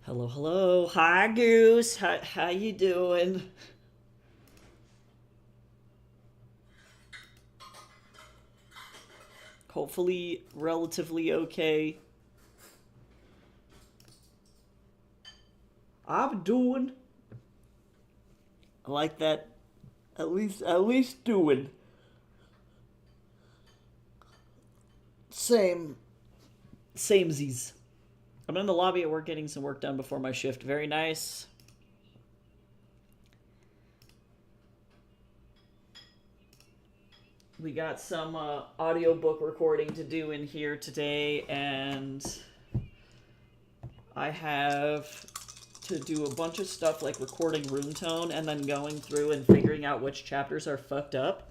Hello, hello. Hi, Goose. How you doing? Hopefully, relatively okay. I'm doing. I like that. At least doing. Same. Samesies. I'm in the lobby at work getting some work done before my shift. Very nice. We got some audiobook recording to do in here today, and I have to do a bunch of stuff like recording room tone and then going through and figuring out which chapters are fucked up.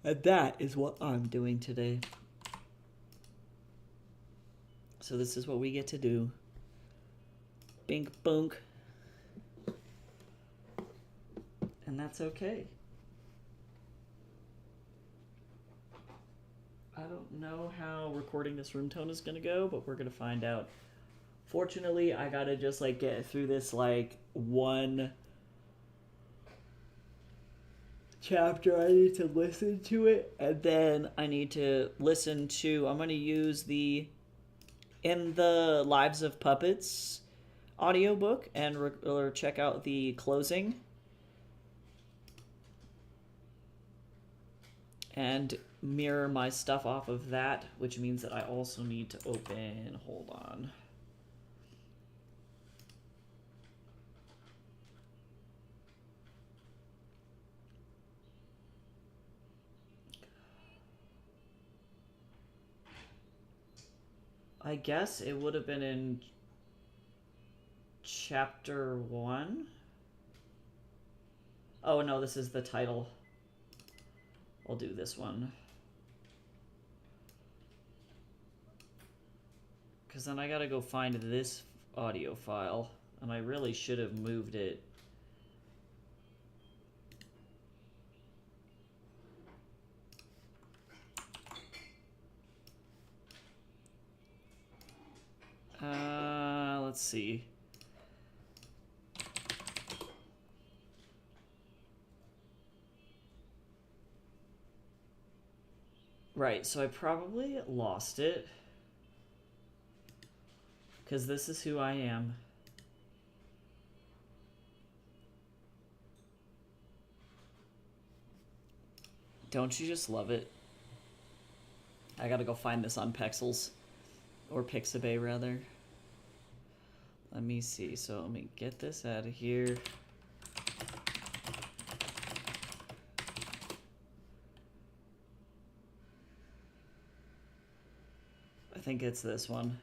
And that is what I'm doing today. So this is what we get to do. Bink bunk. And that's okay. I don't know how recording this room tone is gonna go, but we're gonna find out. Fortunately, I gotta just like get through this like one chapter. I need to listen to it, and then I need to listen to. I'm gonna use the In the Lives of Puppets audiobook and or check out the closing and mirror my stuff off of that, which means that I also need to open. Hold on. I guess it would have been in chapter 1. Oh no, this is the title. I'll do this one. Because then I gotta go find this audio file, and I really should have moved it. Let's see. Right, so I probably lost it. Because this is who I am. Don't you just love it? I gotta go find this on Pexels. Or Pixabay, rather. Let me see. So let me get this out of here. I think it's this one.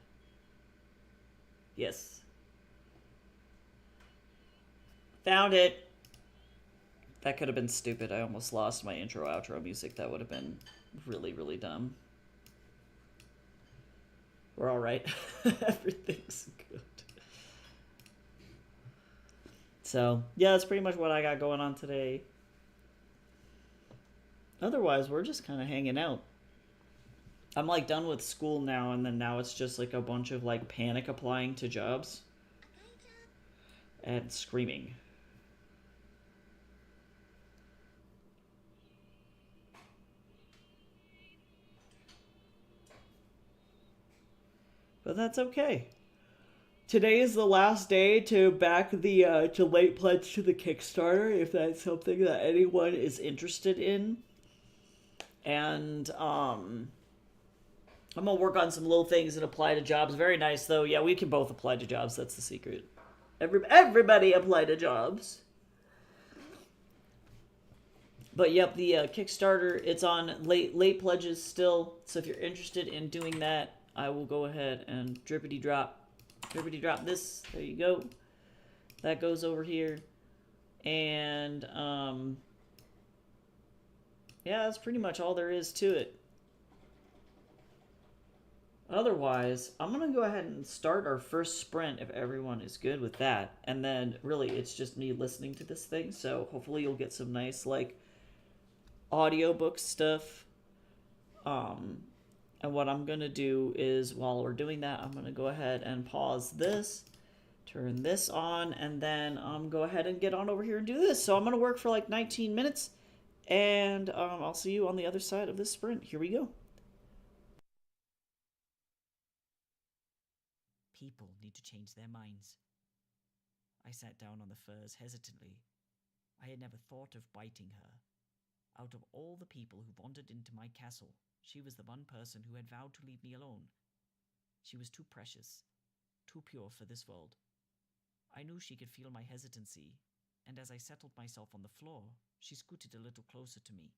Yes. Found it! That could have been stupid. I almost lost my intro outro music. That would have been really, really dumb. We're alright. Everything's good. So, yeah, that's pretty much what I got going on today. Otherwise, we're just kind of hanging out. I'm like done with school now, and then now it's just like a bunch of like panic applying to jobs and screaming. But that's okay. Today is the last day to back the to late pledge to the Kickstarter if that's something that anyone is interested in. And I'm gonna work on some little things and apply to jobs. Very nice though. Yeah, we can both apply to jobs. That's the secret. Everybody apply to jobs. But yep, the Kickstarter, it's on late pledges still. So if you're interested in doing that, I will go ahead and drippity drop this. There you go. That goes over here. And yeah, that's pretty much all there is to it. Otherwise, I'm going to go ahead and start our first sprint if everyone is good with that. And then really it's just me listening to this thing. So hopefully you'll get some nice like audiobook stuff. Um, and what I'm going to do is, while we're doing that, I'm going to go ahead and pause this, turn this on, and then go ahead and get on over here and do this. So I'm going to work for like 19 minutes, and I'll see you on the other side of this sprint. Here we go. People need to change their minds. I sat down on the furs hesitantly. I had never thought of biting her. Out of all the people who wandered into my castle, she was the one person who had vowed to leave me alone. She was too precious, too pure for this world. I knew she could feel my hesitancy, and as I settled myself on the floor, she scooted a little closer to me.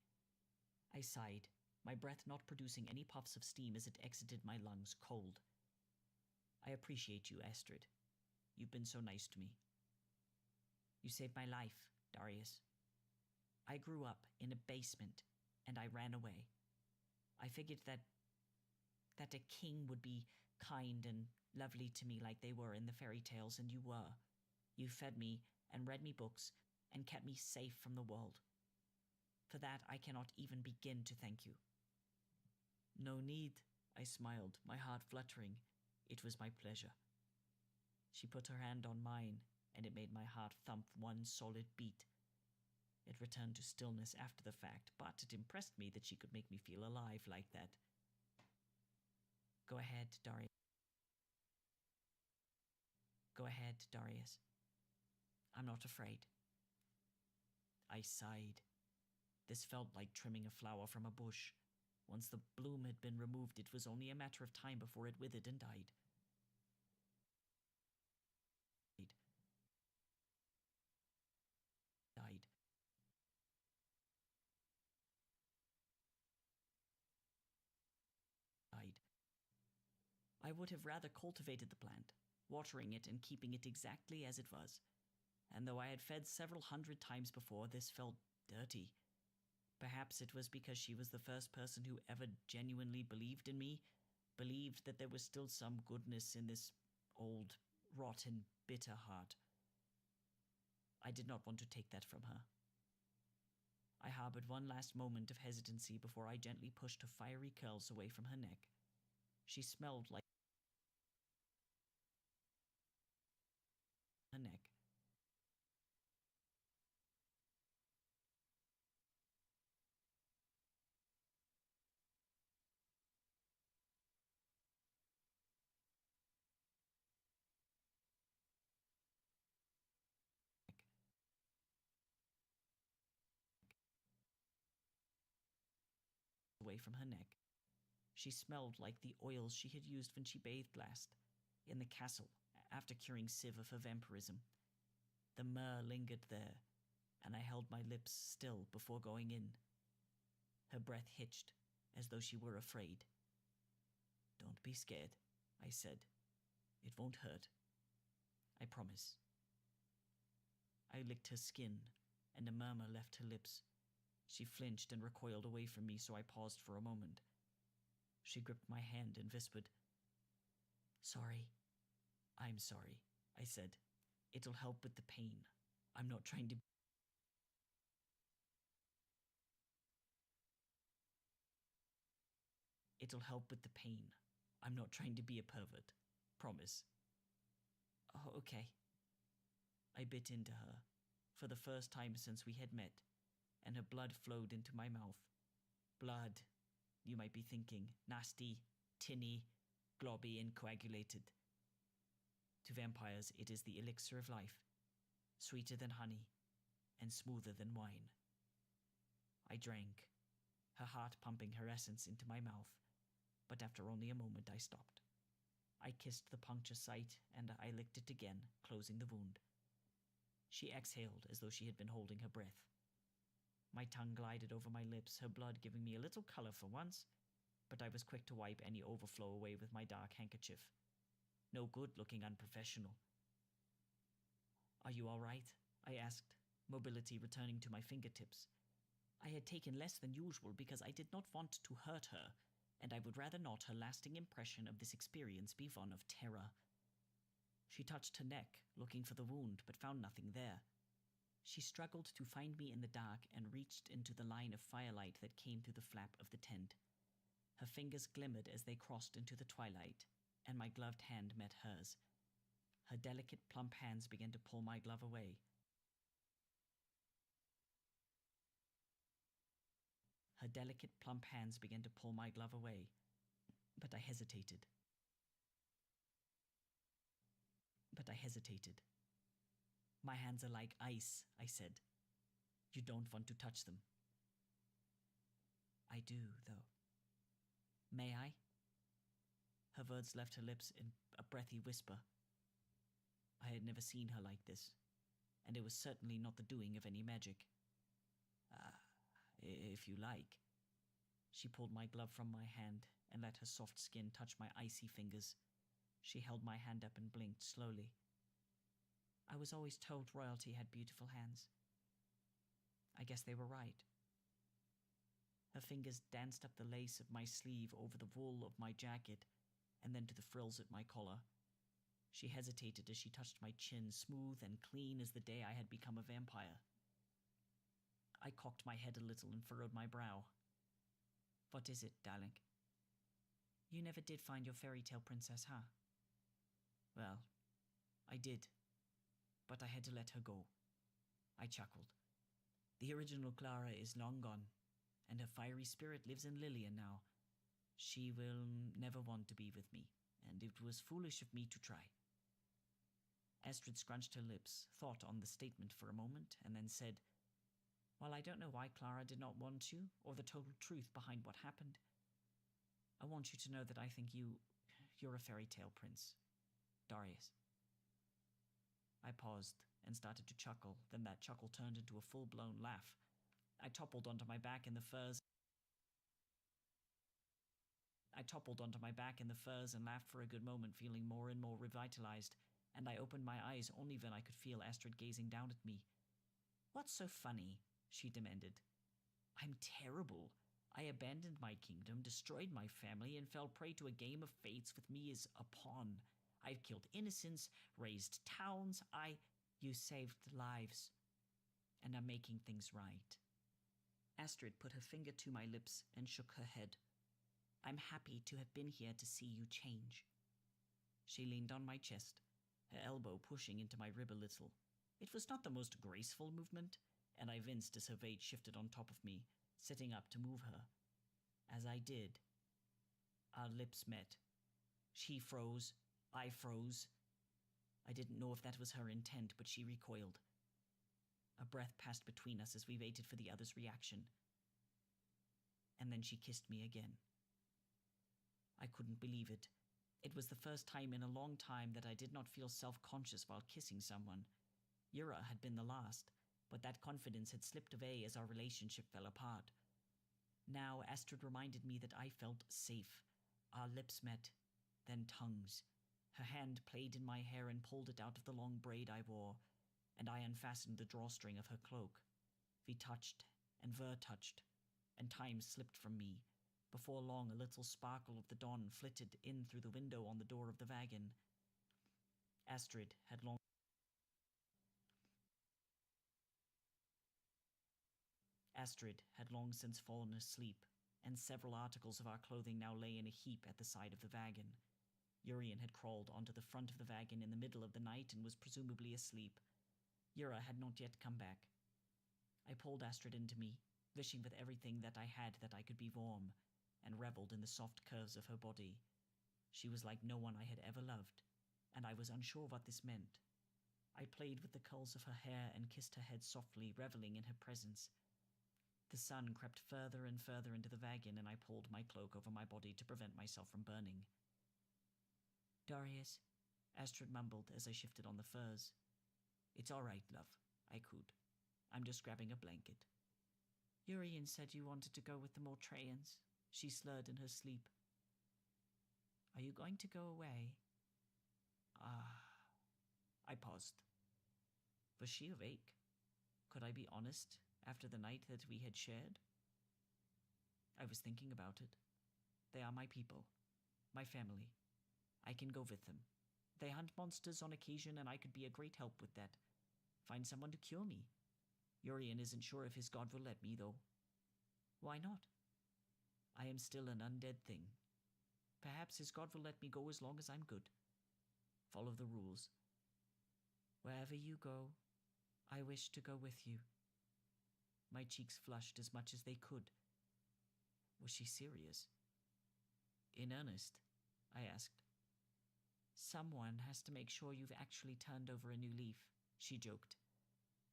I sighed, my breath not producing any puffs of steam as it exited my lungs cold. I appreciate you, Astrid. You've been so nice to me. You saved my life, Darius. I grew up in a basement, and I ran away. I figured that a king would be kind and lovely to me like they were in the fairy tales, and you were. You fed me and read me books and kept me safe from the world. For that, I cannot even begin to thank you. No need, I smiled, my heart fluttering. It was my pleasure. She put her hand on mine, and it made my heart thump one solid beat. It returned to stillness after the fact, but it impressed me that she could make me feel alive like that. Go ahead, Darius. Go ahead, Darius. I'm not afraid. I sighed. This felt like trimming a flower from a bush. Once the bloom had been removed, it was only a matter of time before it withered and died. I would have rather cultivated the plant, watering it and keeping it exactly as it was. And though I had fed several hundred times before, this felt dirty. Perhaps it was because she was the first person who ever genuinely believed in me, believed that there was still some goodness in this old, rotten, bitter heart. I did not want to take that from her. I harbored one last moment of hesitancy before I gently pushed her fiery curls away from her neck. She smelled like her neck. Away from her neck. She smelled like the oils she had used when she bathed last, in the castle, after curing Civ of her vampirism. The myrrh lingered there, and I held my lips still before going in. Her breath hitched, as though she were afraid. Don't be scared, I said. It won't hurt. I promise. I licked her skin, and a murmur left her lips. She flinched and recoiled away from me, so I paused for a moment. She gripped my hand and whispered, Sorry. I'm sorry, I said. It'll help with the pain. I'm not trying to... It'll help with the pain. I'm not trying to be a pervert. Promise. Oh, okay. I bit into her, for the first time since we had met, and her blood flowed into my mouth. Blood, you might be thinking, nasty, tinny, globby, and coagulated. To vampires, it is the elixir of life, sweeter than honey, and smoother than wine. I drank, her heart pumping her essence into my mouth, but after only a moment I stopped. I kissed the puncture site, and I licked it again, closing the wound. She exhaled as though she had been holding her breath. My tongue glided over my lips, her blood giving me a little color for once, but I was quick to wipe any overflow away with my dark handkerchief. No good looking unprofessional. Are you all right? I asked, mobility returning to my fingertips. I had taken less than usual because I did not want to hurt her, and I would rather not her lasting impression of this experience be one of terror. She touched her neck, looking for the wound, but found nothing there. She struggled to find me in the dark and reached into the line of firelight that came through the flap of the tent. Her fingers glimmered as they crossed into the twilight, and my gloved hand met hers. Her delicate, plump hands began to pull my glove away. Her delicate, plump hands began to pull my glove away, but I hesitated. My hands are like ice, I said. You don't want to touch them. I do, though. May I? Her words left her lips in a breathy whisper. I had never seen her like this, and it was certainly not the doing of any magic. If you like. She pulled my glove from my hand and let her soft skin touch my icy fingers. She held my hand up and blinked slowly. I was always told royalty had beautiful hands. I guess they were right. Her fingers danced up the lace of my sleeve over the wool of my jacket and then to the frills at my collar. She hesitated as she touched my chin, smooth and clean as the day I had become a vampire. I cocked my head a little and furrowed my brow. What is it, darling? You never did find your fairy tale princess, huh? Well, I did, but I had to let her go. I chuckled. The original Clara is long gone, and her fiery spirit lives in Lillian now. She will never want to be with me, and it was foolish of me to try. Astrid scrunched her lips, thought on the statement for a moment, and then said, While I don't know why Clara did not want you, or the total truth behind what happened, I want you to know that I think you're a fairy tale prince. Darius. I paused and started to chuckle, then that chuckle turned into a full-blown laugh. I toppled onto my back in the furs and laughed for a good moment, feeling more and more revitalized, and I opened my eyes only when I could feel Astrid gazing down at me. What's so funny? She demanded. I'm terrible. I abandoned my kingdom, destroyed my family, and fell prey to a game of fates with me as a pawn. I've killed innocents, raised towns. You saved lives, and I'm making things right. Astrid put her finger to my lips and shook her head. I'm happy to have been here to see you change. She leaned on my chest, her elbow pushing into my rib a little. It was not the most graceful movement, and I winced as her weight shifted on top of me, sitting up to move her. As I did, our lips met. She froze. I froze. I didn't know if that was her intent, but she recoiled. A breath passed between us as we waited for the other's reaction. And then she kissed me again. I couldn't believe it. It was the first time in a long time that I did not feel self-conscious while kissing someone. Yura had been the last, but that confidence had slipped away as our relationship fell apart. Now Astrid reminded me that I felt safe. Our lips met, then tongues. Her hand played in my hair and pulled it out of the long braid I wore, and I unfastened the drawstring of her cloak. We touched, and were touched, and time slipped from me. Before long, a little sparkle of the dawn flitted in through the window on the door of the wagon. Astrid had long since fallen asleep, and several articles of our clothing now lay in a heap at the side of the wagon. Urian had crawled onto the front of the wagon in the middle of the night and was presumably asleep. Yura had not yet come back. I pulled Astrid into me, wishing with everything that I had that I could be warm, and reveled in the soft curves of her body. She was like no one I had ever loved, and I was unsure what this meant. I played with the curls of her hair and kissed her head softly, reveling in her presence. The sun crept further and further into the wagon, and I pulled my cloak over my body to prevent myself from burning. Darius, Astrid mumbled as I shifted on the furs. It's all right, love, I cooed. I'm just grabbing a blanket. Urian said you wanted to go with the Mortrayans, she slurred in her sleep. Are you going to go away? I paused. Was she awake? Could I be honest after the night that we had shared? I was thinking about it. They are my people, my family. I can go with them. They hunt monsters on occasion, and I could be a great help with that. Find someone to cure me. Urian isn't sure if his god will let me, though. Why not? I am still an undead thing. Perhaps his god will let me go as long as I'm good. Follow the rules. Wherever you go, I wish to go with you. My cheeks flushed as much as they could. Was she serious? In earnest? I asked. Someone has to make sure you've actually turned over a new leaf, she joked.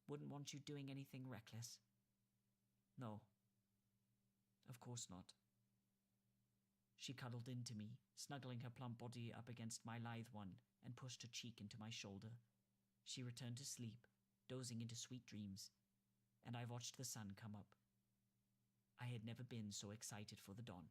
Wouldn't want you doing anything reckless. No. Of course not. She cuddled into me, snuggling her plump body up against my lithe one, and pushed her cheek into my shoulder. She returned to sleep, dozing into sweet dreams, and I watched the sun come up. I had never been so excited for the dawn.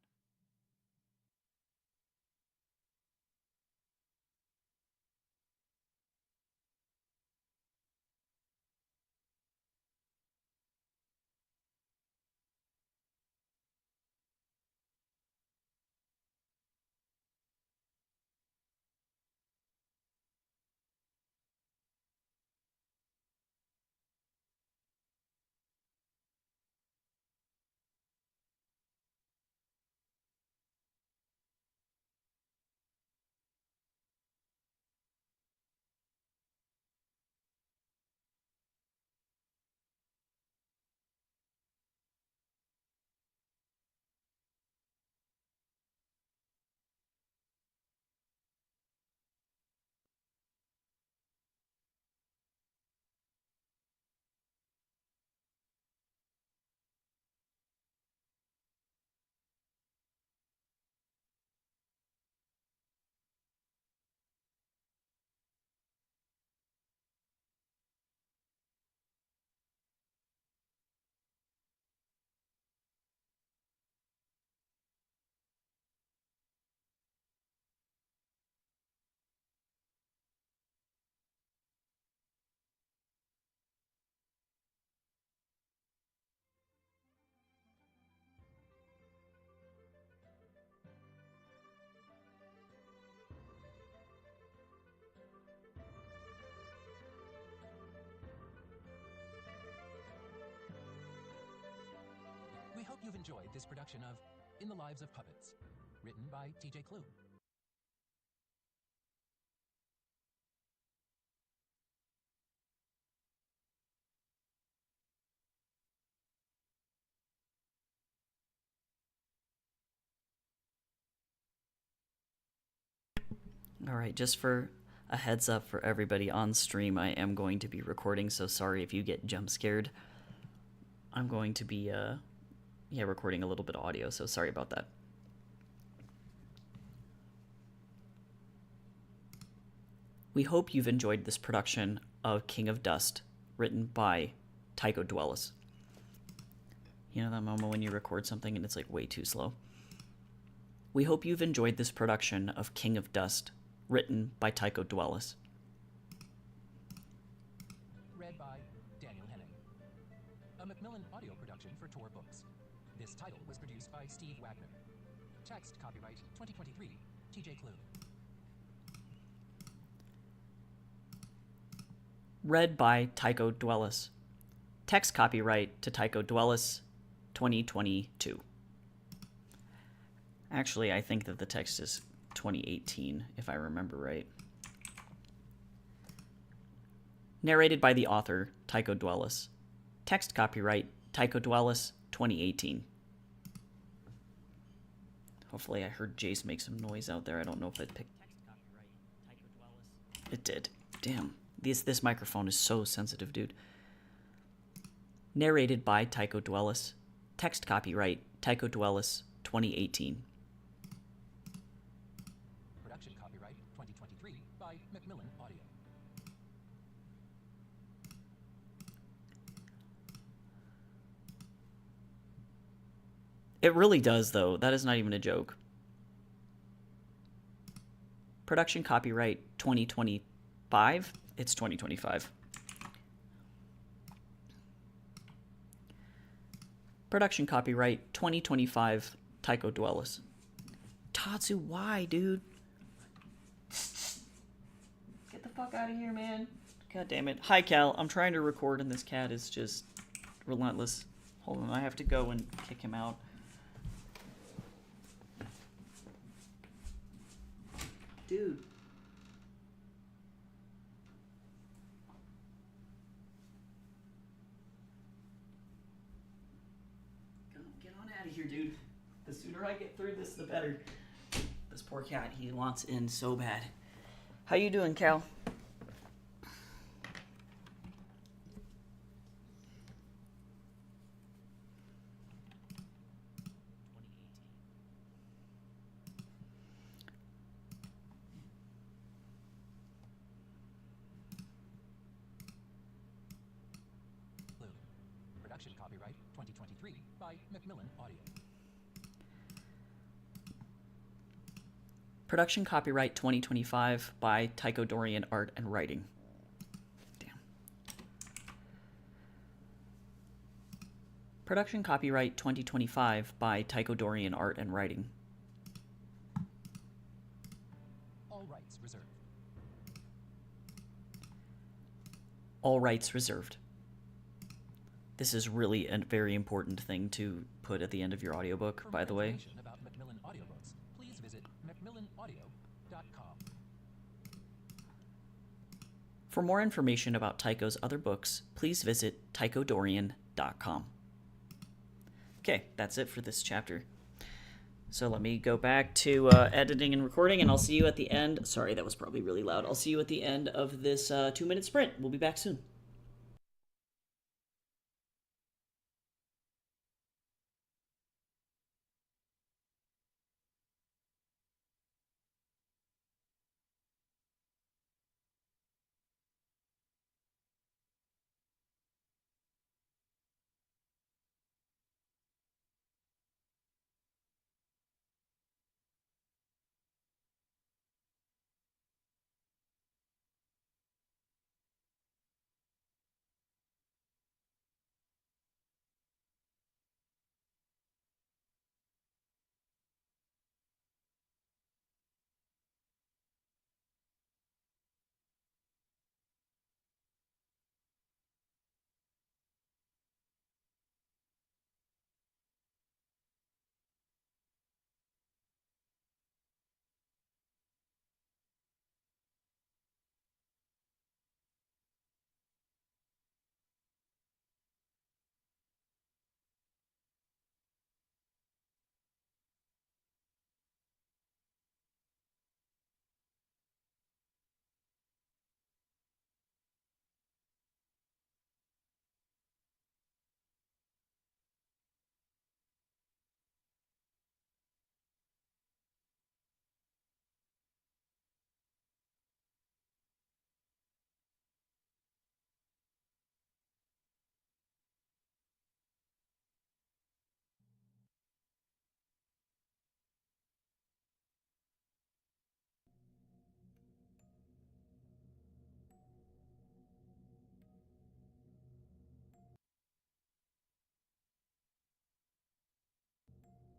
We hope you've enjoyed this production of In the Lives of Puppets, written by TJ Klune. Alright, just for a heads up for everybody on stream, I am going to be recording, so sorry if you get jump scared. I'm going to be, recording a little bit of audio, so sorry about that. We hope you've enjoyed this production of King of Dust, written by Tycho Dwellis. You know that moment when you record something and it's like way too slow? We hope you've enjoyed this production of King of Dust, written by Tycho Dwellis. Read by Daniel Henning. A Macmillan audio production for Tor Books. This title was produced by Steve Wagner. Text copyright 2023, TJ Klune. Read by Tycho Dwellis. Text copyright to Tycho Dwellis, 2022. Actually, I think that the text is 2018, if I remember right. Narrated by the author, Tycho Dwellis. Text copyright, Tycho Dwellis, 2018. Hopefully I heard Jace make some noise out there. I don't know if it picked... Text copyright, Tycho Dwellis. It did. Damn. This microphone is so sensitive, dude. Narrated by Tycho Dwellis. Text copyright, Tycho Dwellis, 2018. Production copyright 2023 by Macmillan Audio. It really does, though. That is not even a joke. Production copyright 2025. It's 2025. Production copyright 2025. Tycho Dwellis. Tatsu, why, dude? Get the fuck out of here, man. God damn it. Hi, Cal. I'm trying to record and this cat is just relentless. Hold on, I have to go and kick him out. Dude. Get on out of here, dude. The sooner I get through this, the better. This poor cat, he wants in so bad. How you doing, Cal? Production copyright 2023 by Macmillan Audio. Production copyright 2025 by Tycho Dorian Art and Writing. Damn. Production copyright 2025 by Tycho Dorian Art and Writing. All rights reserved. All rights reserved. This is really a very important thing to put at the end of your audiobook, by the way. For more information about Macmillan Audiobooks, please visit macmillanaudio.com. For more information about Tycho's other books, please visit tychodorian.com. Okay, that's it for this chapter. So let me go back to editing and recording, and I'll see you at the end. Sorry, that was probably really loud. I'll see you at the end of this 2-minute sprint. We'll be back soon.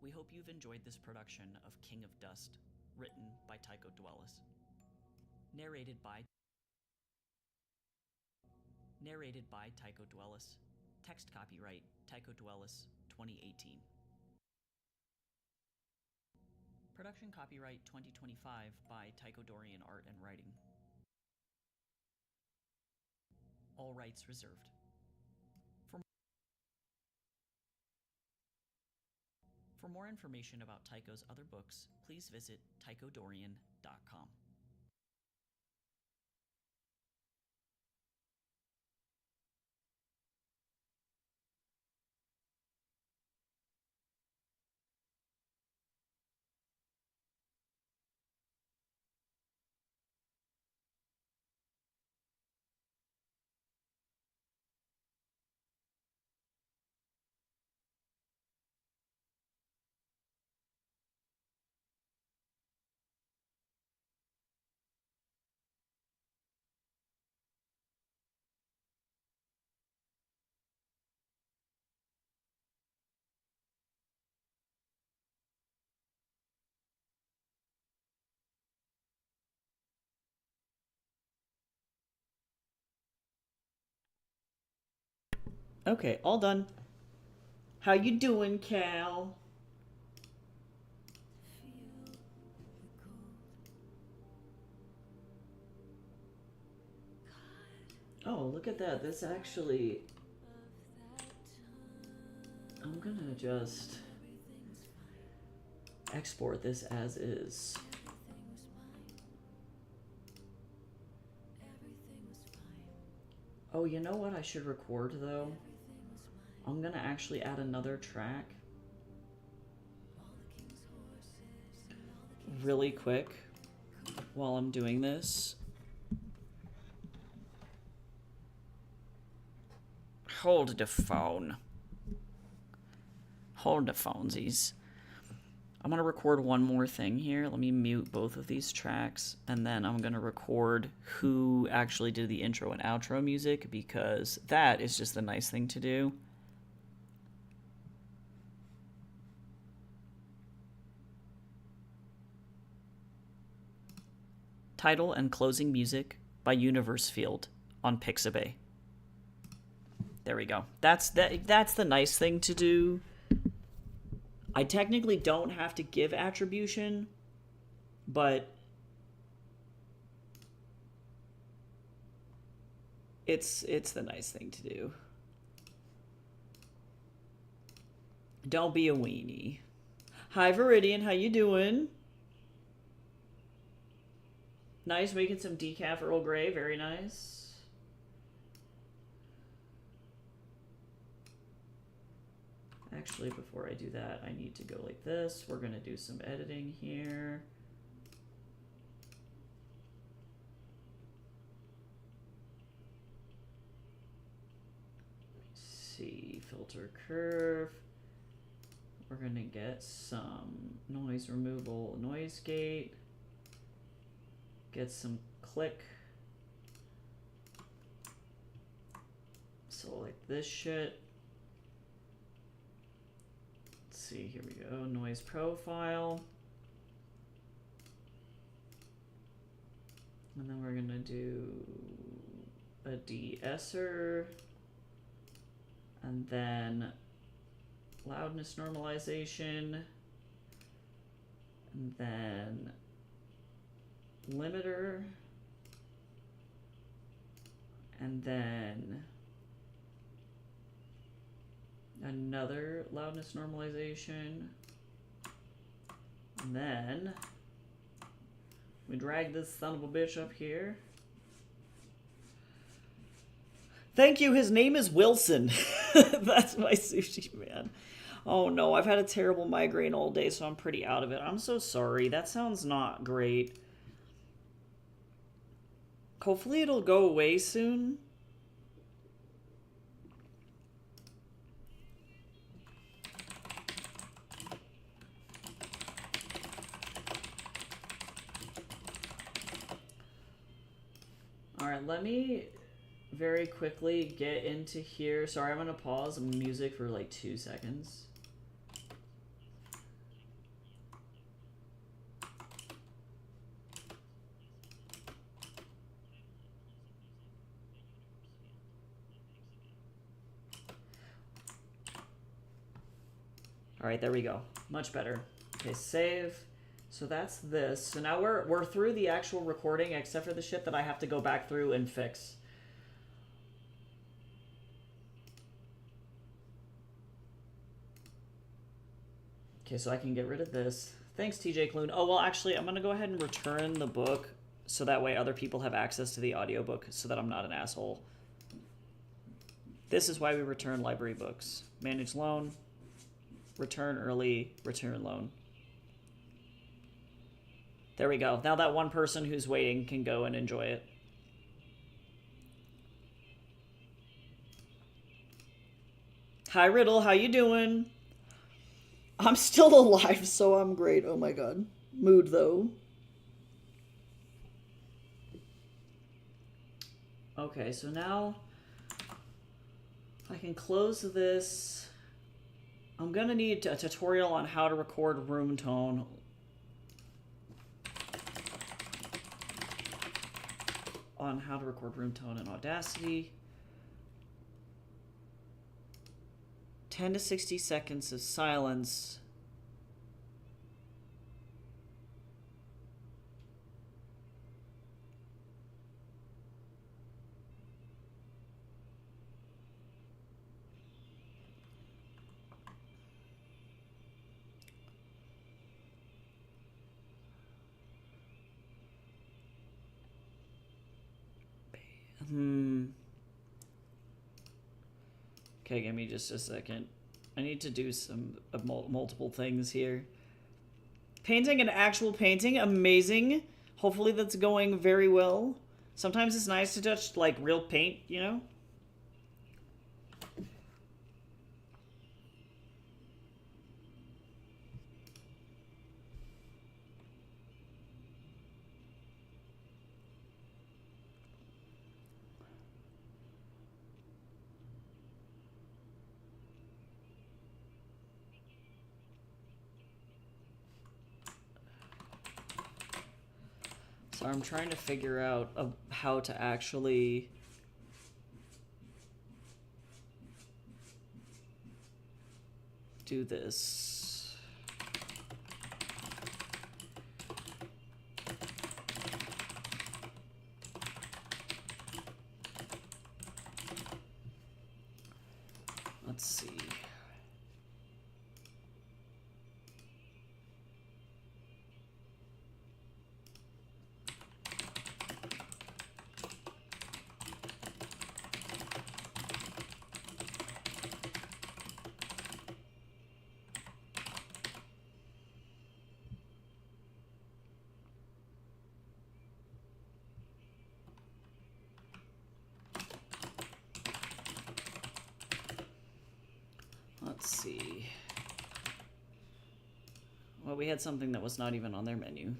We hope you've enjoyed this production of King of Dust, written by Tycho Dwellis. Narrated by Tycho Dwellis. Text copyright Tycho Dwellis 2018. Production copyright 2025 by Tycho Dorian Art and Writing. All rights reserved. For more information about Tycho's other books, please visit tychodorian.com. Okay, all done. How you doing, Cal? Oh, look at that. This actually... I'm gonna just export this as is. Oh, you know what I should record, though? I'm gonna actually add another track. Really quick while I'm doing this. Hold the phone. Hold the phonesies. I'm gonna record one more thing here. Let me mute both of these tracks, and then I'm gonna record who actually did the intro and outro music, because that is just a nice thing to do. Title and closing music by Universefield on Pixabay. There we go. That's the nice thing to do. I technically don't have to give attribution, but it's the nice thing to do. Don't be a weenie. Hi Viridian, how you doing? Nice, making some decaf Earl Grey, very nice. Actually, before I do that, I need to go like this. We're gonna do some editing here. See, filter curve. We're gonna get some noise removal, noise gate. Get some click. So like this shit. Let's see, here we go, noise profile. And then we're gonna do a de-esser. And then loudness normalization. And then limiter. And then another loudness normalization. And then we drag this son of a bitch up here. Thank you, his name is Wilson. That's my sushi man. Oh no, I've had a terrible migraine all day, so I'm pretty out of it. I'm so sorry. That sounds not great. Hopefully it'll go away soon. Alright, let me very quickly get into here. Sorry, I'm gonna pause music for like 2 seconds. Alright, there we go. Much better. Okay, save. So that's this. So now we're through the actual recording, except for the shit that I have to go back through and fix. Okay, so I can get rid of this. Thanks, TJ Kloon. Oh, well, actually, I'm going to go ahead and return the book so that way other people have access to the audiobook so that I'm not an asshole. This is why we return library books. Manage loan, return early, return loan. There we go. Now that one person who's waiting can go and enjoy it. Hi, Riddle. How you doing? I'm still alive, so I'm great. Oh my god. Mood, though. Okay, so now I can close this. I'm gonna need a tutorial on how to record room tone. On how to record room tone in Audacity. 10 to 60 seconds of silence. Okay, give me just a second. I need to do some multiple things here. Painting an actual painting, amazing. Hopefully that's going very well. Sometimes it's nice to touch, like, real paint, you know? So I'm trying to figure out how to actually do this. Let's see. Let's see. Well, we had something that was not even on their menu.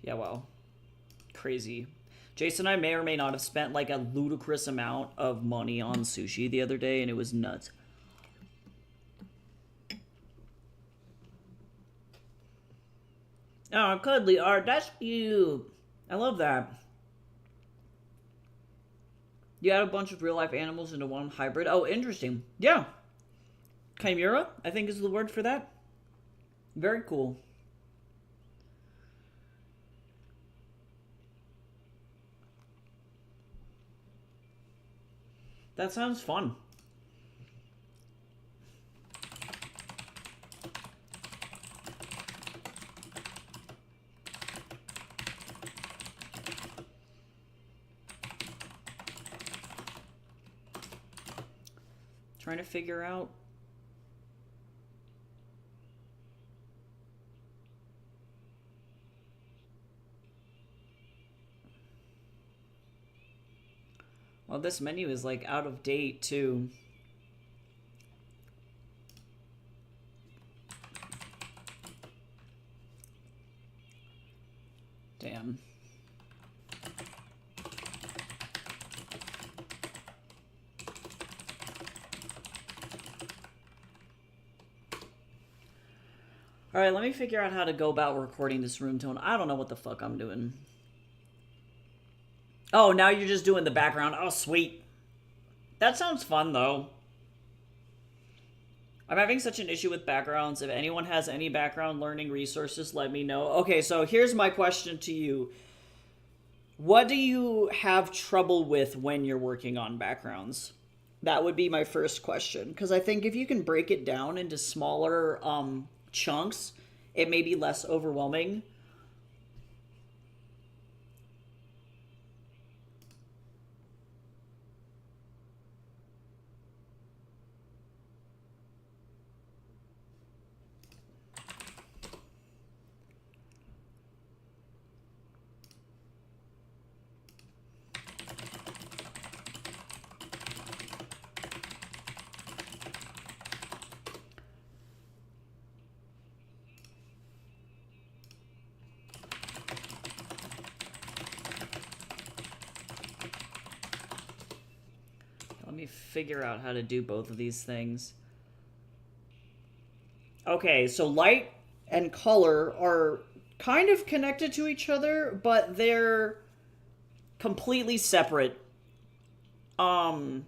Yeah, wow. Crazy. Jason and I may or may not have spent like a ludicrous amount of money on sushi the other day, and it was nuts. Oh, cuddly art, that's cute. I love that. You add a bunch of real-life animals into one hybrid. Oh, interesting. Yeah. Chimera, I think is the word for that. Very cool. That sounds fun. Trying to figure out well, this menu is like out of date too. Damn. Alright, let me figure out how to go about recording this room tone. I don't know what the fuck I'm doing. Oh, now you're just doing the background. Oh, sweet. That sounds fun, though. I'm having such an issue with backgrounds. If anyone has any background learning resources, let me know. Okay, so here's my question to you. What do you have trouble with when you're working on backgrounds? That would be my first question. Because I think if you can break it down into smaller chunks, it may be less overwhelming. Let me figure out how to do both of these things. Okay, so light and color are kind of connected to each other, but they're completely separate. And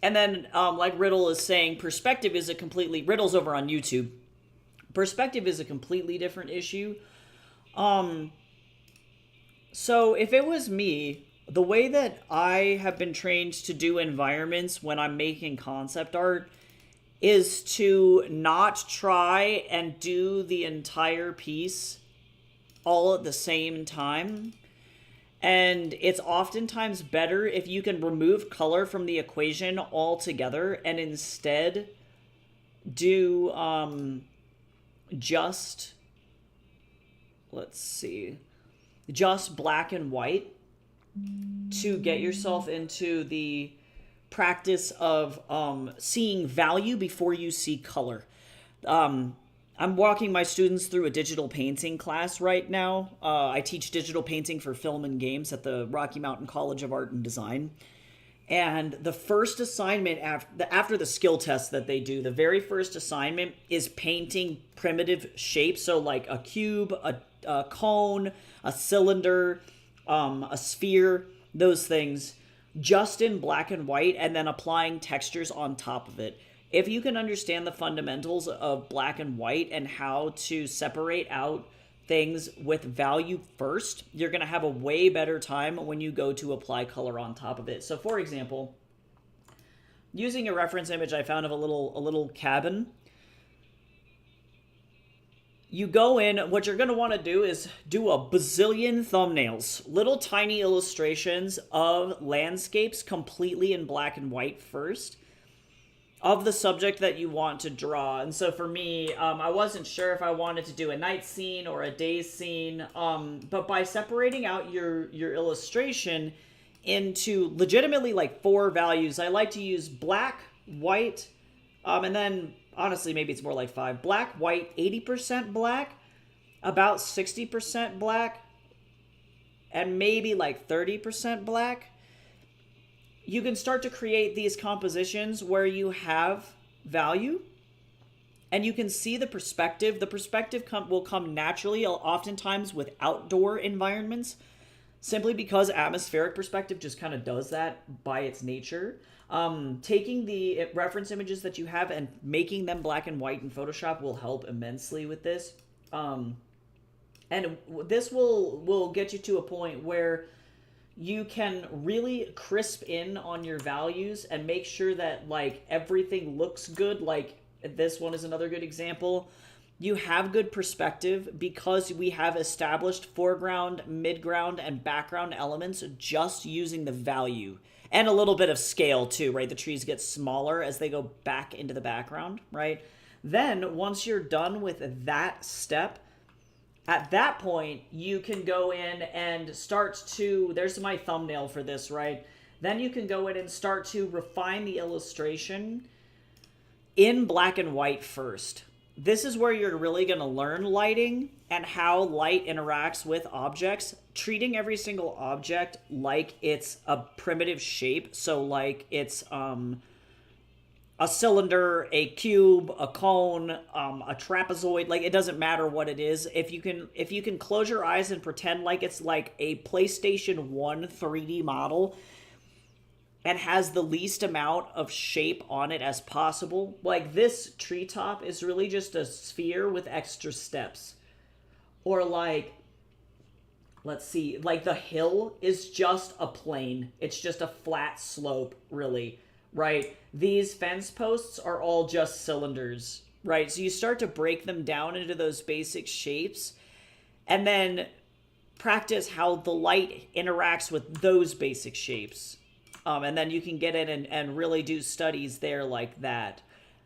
then, like Riddle is saying, perspective is a completely... Riddle's over on YouTube. Perspective is a completely different issue. So if it was me, the way that I have been trained to do environments when I'm making concept art is to not try and do the entire piece all at the same time. And it's oftentimes better if you can remove color from the equation altogether and instead do just black and white to get yourself into the practice of seeing value before you see color. I'm walking my students through a digital painting class right now. I teach digital painting for film and games at the Rocky Mountain College of Art and Design. And the first assignment after the skill test that they do, the very first assignment is painting primitive shapes. So like a cube, a cone, a cylinder, a sphere, those things, just in black and white, and then applying textures on top of it. If you can understand the fundamentals of black and white and how to separate out things with value first, you're going to have a way better time when you go to apply color on top of it. So for example, using a reference image I found of a little cabin, you go in, what you're going to want to do is do a bazillion thumbnails, little tiny illustrations of landscapes completely in black and white first, of the subject that you want to draw. And so for me, I wasn't sure if I wanted to do a night scene or a day scene, but by separating out your illustration into legitimately like 4 values, I like to use black, white, and then honestly maybe it's more like 5. Black, white, 80% black, about 60% black, and maybe like 30% black. You can start to create these compositions where you have value and you can see the perspective. The perspective will come naturally, oftentimes with outdoor environments, simply because atmospheric perspective just kind of does that by its nature. Taking the reference images that you have and making them black and white in Photoshop will help immensely with this. And this will get you to a point where you can really crisp in on your values and make sure that like everything looks good. Like this one is another good example. You have good perspective because we have established foreground, midground, and background elements just using the value and a little bit of scale too, right? The trees get smaller as they go back into the background, right? Then once you're done with that step, at that point, you can go in and start to, there's my thumbnail for this, right? Then you can go in and start to refine the illustration in black and white first. This is where you're really going to learn lighting and how light interacts with objects, treating every single object like it's a primitive shape. So like it's a cylinder, a cube, a cone, a trapezoid. Like it doesn't matter what it is. If you can close your eyes and pretend like it's like a PlayStation 1 3D model and has the least amount of shape on it as possible. Like this treetop is really just a sphere with extra steps. Or like, let's see, like the hill is just a plane. It's just a flat slope, really, right? These fence posts are all just cylinders, right? So you start to break them down into those basic shapes and then practice how the light interacts with those basic shapes. And then you can get in and really do studies there like that.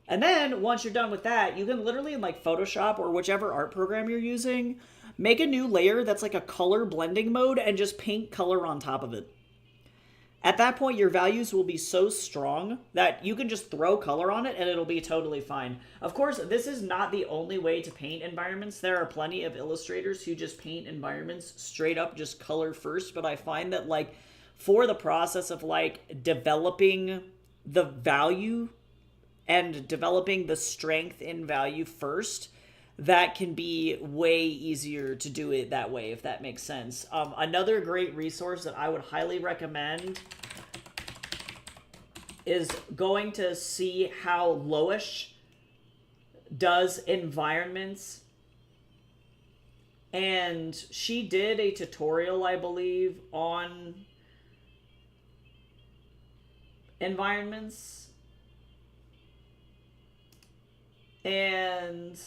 And then once you're done with that, you can literally in like Photoshop or whichever art program you're using, make a new layer that's like a color blending mode and just paint color on top of it. At that point, your values will be so strong that you can just throw color on it and it'll be totally fine. Of course, this is not the only way to paint environments. There are plenty of illustrators who just paint environments straight up, just color first. But I find that like for the process of like developing the value and developing the strength in value first, that can be way easier to do it that way, if that makes sense. Another great resource that I would highly recommend is going to see how Loish does environments. And she did a tutorial, I believe, on environments. And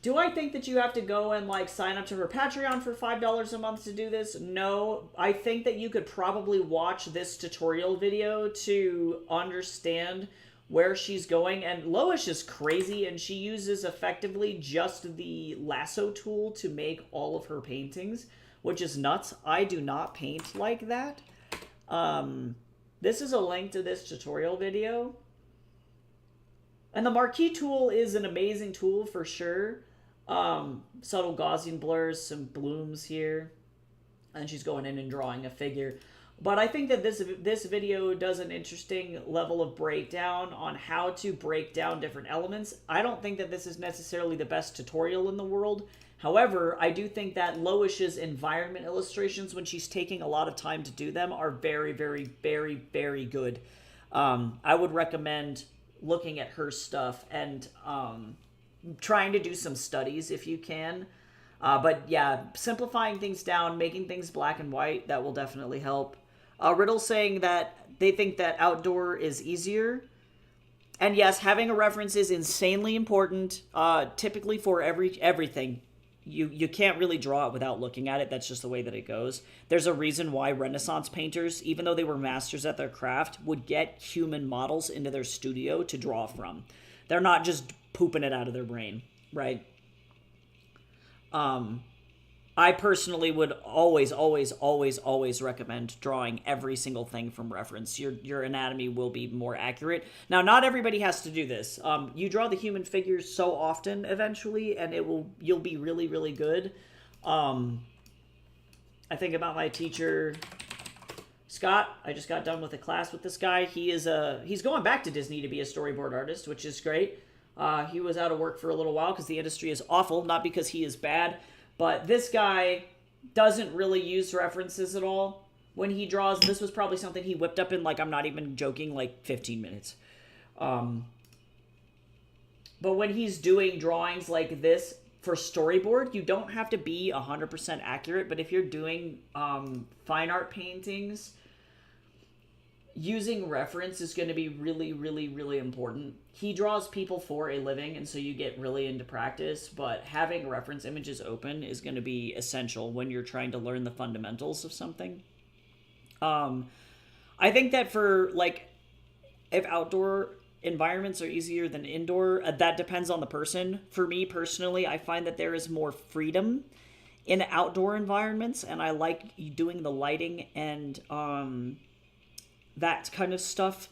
do I think that you have to go and like sign up to her Patreon for $5 a month to do this? No. I think that you could probably watch this tutorial video to understand where she's going. And Loish is crazy, and she uses effectively just the lasso tool to make all of her paintings, which is nuts. I do not paint like that. This is a link to this tutorial video. And the marquee tool is an amazing tool for sure. Subtle Gaussian blurs, some blooms here. And she's going in and drawing a figure. But I think that this video does an interesting level of breakdown on how to break down different elements. I don't think that this is necessarily the best tutorial in the world. However, I do think that Loish's environment illustrations, when she's taking a lot of time to do them, are very, very, very, very good. I would recommend looking at her stuff and trying to do some studies if you can. But yeah, simplifying things down, making things black and white, that will definitely help. Riddle saying that they think that outdoor is easier. And yes, having a reference is insanely important, typically for everything. You can't really draw it without looking at it. That's just the way that it goes. There's a reason why Renaissance painters, even though they were masters at their craft, would get human models into their studio to draw from. They're not just pooping it out of their brain, right? I personally would always recommend drawing every single thing from reference. Your anatomy will be more accurate. Now, not everybody has to do this. You draw the human figures so often eventually, and you'll be really, really good. I think about my teacher, Scott. I just got done with a class with this guy. He's going back to Disney to be a storyboard artist, which is great. He was out of work for a little while because the industry is awful, not because he is bad. But this guy doesn't really use references at all when he draws. This was probably something he whipped up in, like, I'm not even joking, like 15 minutes. But when he's doing drawings like this for storyboard, you don't have to be 100% accurate. But if you're doing fine art paintings, using reference is going to be really, really, really important. He draws people for a living, and so you get really into practice, but having reference images open is going to be essential when you're trying to learn the fundamentals of something. I think that for, like, if outdoor environments are easier than indoor, that depends on the person. For me personally, I find that there is more freedom in outdoor environments, and I like doing the lighting and that kind of stuff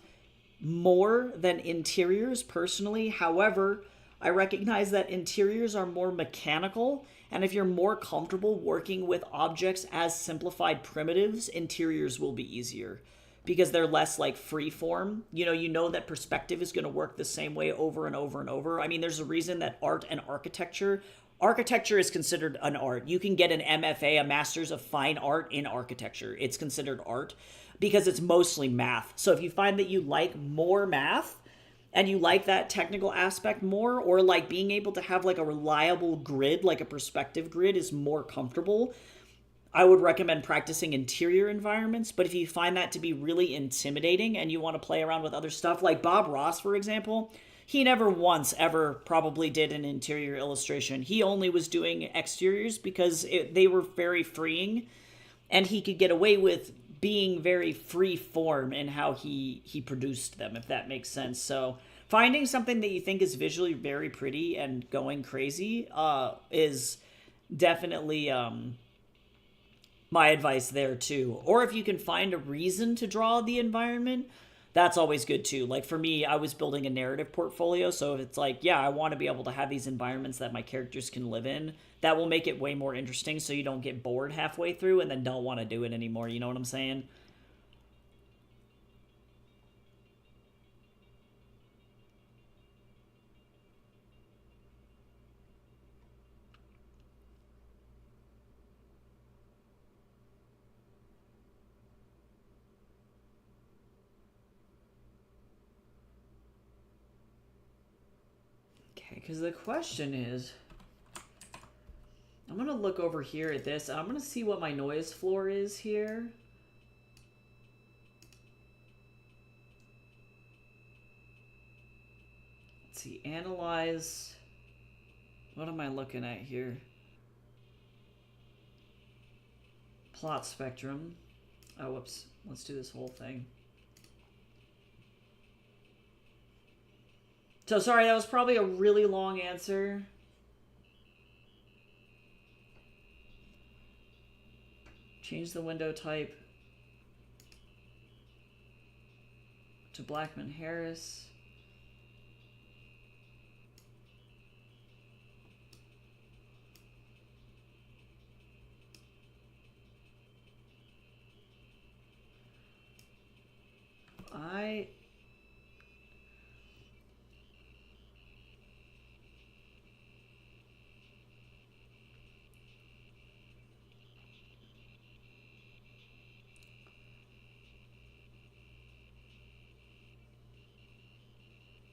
more than interiors personally. However, I recognize that interiors are more mechanical, and if you're more comfortable working with objects as simplified primitives, interiors will be easier because they're less like free form. You know that perspective is going to work the same way over and over and over. I mean, there's a reason that art and architecture is considered an art. You can get an MFA, a Master's of Fine Art in Architecture. It's considered art because it's mostly math. So if you find that you like more math and you like that technical aspect more, or like being able to have like a reliable grid, like a perspective grid is more comfortable, I would recommend practicing interior environments. But if you find that to be really intimidating and you want to play around with other stuff, like Bob Ross, for example, he never once ever probably did an interior illustration. He only was doing exteriors because they were very freeing, and he could get away with being very free form in how he produced them, if that makes sense. So finding something that you think is visually very pretty and going crazy is definitely my advice there too. Or if you can find a reason to draw the environment, that's always good too. Like for me, I was building a narrative portfolio, so if it's like, yeah, I want to be able to have these environments that my characters can live in, that will make it way more interesting so you don't get bored halfway through and then don't want to do it anymore. You know what I'm saying? Because the question is, I'm going to look over here at this, and I'm going to see what my noise floor is here. Let's see, analyze. What am I looking at here? Plot spectrum. Oh, whoops. Let's do this whole thing. So sorry, that was probably a really long answer. Change the window type to Blackman Harris. I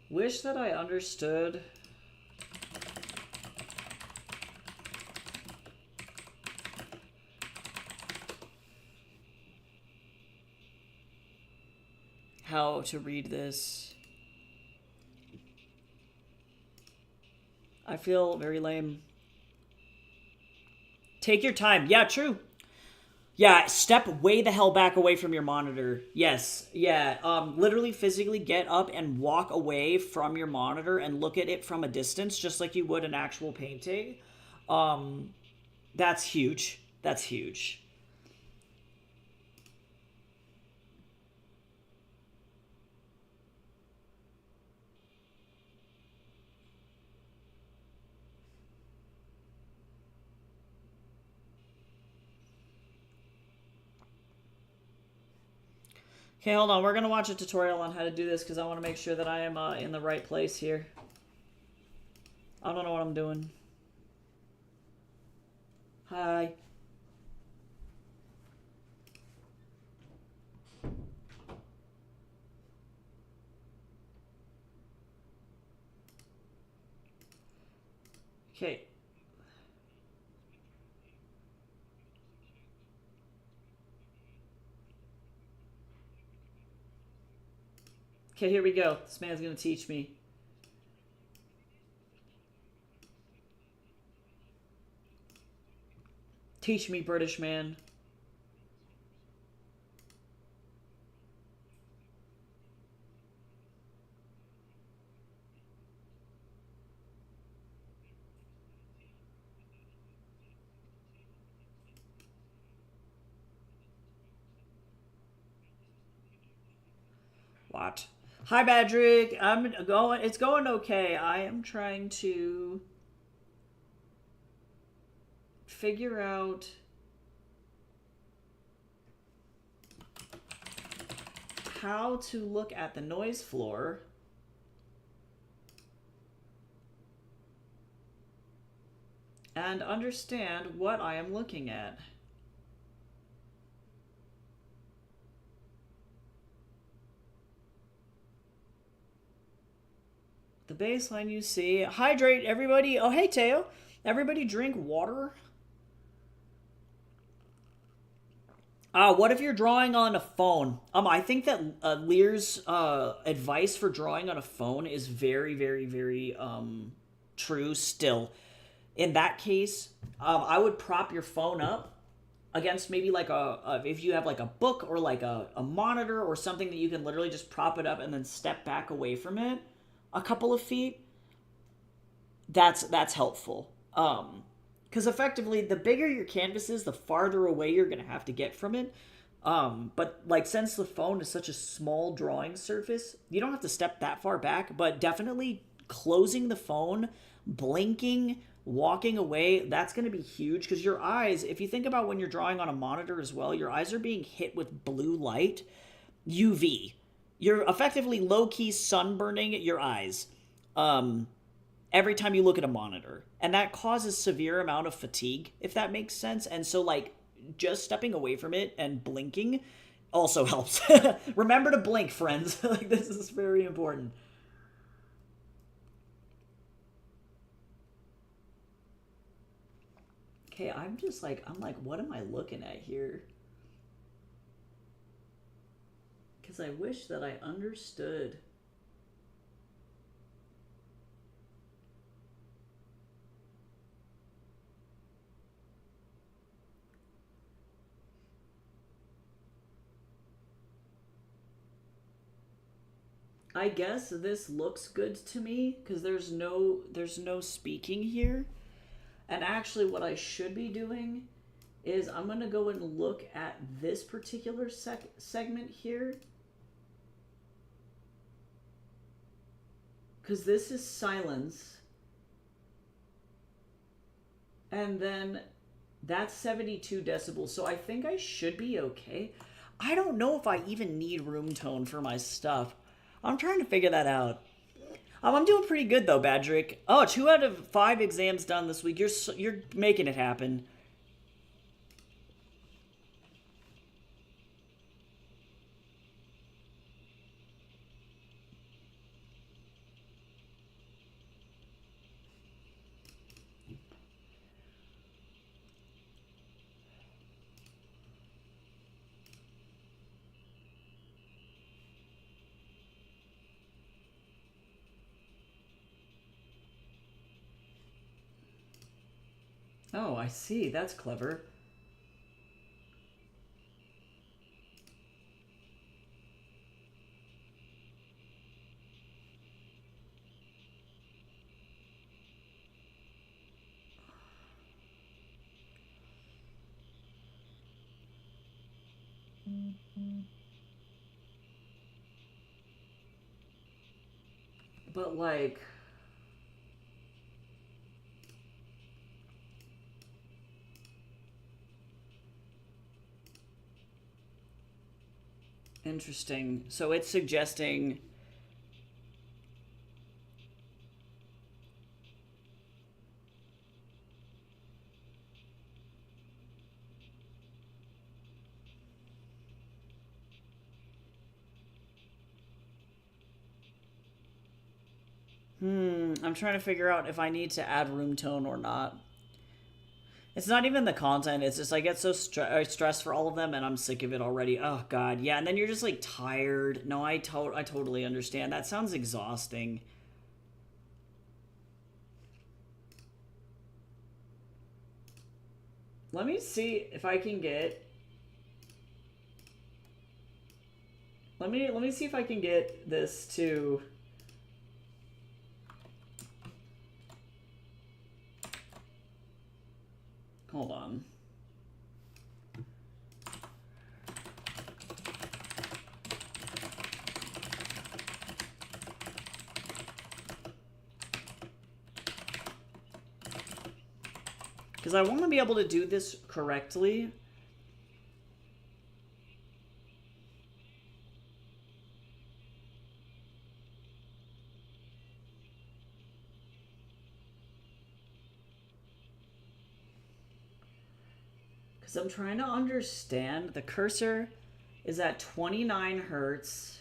wish that I understood how to read this. I feel very lame. Take your time. Yeah, true. Yeah, step way the hell back away from your monitor. Yes, yeah. Literally physically get up and walk away from your monitor and look at it from a distance, just like you would an actual painting. That's huge. That's huge. Okay, hold on. We're going to watch a tutorial on how to do this because I want to make sure that I am in the right place here. I don't know what I'm doing. Hi. Okay. Okay, here we go. This man's gonna teach me. Teach me, British man. What? Hi, Badrick. It's going okay. I am trying to figure out how to look at the noise floor and understand what I am looking at. The baseline you see. Hydrate, everybody. Oh, hey, Teo. Everybody drink water. What if you're drawing on a phone? I think that Lear's advice for drawing on a phone is very, very, very true still. In that case, I would prop your phone up against maybe like if you have like a book or like a monitor or something that you can literally just prop it up and then step back away from it a couple of feet. That's helpful. Because effectively, the bigger your canvas is, the farther away you're going to have to get from it. But like since the phone is such a small drawing surface, you don't have to step that far back, but definitely closing the phone, blinking, walking away, that's going to be huge because your eyes, if you think about when you're drawing on a monitor as well, your eyes are being hit with blue light, UV. You're effectively low-key sunburning your eyes every time you look at a monitor. And that causes severe amount of fatigue, if that makes sense. And so, like, just stepping away from it and blinking also helps. Remember to blink, friends. Like, this is very important. Okay, I'm like, what am I looking at here? Because I wish that I understood. I guess this looks good to me because there's no speaking here. And actually what I should be doing is I'm going to go and look at this particular segment here. Because this is silence. And then that's 72 decibels. So I think I should be okay. I don't know if I even need room tone for my stuff. I'm trying to figure that out. I'm doing pretty good though, Badrick. Oh, 2 out of 5 exams done this week. You're making it happen. Oh, I see. That's clever. But like... Interesting. So it's suggesting... I'm trying to figure out if I need to add room tone or not. It's not even the content, it's just I get so stressed for all of them and I'm sick of it already. Oh god, yeah, and then you're just like tired. No, I totally understand. That sounds exhausting. Let me see if I can get... Let me see if I can get this to... Hold on. Because I want to be able to do this correctly. Because I'm trying to understand. The cursor is at 29 hertz.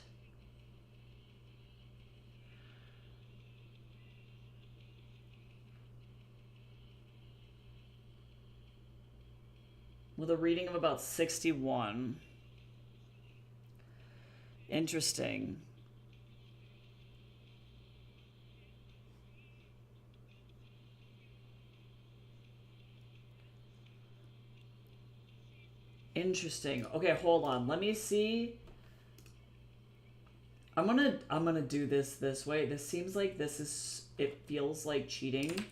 With a reading of about 61. Interesting. Interesting. Okay, hold on. Let me see. I'm gonna do this way. This seems like it feels like cheating.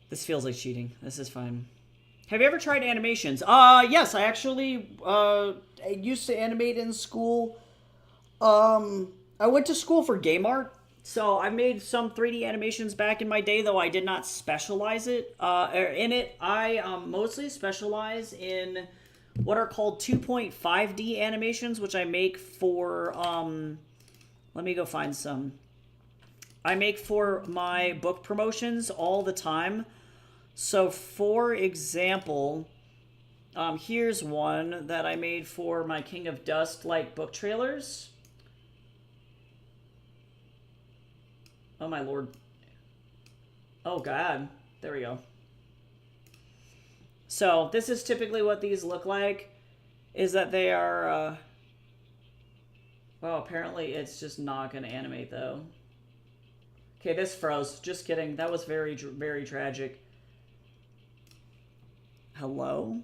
This feels like cheating. This is fine. Have you ever tried animations? Yes, I actually I used to animate in school. I went to school for game art, so I made some 3D animations back in my day, though I did not specialize in it. I mostly specialize in what are called 2.5D animations, which I make for let me go find some. I make for my book promotions all the time. So for example, here's one that I made for my King of Dust like book trailers. Oh my lord. Oh god. There we go. So this is typically what these look like, is that they are, well, apparently it's just not going to animate though. Okay, this froze. Just kidding. That was very, very tragic. Hello?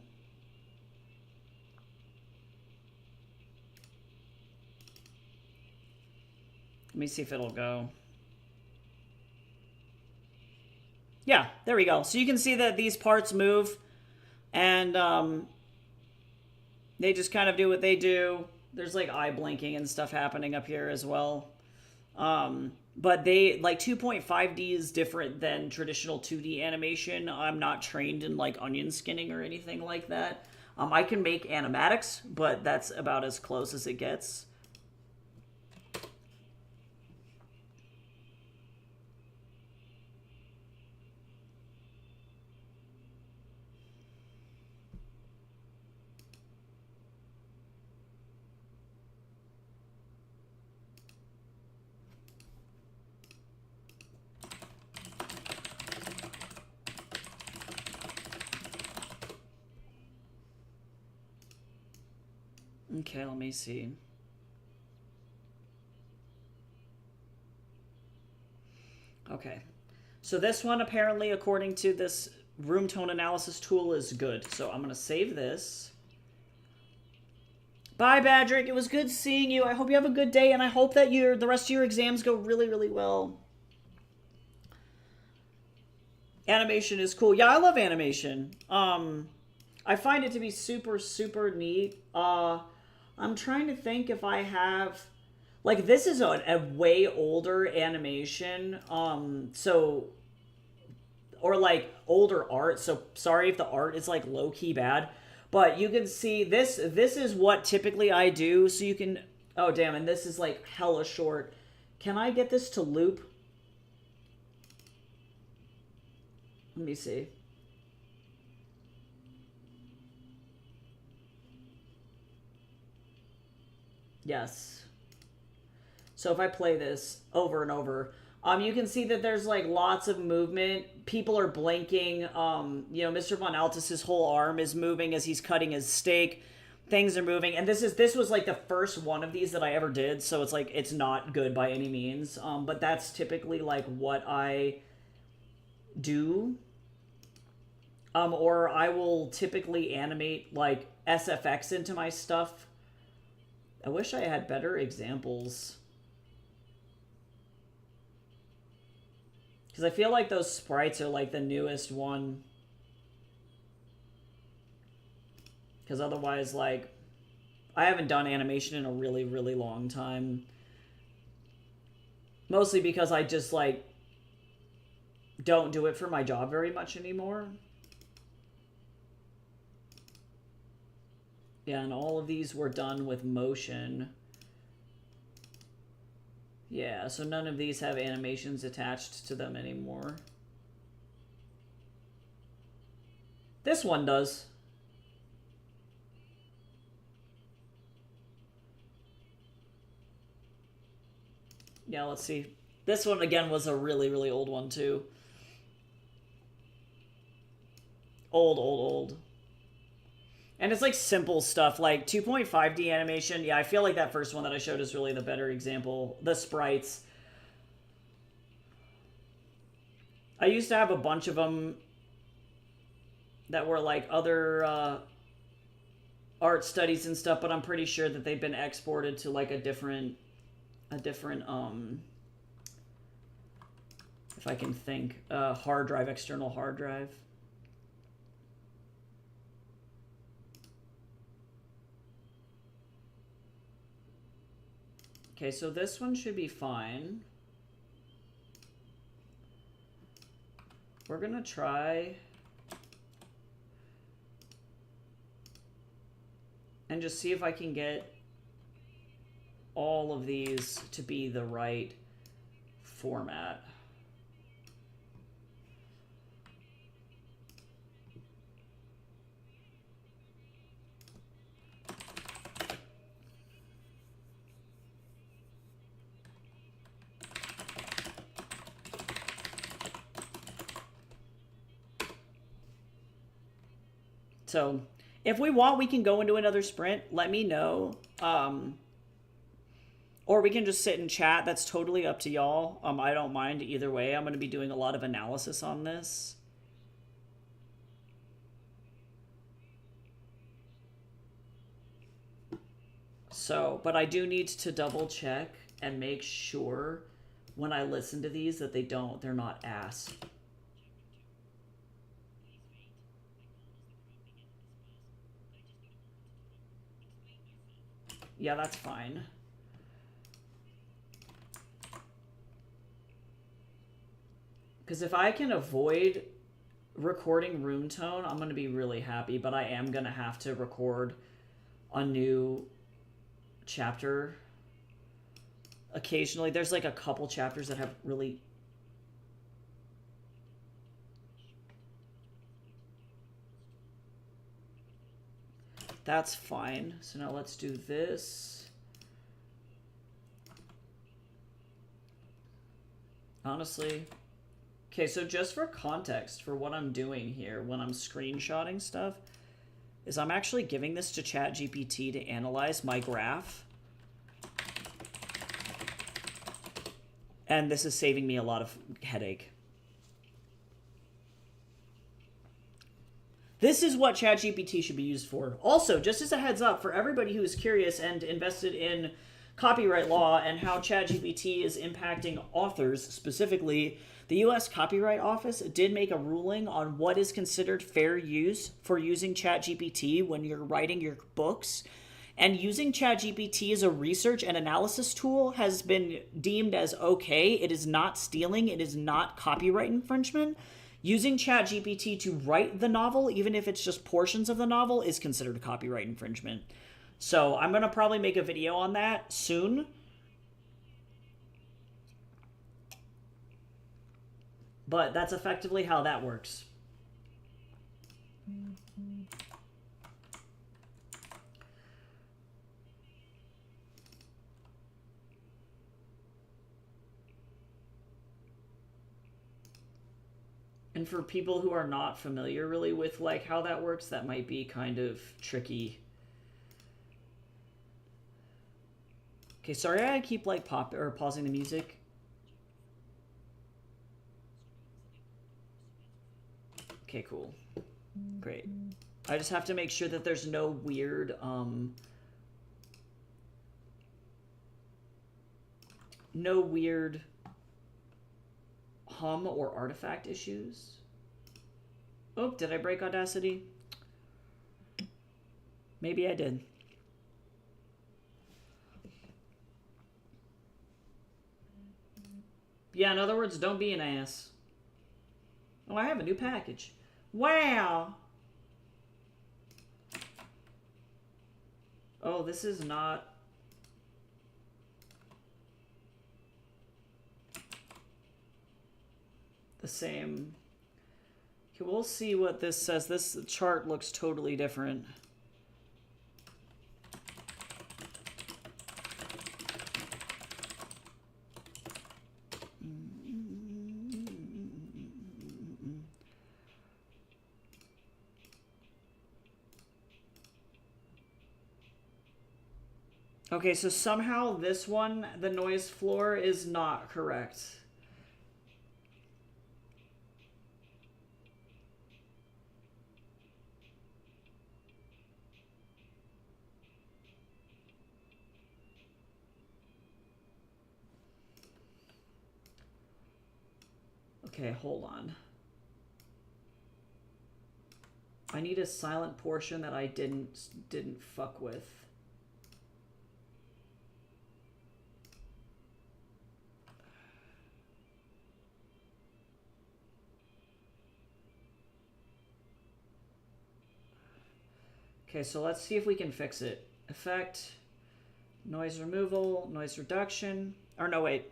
Let me see if it'll go. Yeah, there we go. So you can see that these parts move, and they just kind of do what they do. There's like eye blinking and stuff happening up here as well. But they, like, 2.5D is different than traditional 2D animation. I'm not trained in like onion skinning or anything like that. I can make animatics, but that's about as close as it gets. Okay, let me see. Okay. So this one, apparently, according to this room tone analysis tool, is good. So I'm going to save this. Bye, Badrick. It was good seeing you. I hope you have a good day, and I hope that the rest of your exams go really, really well. Animation is cool. Yeah, I love animation. I find it to be super, super neat. I'm trying to think if I have... Like, this is a way older animation, or, like, older art, so sorry if the art is, like, low-key bad. But you can see, this is what typically I do, so you can... Oh, damn, and this is, like, hella short. Can I get this to loop? Let me see. Yes. So if I play this over and over, you can see that there's like lots of movement. People are blinking. You know, Mr. Von Altus's whole arm is moving as he's cutting his steak. Things are moving, and this was like the first one of these that I ever did, so it's like it's not good by any means. But that's typically like what I do. Or I will typically animate like SFX into my stuff. I wish I had better examples. Because I feel like those sprites are like the newest one. Because otherwise, like, I haven't done animation in a really, really long time. Mostly because I just, like, don't do it for my job very much anymore. Yeah, and all of these were done with motion. Yeah, so none of these have animations attached to them anymore. This one does. Yeah, let's see. This one, again, was a really, really old one, too. Old. And it's like simple stuff, like 2.5D animation. Yeah, I feel like that first one that I showed is really the better example. The sprites. I used to have a bunch of them that were like other art studies and stuff, but I'm pretty sure that they've been exported to like a different if I can think, hard drive, external hard drive. Okay, so this one should be fine. We're gonna try and just see if I can get all of these to be the right format. So if we want, we can go into another sprint. Let me know. Or we can just sit and chat. That's totally up to y'all. I don't mind either way. I'm going to be doing a lot of analysis on this. So, but I do need to double check and make sure when I listen to these that they're not ass. Yeah, that's fine. Because if I can avoid recording room tone, I'm going to be really happy, but I am going to have to record a new chapter occasionally. There's like a couple chapters that have really... That's fine. So now let's do this. Honestly. Okay, so just for context for what I'm doing here when I'm screenshotting stuff, is I'm actually giving this to ChatGPT to analyze my graph. And this is saving me a lot of headache. This is what ChatGPT should be used for. Also, just as a heads up for everybody who is curious and invested in copyright law and how ChatGPT is impacting authors, specifically, the U.S. Copyright Office did make a ruling on what is considered fair use for using ChatGPT when you're writing your books. And using ChatGPT as a research and analysis tool has been deemed as okay. It is not stealing. It is not copyright infringement. Using ChatGPT to write the novel, even if it's just portions of the novel, is considered copyright infringement. So I'm going to probably make a video on that soon. But that's effectively how that works. And for people who are not familiar really with like how that works, that might be kind of tricky. Okay, sorry I keep like pausing the music. Okay, cool. Great. I just have to make sure that there's no weird hum or artifact issues. Oh, did I break Audacity? Maybe I did. Yeah, in other words, don't be an ass. Oh, I have a new package. Wow! Oh, this is not... the same. Okay, we'll see what this says. This chart looks totally different. Okay, so somehow this one, the noise floor, is not correct. Okay, hold on. I need a silent portion that I didn't fuck with. Okay, so let's see if we can fix it. Effect, noise removal, noise reduction. Or no, wait.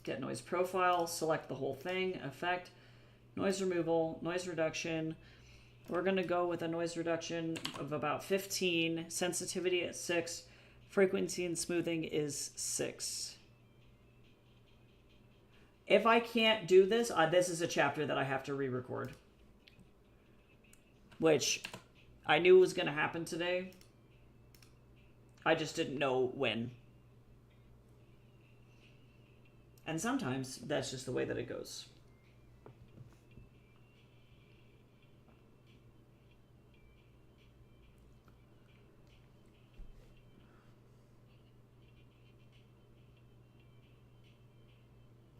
Get noise profile, select the whole thing, effect, noise removal, noise reduction. We're going to go with a noise reduction of about 15, sensitivity at 6, frequency and smoothing is 6. If I can't do this, this is a chapter that I have to re-record. which I knew was going to happen today. I just didn't know when. And sometimes that's just the way that it goes.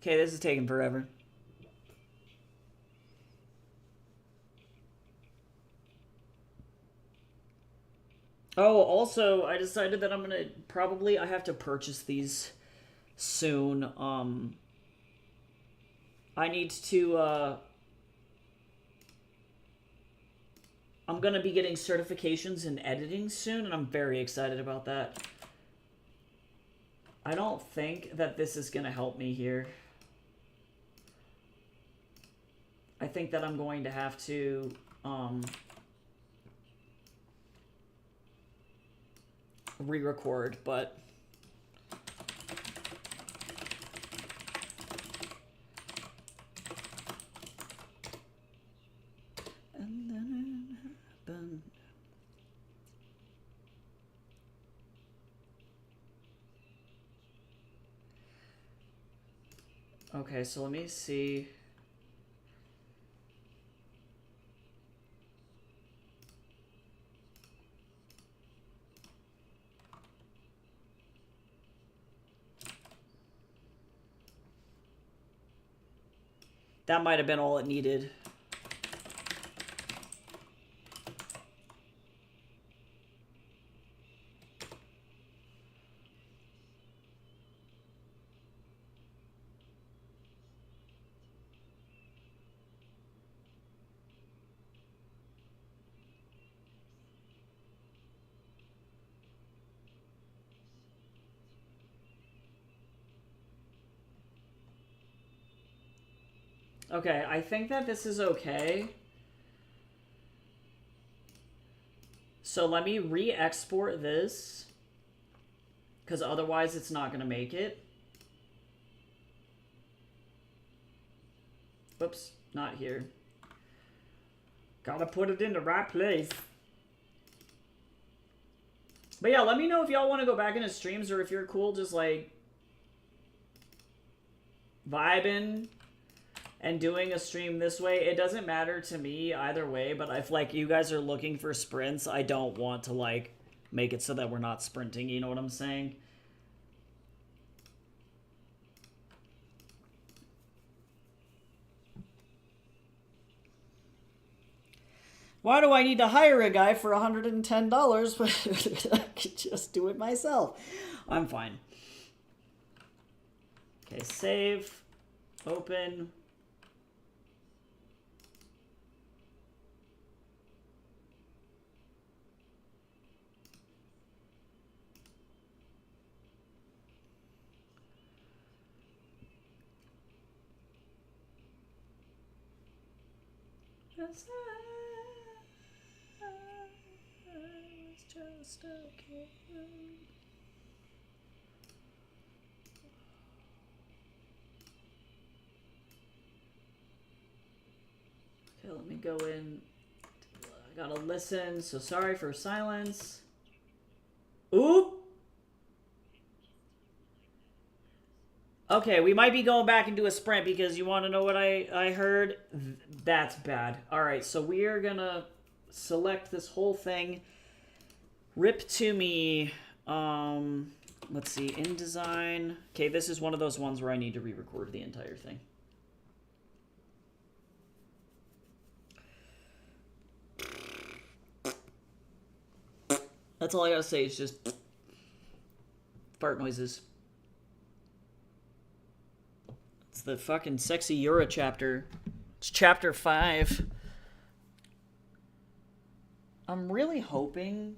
Okay, this is taking forever. Oh, also, I decided that I'm gonna I have to purchase these soon. I need to, I'm gonna be getting certifications in editing soon, and I'm very excited about that. I don't think that this is gonna help me here. I think that I'm going to have to, re-record, but and then it happened. Okay, so let me see. That might have been all it needed. Okay, I think that this is okay. So let me re-export this, because otherwise it's not going to make it. Oops, not here. Gotta put it in the right place. But yeah, let me know if y'all want to go back into streams, or if you're cool just like vibing and doing a stream this way. It doesn't matter to me either way, but if like you guys are looking for sprints, I don't want to like make it so that we're not sprinting, you know what I'm saying? Why do I need to hire a guy for $110 when I could just do it myself? I'm fine. Okay, save, open. Just a kid. Okay, let me go in. I gotta listen, so sorry for silence. Oop! Okay, we might be going back into a sprint because you want to know what I heard? That's bad. Alright, so we are gonna select this whole thing. Rip to me. Let's see, InDesign. Okay, this is one of those ones where I need to re-record the entire thing. That's all I gotta say, is just fart noises. It's the fucking Sexy Yura chapter. It's chapter 5. I'm really hoping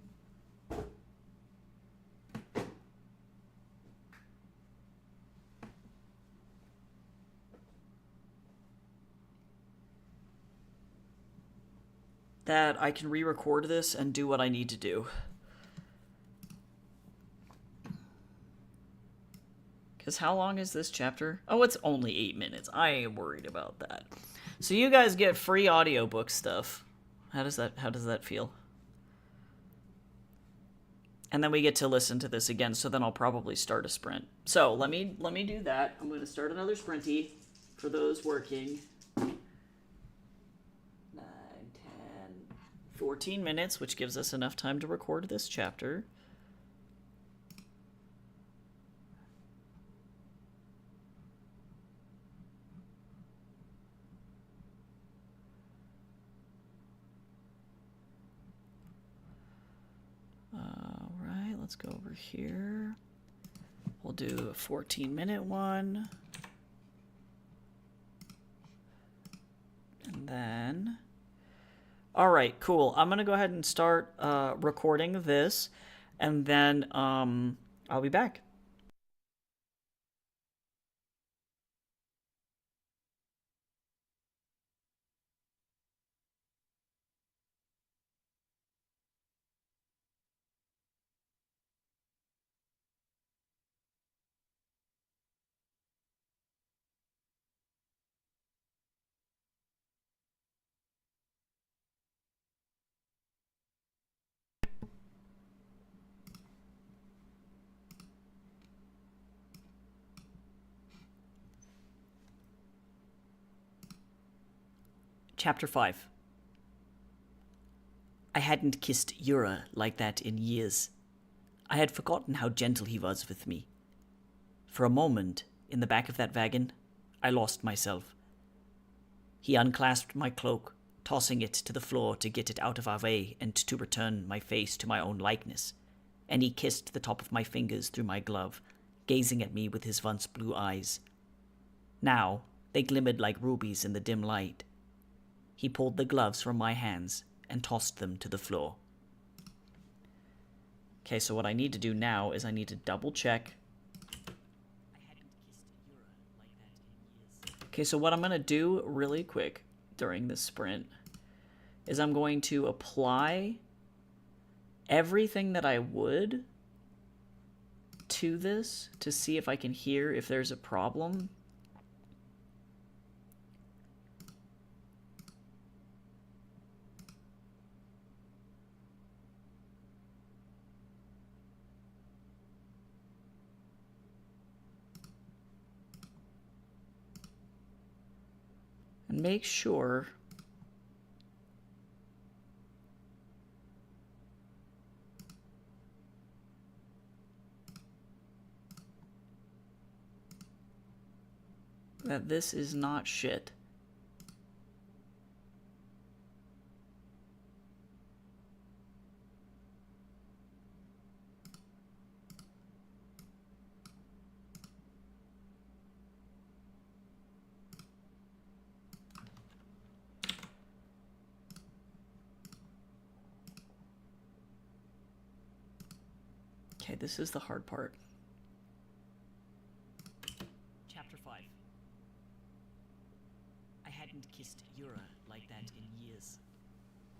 that I can re-record this and do what I need to do. Because how long is this chapter? Oh, it's only 8 minutes. I ain't worried about that. So you guys get free audiobook stuff. How does that feel? And then we get to listen to this again, so then I'll probably start a sprint. So let me do that. I'm going to start another sprinty for those working. 9, 10, 14 minutes, which gives us enough time to record this chapter. Let's go over here. We'll do a 14-minute one. And then... All right, cool. I'm going to go ahead and start recording this, and then I'll be back. Chapter 5. I hadn't kissed Yura like that in years. I had forgotten how gentle he was with me. For a moment, in the back of that wagon, I lost myself. He unclasped my cloak, tossing it to the floor to get it out of our way and to return my face to my own likeness, and he kissed the top of my fingers through my glove, gazing at me with his once blue eyes. Now, they glimmered like rubies in the dim light. He pulled the gloves from my hands and tossed them to the floor. Okay, so what I need to do now is I need to double check. Okay, so what I'm going to do really quick during this sprint is I'm going to apply everything that I would to this to see if I can hear if there's a problem. And make sure that this is not shit. Okay, this is the hard part. Chapter 5. I hadn't kissed Yura like that in years.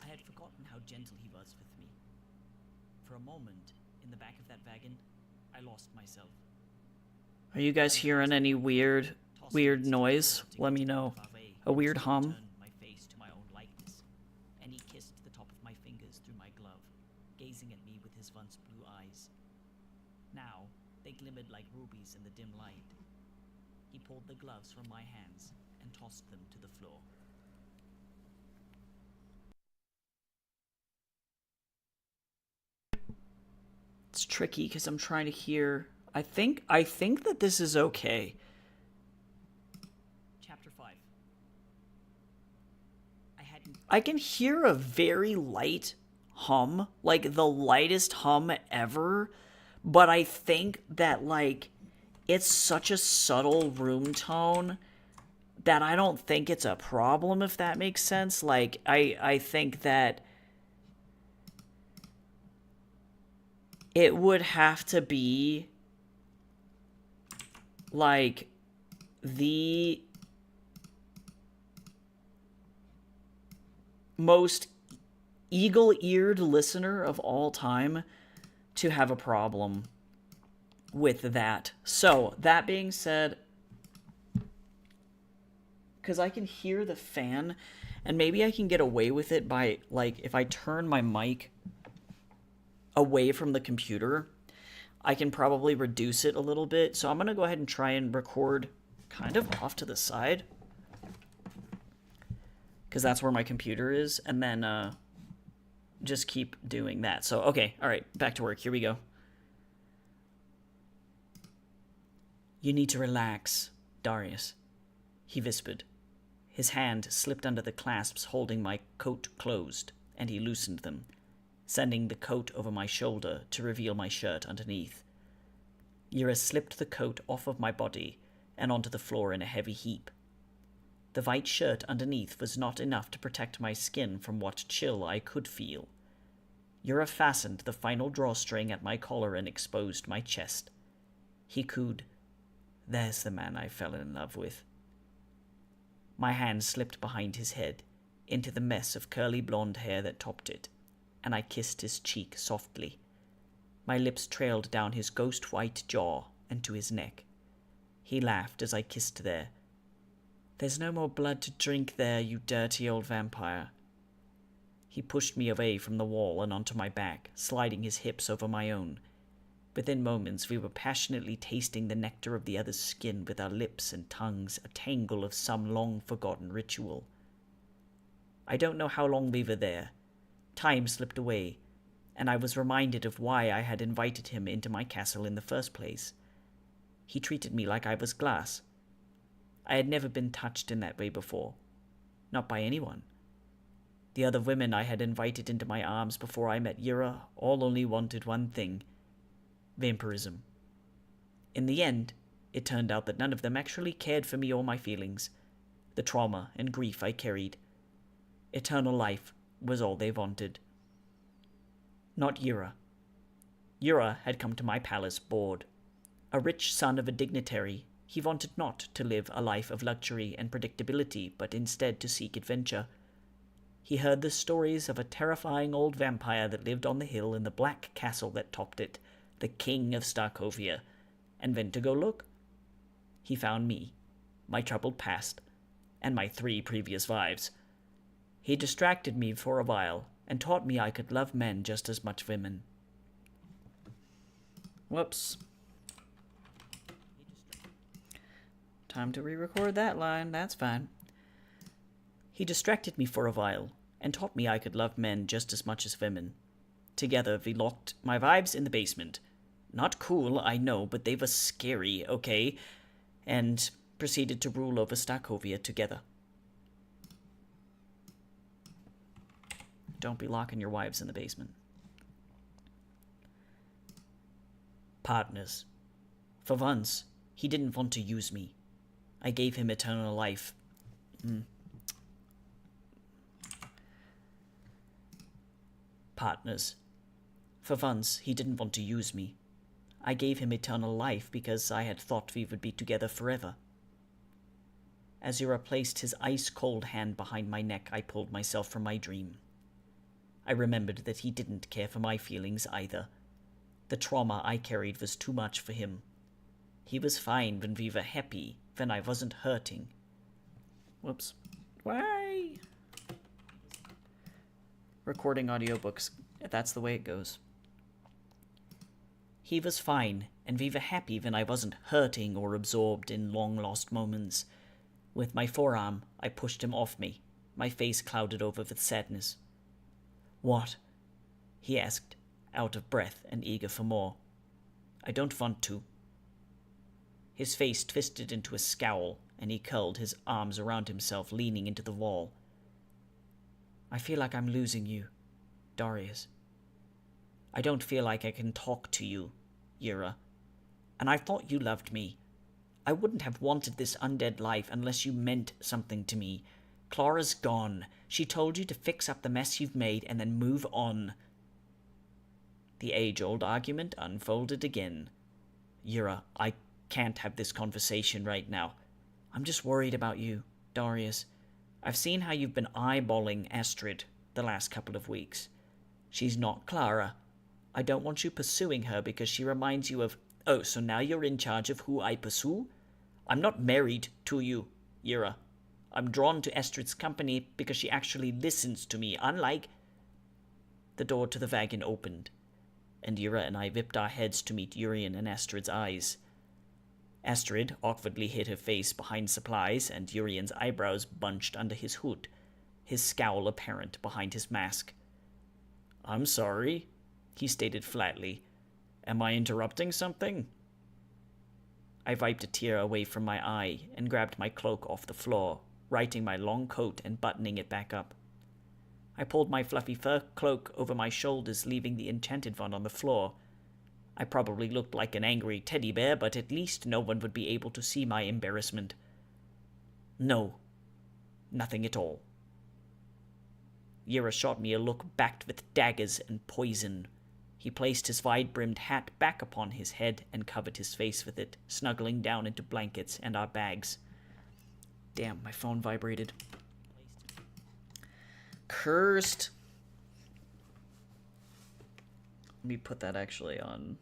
I had forgotten how gentle he was with me. For a moment, in the back of that wagon, I lost myself. Are you guys hearing any weird noise? Let me know. A weird hum? My face to my own likeness, and he kissed the top of my fingers through my glove, gazing at me with his once blue eyes. Now, they glimmered like rubies in the dim light. He pulled the gloves from my hands and tossed them to the floor. It's tricky because I'm trying to hear. I think that this is okay. Chapter 5. I can hear a very light hum, like the lightest hum ever, but I think that, like, it's such a subtle room tone that I don't think it's a problem, if that makes sense. Like, I think that it would have to be, like, the most eagle-eared listener of all time to have a problem with that. So, that being said, because I can hear the fan, And maybe I can get away with it by, like, if I turn my mic away from the computer, I can probably reduce it a little bit. So I'm going to go ahead and try and record kind of off to the side, because that's where my computer is, and then just keep doing that. So, okay, all right, back to work. Here we go. You need to relax, Darius, he whispered. His hand slipped under the clasps holding my coat closed, and he loosened them, sending the coat over my shoulder to reveal my shirt underneath. Yura slipped the coat off of my body and onto the floor in a heavy heap. The white shirt underneath was not enough to protect my skin from what chill I could feel. Yura fastened the final drawstring at my collar and exposed my chest. He cooed, "There's the man I fell in love with." My hand slipped behind his head, into the mess of curly blonde hair that topped it, and I kissed his cheek softly. My lips trailed down his ghost-white jaw and to his neck. He laughed as I kissed there. "There's no more blood to drink there, you dirty old vampire." He pushed me away from the wall and onto my back, sliding his hips over my own. Within moments, we were passionately tasting the nectar of the other's skin with our lips and tongues, a tangle of some long-forgotten ritual. I don't know how long we were there. Time slipped away, and I was reminded of why I had invited him into my castle in the first place. He treated me like I was glass. I had never been touched in that way before. Not by anyone. The other women I had invited into my arms before I met Yura all only wanted one thing: vampirism. In the end, it turned out that none of them actually cared for me or my feelings, the trauma and grief I carried. Eternal life was all they wanted. Not Yura. Yura had come to my palace bored. A rich son of a dignitary, he wanted not to live a life of luxury and predictability, but instead to seek adventure. He heard the stories of a terrifying old vampire that lived on the hill in the black castle that topped it, the king of Starkovia, and went to go look. He found me, my troubled past, and my 3 previous wives. He distracted me for a while, and taught me I could love men just as much women. Whoops. Time to re-record that line, that's fine. He distracted me for a while, and taught me I could love men just as much as women. Together, we locked my vibes in the basement. Not cool, I know, but they were scary, okay? And proceeded to rule over Starkovia together. Don't be locking your wives in the basement. Partners. For once, he didn't want to use me. I gave him eternal life. Partners. For once, he didn't want to use me. I gave him eternal life because I had thought we would be together forever. As Yura placed his ice-cold hand behind my neck, I pulled myself from my dream. I remembered that he didn't care for my feelings either. The trauma I carried was too much for him. He was fine when we were happy, when I wasn't hurting. Whoops. Why? Recording audiobooks, that's the way it goes. He was fine, and we were happy when I wasn't hurting or absorbed in long-lost moments. With my forearm, I pushed him off me, my face clouded over with sadness. "What?" he asked, out of breath and eager for more. "I don't want to." His face twisted into a scowl, and he curled his arms around himself, leaning into the wall. "I feel like I'm losing you, Darius. I don't feel like I can talk to you, Yura. And I thought you loved me. I wouldn't have wanted this undead life unless you meant something to me. Clara's gone. She told you to fix up the mess you've made and then move on." The age-old argument unfolded again. "Yura, I can't have this conversation right now. I'm just worried about you, Darius. I've seen how you've been eyeballing Astrid the last couple of weeks. She's not Clara. I don't want you pursuing her because she reminds you of... Oh, so now you're in charge of who I pursue? I'm not married to you, Yura. I'm drawn to Astrid's company because she actually listens to me, unlike... The door to the wagon opened, and Yura and I whipped our heads to meet Urien and Astrid's eyes. Astrid awkwardly hid her face behind supplies, and Urien's eyebrows bunched under his hood, his scowl apparent behind his mask. "I'm sorry," he stated flatly. "Am I interrupting something?" I wiped a tear away from my eye and grabbed my cloak off the floor, righting my long coat and buttoning it back up. I pulled my fluffy fur cloak over my shoulders, leaving the enchanted one on the floor. I probably looked like an angry teddy bear, but at least no one would be able to see my embarrassment. No, nothing at all. Yura shot me a look backed with daggers and poison. He placed his wide-brimmed hat back upon his head and covered his face with it, snuggling down into blankets and our bags. Damn, my phone vibrated. Cursed. Let me put that actually on.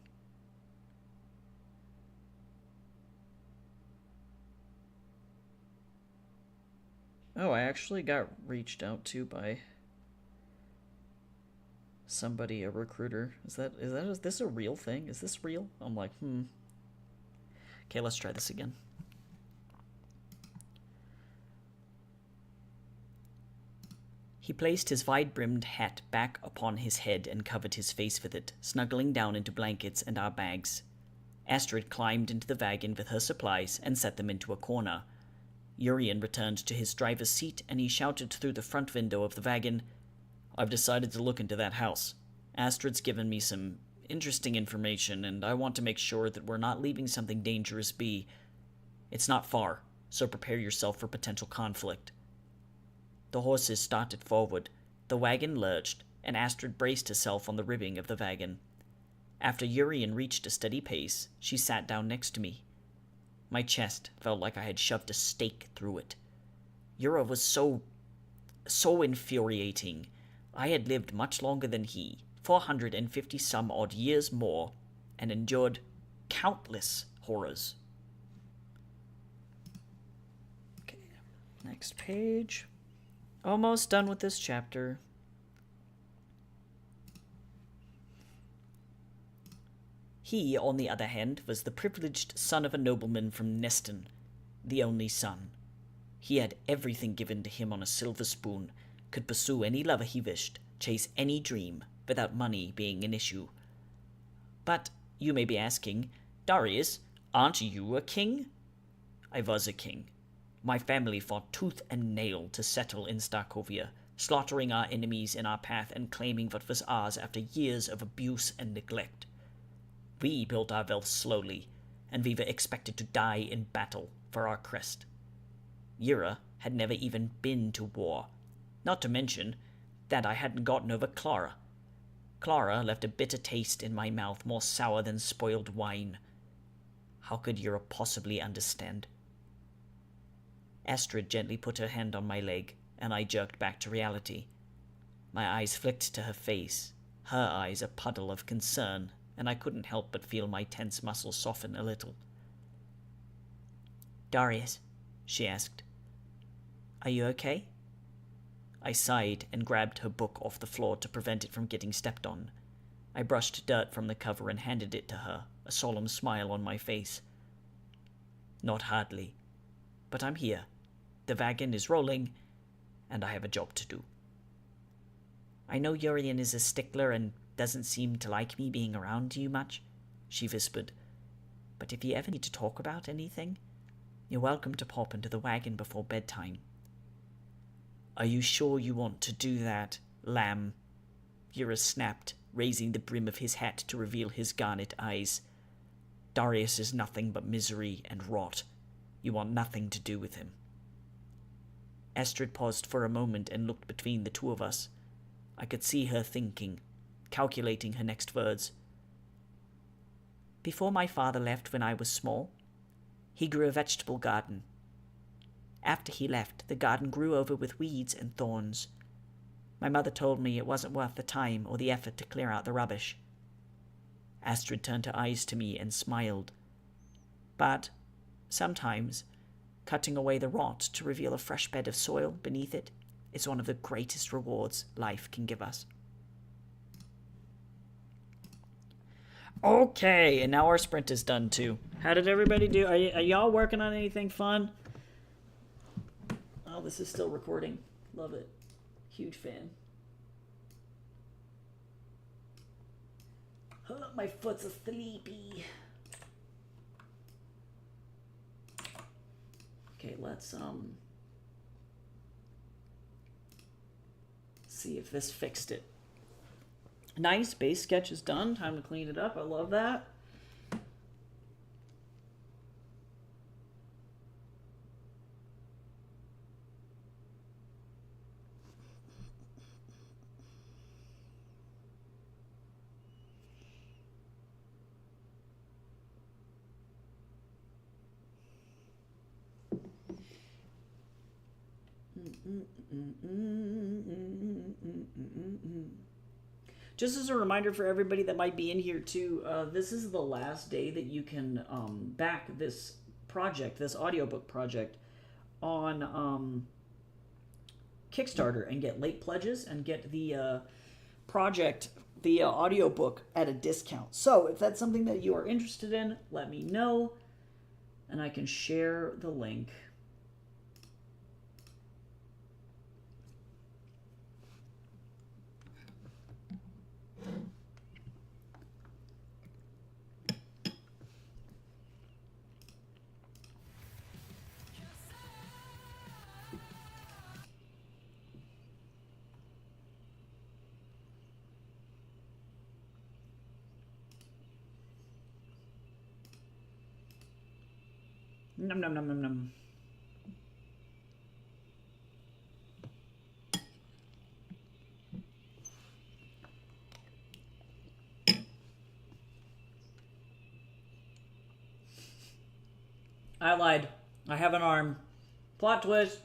Oh, I actually got reached out to by somebody, a recruiter. Is this a real thing? Is this real? I'm like, Okay, let's try this again. He placed his wide-brimmed hat back upon his head and covered his face with it, snuggling down into blankets and our bags. Astrid climbed into the wagon with her supplies and set them into a corner. Urien returned to his driver's seat, and he shouted through the front window of the wagon, "I've decided to look into that house. Astrid's given me some interesting information, and I want to make sure that we're not leaving something dangerous be. It's not far, so prepare yourself for potential conflict." The horses started forward, the wagon lurched, and Astrid braced herself on the ribbing of the wagon. After Urien reached a steady pace, she sat down next to me. My chest felt like I had shoved a stake through it. Yura was so infuriating. I had lived much longer than he, 450 some odd years more, and endured countless horrors. Okay, next page. Almost done with this chapter. He, on the other hand, was the privileged son of a nobleman from Neston, the only son. He had everything given to him on a silver spoon, could pursue any lover he wished, chase any dream, without money being an issue. But, you may be asking, Darius, aren't you a king? I was a king. My family fought tooth and nail to settle in Starkovia, slaughtering our enemies in our path and claiming what was ours after years of abuse and neglect. We built our wealth slowly, and we were expected to die in battle for our crest. Yura had never even been to war, not to mention that I hadn't gotten over Clara. Clara left a bitter taste in my mouth, more sour than spoiled wine. How could Yura possibly understand? Astrid gently put her hand on my leg, and I jerked back to reality. My eyes flicked to her face, her eyes a puddle of concern, and I couldn't help but feel my tense muscles soften a little. "Darius," she asked, "are you okay?" I sighed and grabbed her book off the floor to prevent it from getting stepped on. I brushed dirt from the cover and handed it to her, a solemn smile on my face. "Not hardly. But I'm here. The wagon is rolling, and I have a job to do." "I know Urien is a stickler and doesn't seem to like me being around you much," she whispered. "But if you ever need to talk about anything, you're welcome to pop into the wagon before bedtime." "Are you sure you want to do that, lamb?" Yura snapped, raising the brim of his hat to reveal his garnet eyes. "Darius is nothing but misery and rot. You want nothing to do with him." Astrid paused for a moment and looked between the two of us. I could see her thinking, calculating her next words. "Before my father left when I was small, he grew a vegetable garden. After he left, the garden grew over with weeds and thorns. My mother told me it wasn't worth the time or the effort to clear out the rubbish." Astrid turned her eyes to me and smiled. "But sometimes, Cutting away the rot to reveal a fresh bed of soil beneath it is one of the greatest rewards life can give us. Okay, and now our sprint is done too. How did everybody do? Are y'all working on anything fun? Oh, this is still recording. Love it. Huge fan. Oh, my foot's a sleepy. Okay, let's see if this fixed it. Nice, base sketch is done. Time to clean it up. I love that. Just as a reminder for everybody that might be in here too, this is the last day that you can back this project, this audiobook project, on Kickstarter and get late pledges and get the project, the audiobook at a discount. So if that's something that you are interested in, let me know and I can share the link. Num num num num num. I lied. I have an arm. Plot twist.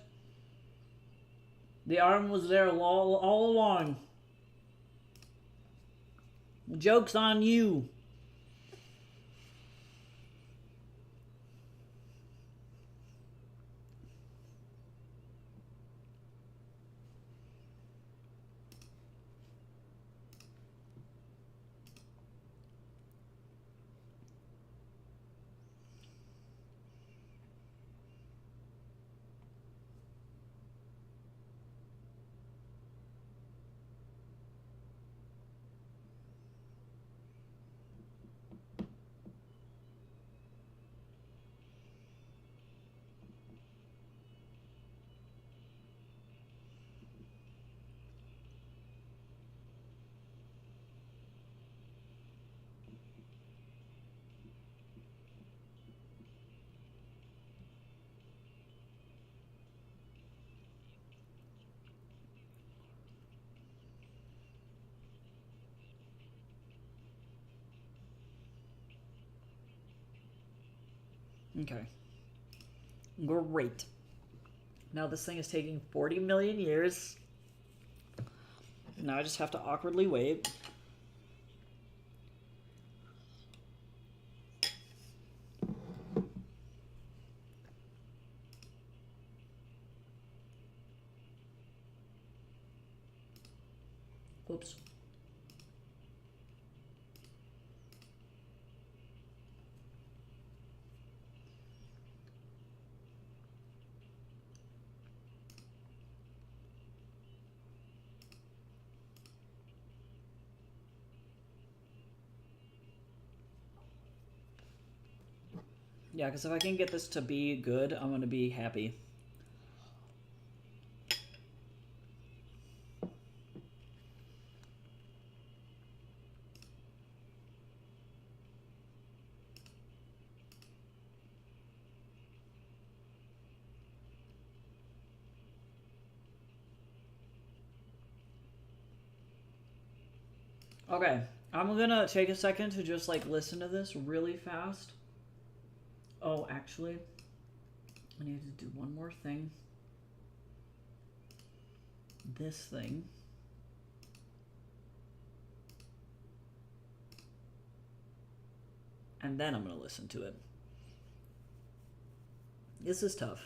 The arm was there all along. The joke's on you. Okay. Great. Now this thing is taking 40 million years. Now I just have to awkwardly wait. Oops. Yeah, because if I can get this to be good, I'm going to be happy. Okay, I'm gonna take a second to just like listen to this really fast. Oh, actually, I need to do one more thing. This thing. And then I'm gonna listen to it. This is tough.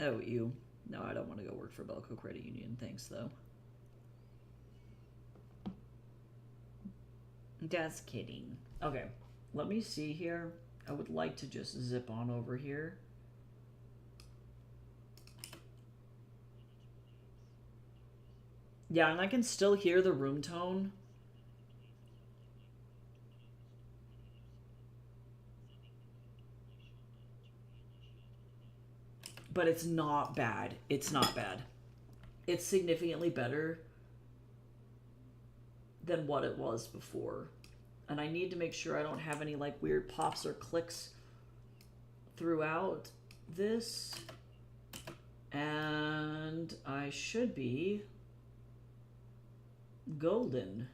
Oh, you. No, I don't want to go work for Belco Credit Union. Thanks, though. Just kidding. Okay, let me see here. I would like to just zip on over here. Yeah, and I can still hear the room tone. But it's not bad. It's not bad. It's significantly better than what it was before. And I need to make sure I don't have any like weird pops or clicks throughout this. And I should be golden.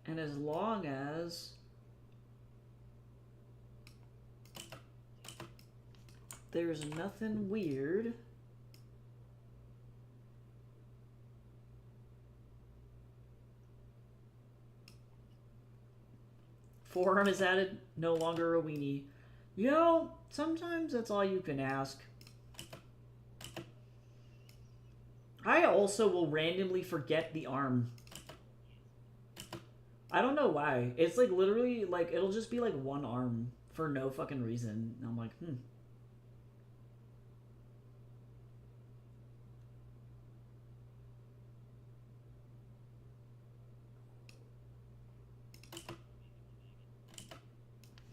And as long as there's nothing weird, forearm is added, no longer a weenie. You know, sometimes that's all you can ask. I also will randomly forget the arm. I don't know why. It's like literally like it'll just be like one arm for no fucking reason. And I'm like,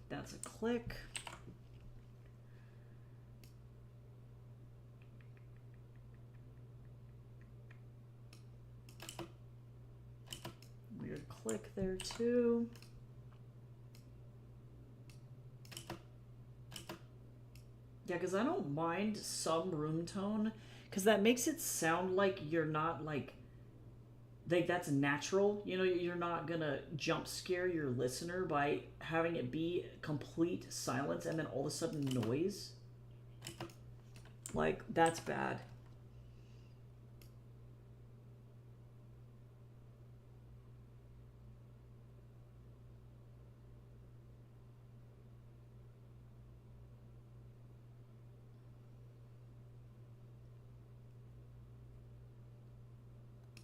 That's a click. Weird click there too. Yeah, because I don't mind some room tone, because that makes it sound like you're not like that's natural. You know, you're not gonna jump scare your listener by having it be complete silence and then all of a sudden noise. Like, that's bad.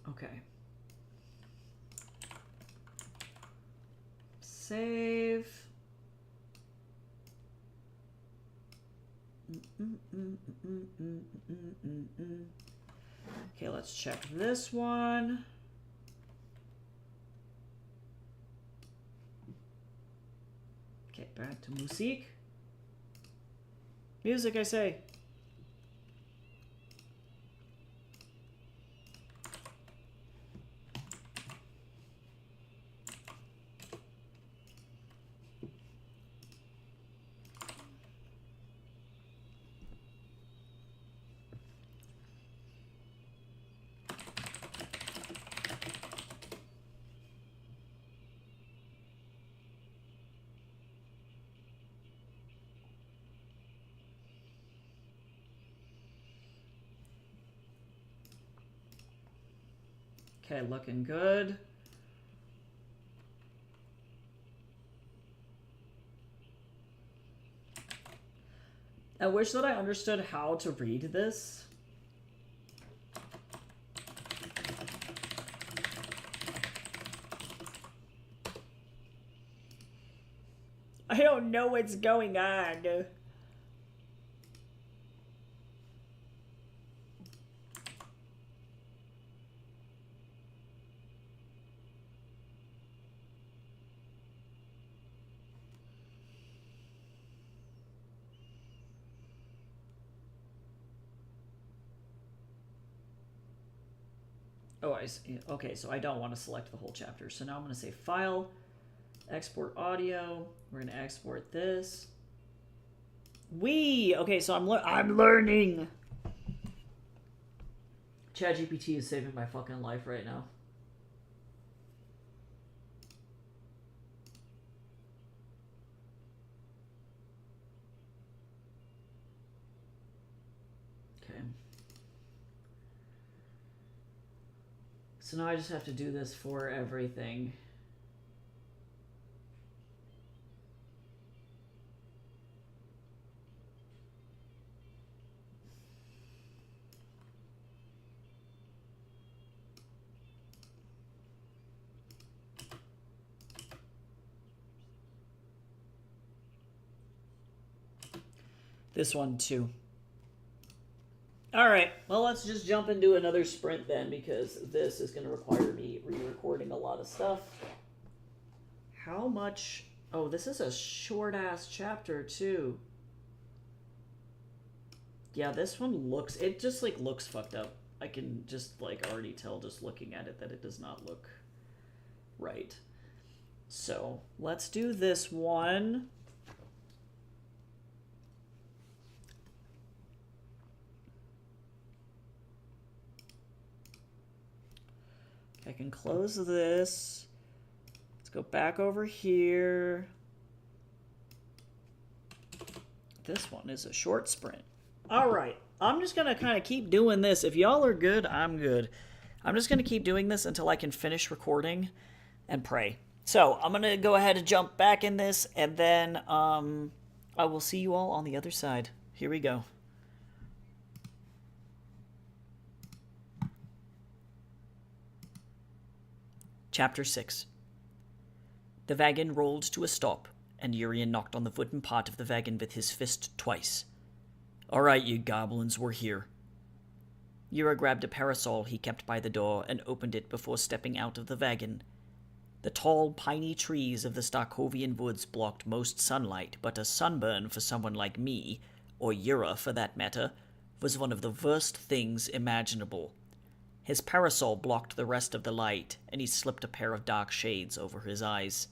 Okay. Save. Okay, let's check this one. Okay, back to music. Music, I say. Okay, looking good. I wish that I understood how to read this. I don't know what's going on. Oh, I see. Okay, so I don't want to select the whole chapter. So now I'm going to say File, Export Audio. We're going to export this. Okay, so I'm learning. ChatGPT is saving my fucking life right now. Okay. So now I just have to do this for everything. This one too. All right, well, let's just jump into another sprint then, because this is going to require me re-recording a lot of stuff. How much? Oh, this is a short-ass chapter too. Yeah, this one looks, it just like looks fucked up. I can just like already tell just looking at it that it does not look right. So let's do this one. I can close this. Let's go back over here. This one is a short sprint. All right. I'm just going to kind of keep doing this. If y'all are good, I'm good. I'm just going to keep doing this until I can finish recording and pray. So I'm going to go ahead and jump back in this, and then I will see you all on the other side. Here we go. Chapter 6. The wagon rolled to a stop, and Urian knocked on the wooden part of the wagon with his fist twice. "All right, you goblins, we're here." Yura grabbed a parasol he kept by the door and opened it before stepping out of the wagon. The tall, piney trees of the Starkovian woods blocked most sunlight, but a sunburn for someone like me, or Yura for that matter, was one of the worst things imaginable. His parasol blocked the rest of the light, and he slipped a pair of dark shades over his eyes.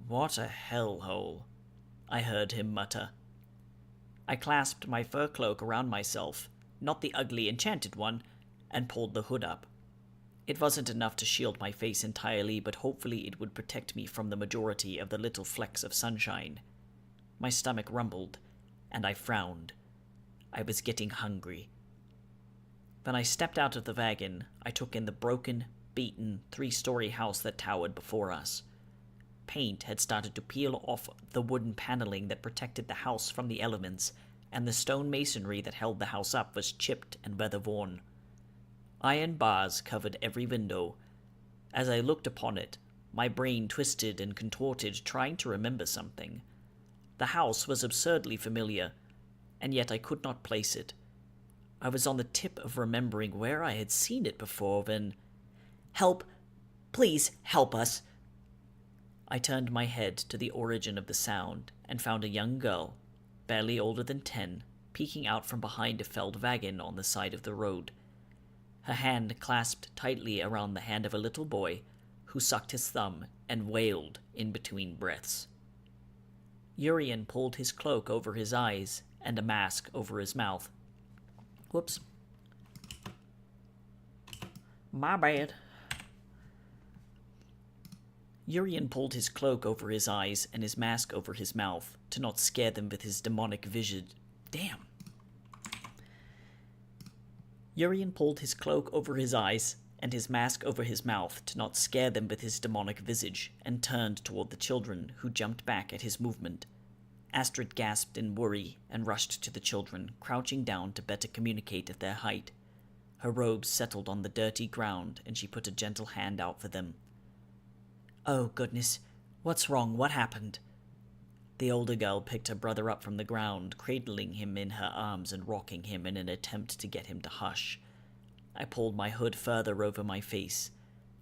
"What a hellhole," I heard him mutter. I clasped my fur cloak around myself, not the ugly enchanted one, and pulled the hood up. It wasn't enough to shield my face entirely, but hopefully it would protect me from the majority of the little flecks of sunshine. My stomach rumbled, and I frowned. I was getting hungry. When I stepped out of the wagon, I took in the broken, beaten, 3-story house that towered before us. Paint had started to peel off the wooden paneling that protected the house from the elements, and the stone masonry that held the house up was chipped and weather-worn. Iron bars covered every window. As I looked upon it, my brain twisted and contorted, trying to remember something. The house was absurdly familiar, and yet I could not place it. I was on the tip of remembering where I had seen it before when... "Help! Please help us!" I turned my head to the origin of the sound and found a young girl, barely older than 10, peeking out from behind a felled wagon on the side of the road. Her hand clasped tightly around the hand of a little boy, who sucked his thumb and wailed in between breaths. Urian pulled his cloak over his eyes and a mask over his mouth. Whoops. My bad. Urian pulled his cloak over his eyes and his mask over his mouth to not scare them with his demonic vision. Damn. Urian pulled his cloak over his eyes and his mask over his mouth to not scare them with his demonic visage, and turned toward the children, who jumped back at his movement. Astrid gasped in worry and rushed to the children, crouching down to better communicate at their height. Her robes settled on the dirty ground, and she put a gentle hand out for them. "Oh, goodness. What's wrong? What happened?" The older girl picked her brother up from the ground, cradling him in her arms and rocking him in an attempt to get him to hush. I pulled my hood further over my face.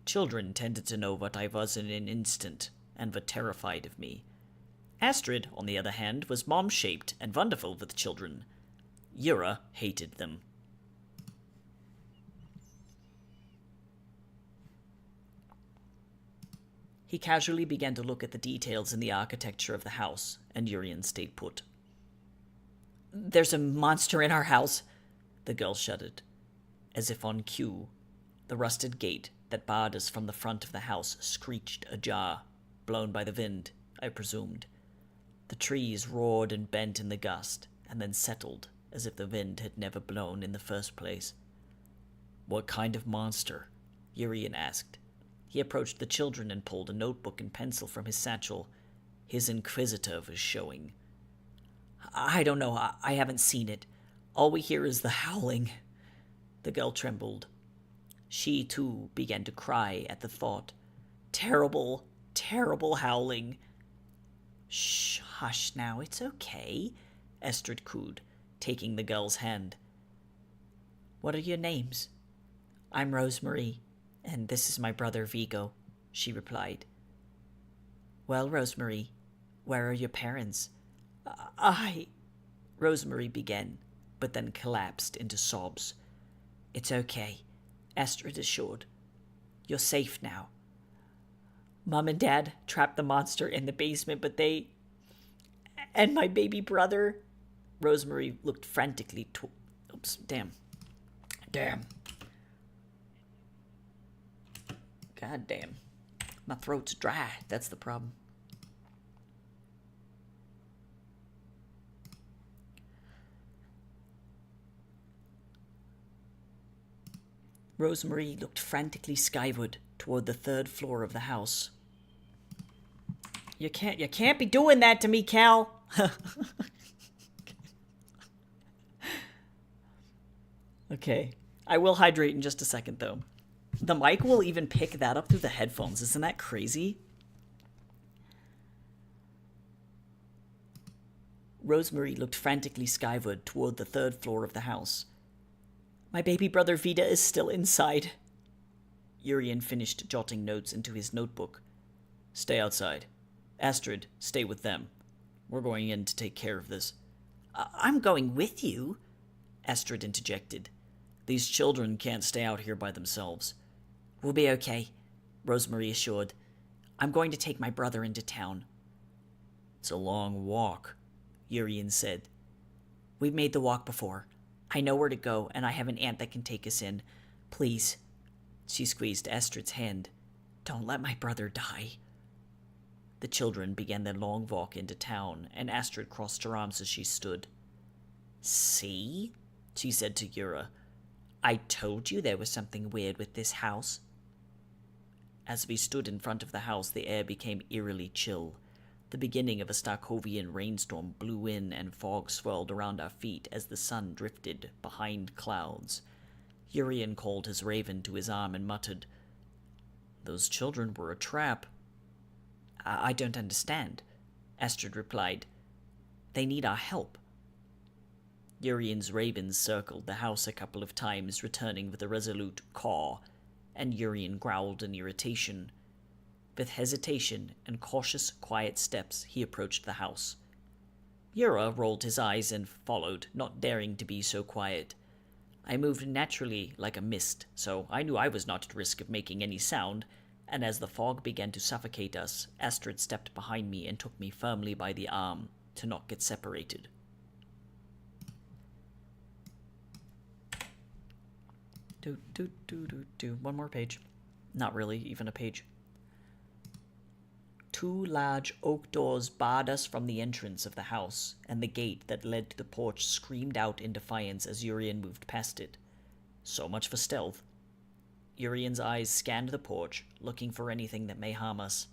Children tended to know what I was in an instant, and were terrified of me. Astrid, on the other hand, was mom-shaped and wonderful with children. Yura hated them. He casually began to look at the details in the architecture of the house, and Urian stayed put. There's a monster in our house. The girl shuddered. As if on cue, the rusted gate that barred us from the front of the house screeched ajar, blown by the wind, I presumed. The trees roared and bent in the gust, and then settled as if the wind had never blown in the first place. What kind of monster? Urian asked. He approached the children and pulled a notebook and pencil from his satchel. His inquisitor was showing. I don't know. I haven't seen it. All we hear is the howling. The girl trembled. She, too, began to cry at the thought. Terrible, terrible howling. Shh, hush now, it's okay, Estrid cooed, taking the girl's hand. What are your names? I'm Rosemary, and this is my brother Vigo, she replied. Well, Rosemary, where are your parents? Rosemary began, but then collapsed into sobs. It's okay, Estrid assured. You're safe now. Mom and Dad trapped the monster in the basement, but they... And my baby brother... Rosemary looked frantically Oops, damn. God damn. My throat's dry. That's the problem. Rosemary looked frantically skyward toward the third floor of the house. You can't be doing that to me, Cal. Okay. I will hydrate in just a second, though. The mic will even pick that up through the headphones. Isn't that crazy? Rosemary looked frantically skyward toward the third floor of the house. My baby brother Vida is still inside. Urian finished jotting notes into his notebook. Stay outside. Astrid, stay with them. We're going in to take care of this. I'm going with you, Astrid interjected. These children can't stay out here by themselves. We'll be okay, Rosemary assured. I'm going to take my brother into town. It's a long walk, Urian said. We've made the walk before. I know where to go, and I have an aunt that can take us in. Please. She squeezed Astrid's hand. Don't let my brother die. The children began their long walk into town, and Astrid crossed her arms as she stood. See? She said to Yura. I told you there was something weird with this house. As we stood in front of the house, the air became eerily chill. The beginning of a Starkovian rainstorm blew in, and fog swirled around our feet as the sun drifted behind clouds. Urian called his raven to his arm and muttered, Those children were a trap. I don't understand, Astrid replied. They need our help. Urian's ravens circled the house a couple of times, returning with a resolute caw, and Urian growled in irritation. With hesitation and cautious, quiet steps, he approached the house. Yura rolled his eyes and followed, not daring to be so quiet. I moved naturally like a mist, so I knew I was not at risk of making any sound, and as the fog began to suffocate us, Astrid stepped behind me and took me firmly by the arm to not get separated. One more page. Not really, even a page. 2 large oak doors barred us from the entrance of the house, and the gate that led to the porch screamed out in defiance as Urian moved past it. So much for stealth. Urian's eyes scanned the porch, looking for anything that may harm us.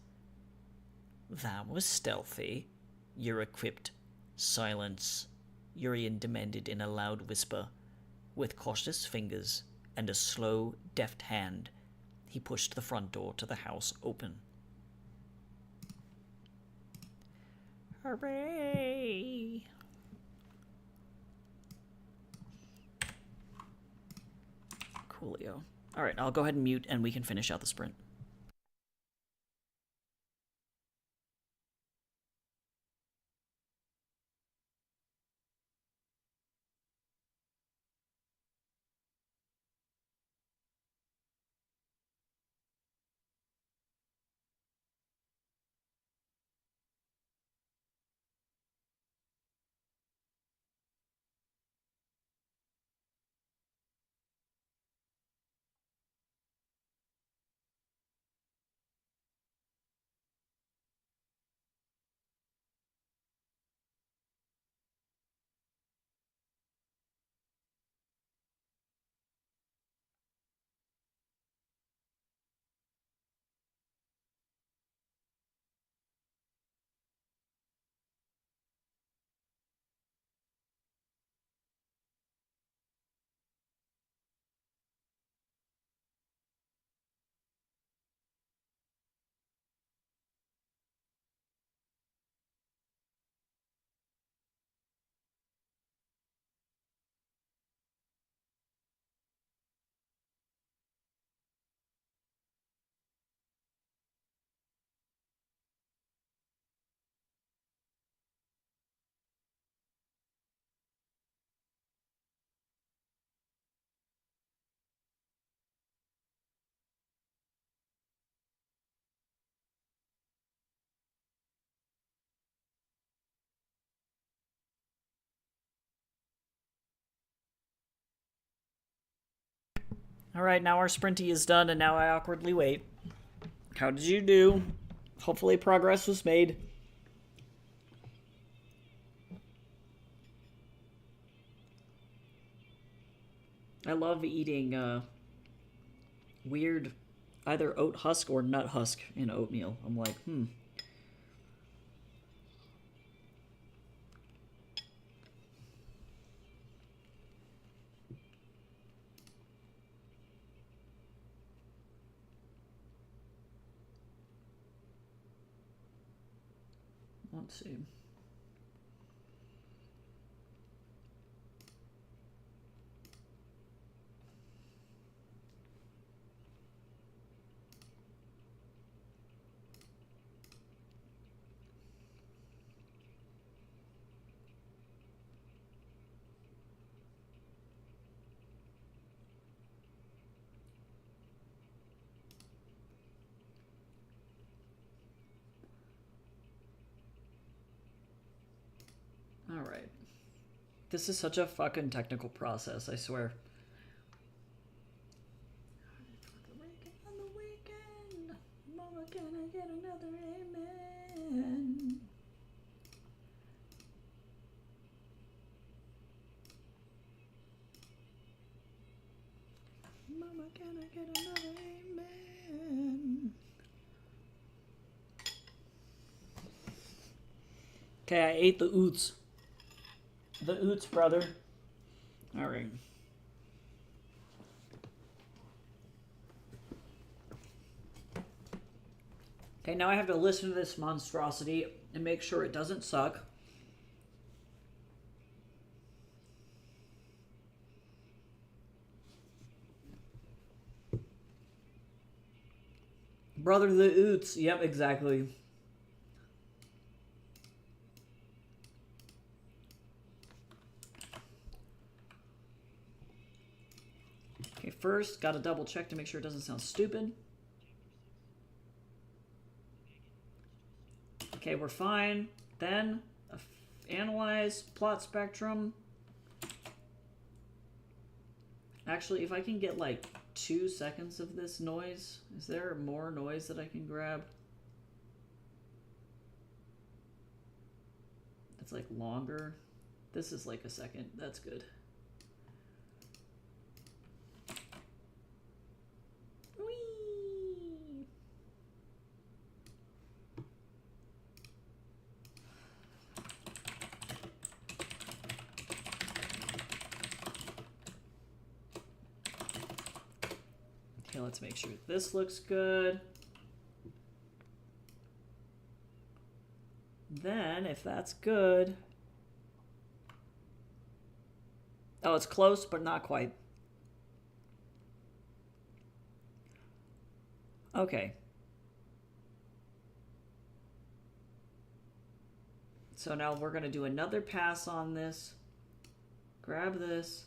That was stealthy, Yura quipped. Silence, Urian demanded in a loud whisper. With cautious fingers and a slow, deft hand, he pushed the front door to the house open. Hooray! Coolio. Alright, I'll go ahead and mute and we can finish out the sprint. Alright, now our sprinty is done, and now I awkwardly wait. How did you do? Hopefully progress was made. I love eating weird either oat husk or nut husk in oatmeal. I'm like, Let's see. Alright. This is such a fucking technical process, I swear. On the weekend, Mama, can I get another amen? Mama, can I get another amen? Okay, I ate the oots. The oots, brother. Alright. Okay, now I have to listen to this monstrosity and make sure it doesn't suck. Brother the oots. Yep, exactly. Okay, first, gotta double check to make sure it doesn't sound stupid. Okay, we're fine. Then, analyze plot spectrum. Actually, if I can get like 2 seconds of this noise, is there more noise that I can grab? It's like longer. This is like a second. That's good. Whee! Okay, let's make sure this looks good. Then, if that's good... Oh, it's close, but not quite. Okay. So now we're going to do another pass on this. Grab this.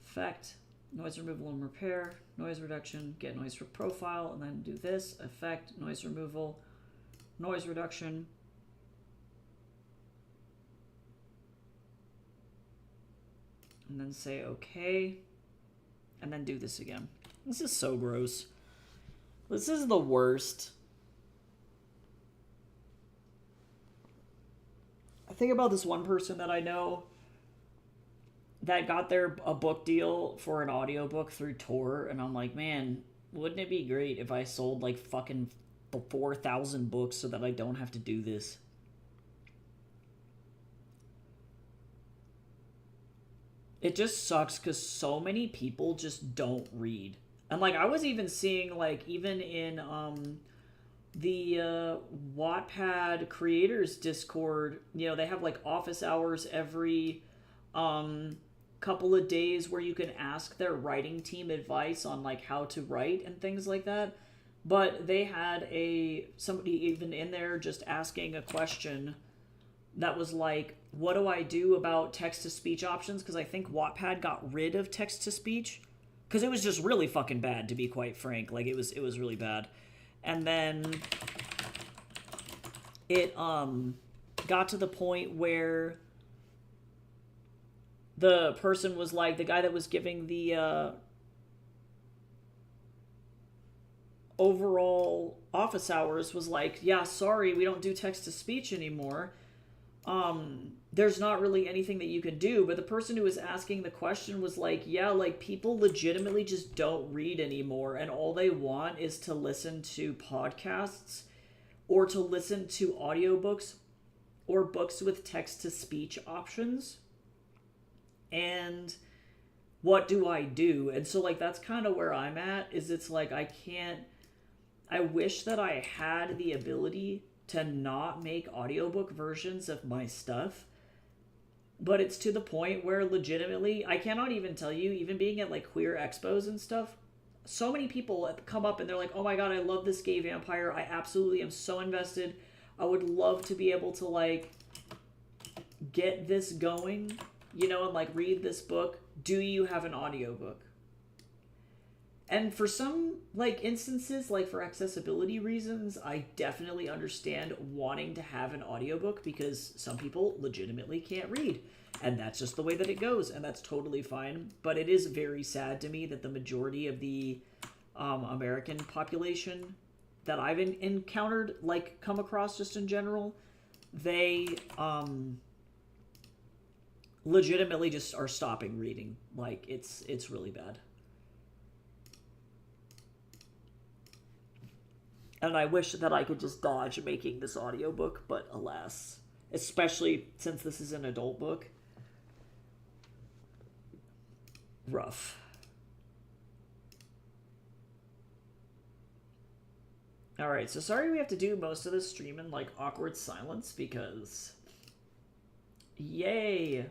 Effect. Noise removal and repair. Noise reduction. Get noise for profile. And then do this. Effect. Noise removal. Noise reduction. And then say okay. And then do this again. This is so gross. This is the worst. I think about this one person that I know that got a book deal for an audiobook through Tor, and I'm like, man, wouldn't it be great if I sold like fucking 4,000 books so that I don't have to do this? It just sucks because so many people just don't read. And like I was even seeing like even in the Wattpad creators Discord, you know, they have like office hours every couple of days where you can ask their writing team advice on like how to write and things like that. But they had somebody even in there just asking a question that was like, what do I do about text-to-speech options? Because I think Wattpad got rid of text-to-speech. Because it was just really fucking bad, to be quite frank. Like, it was really bad. And then it got to the point where the person was like, the guy that was giving the overall office hours was like, yeah, sorry, we don't do text to speech anymore. There's not really anything that you can do. But the person who was asking the question was like, yeah, like people legitimately just don't read anymore, and all they want is to listen to podcasts or to listen to audiobooks or books with text to speech options. And what do I do? And so like that's kind of where I'm at, is it's like I wish that I had the ability to not make audiobook versions of my stuff. But it's to the point where legitimately, I cannot even tell you, even being at like queer expos and stuff, so many people come up and they're like, oh my god, I love this gay vampire. I absolutely am so invested. I would love to be able to like get this going, you know, and like read this book. Do you have an audiobook? And for some like instances, like for accessibility reasons, I definitely understand wanting to have an audiobook because some people legitimately can't read. And that's just the way that it goes, and that's totally fine. But it is very sad to me that the majority of the American population that I've encountered, like come across just in general, they legitimately just are stopping reading. Like it's really bad. And I wish that I could just dodge making this audiobook, but alas. Especially since this is an adult book. Rough. Alright, so sorry we have to do most of this stream in, like, awkward silence, because... Yay!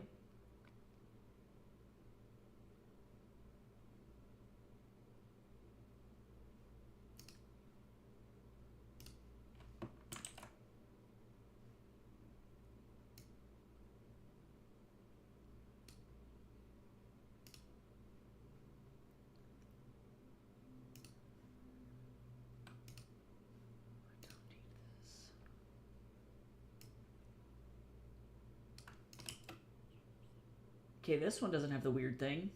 Okay, this one doesn't have the weird thing.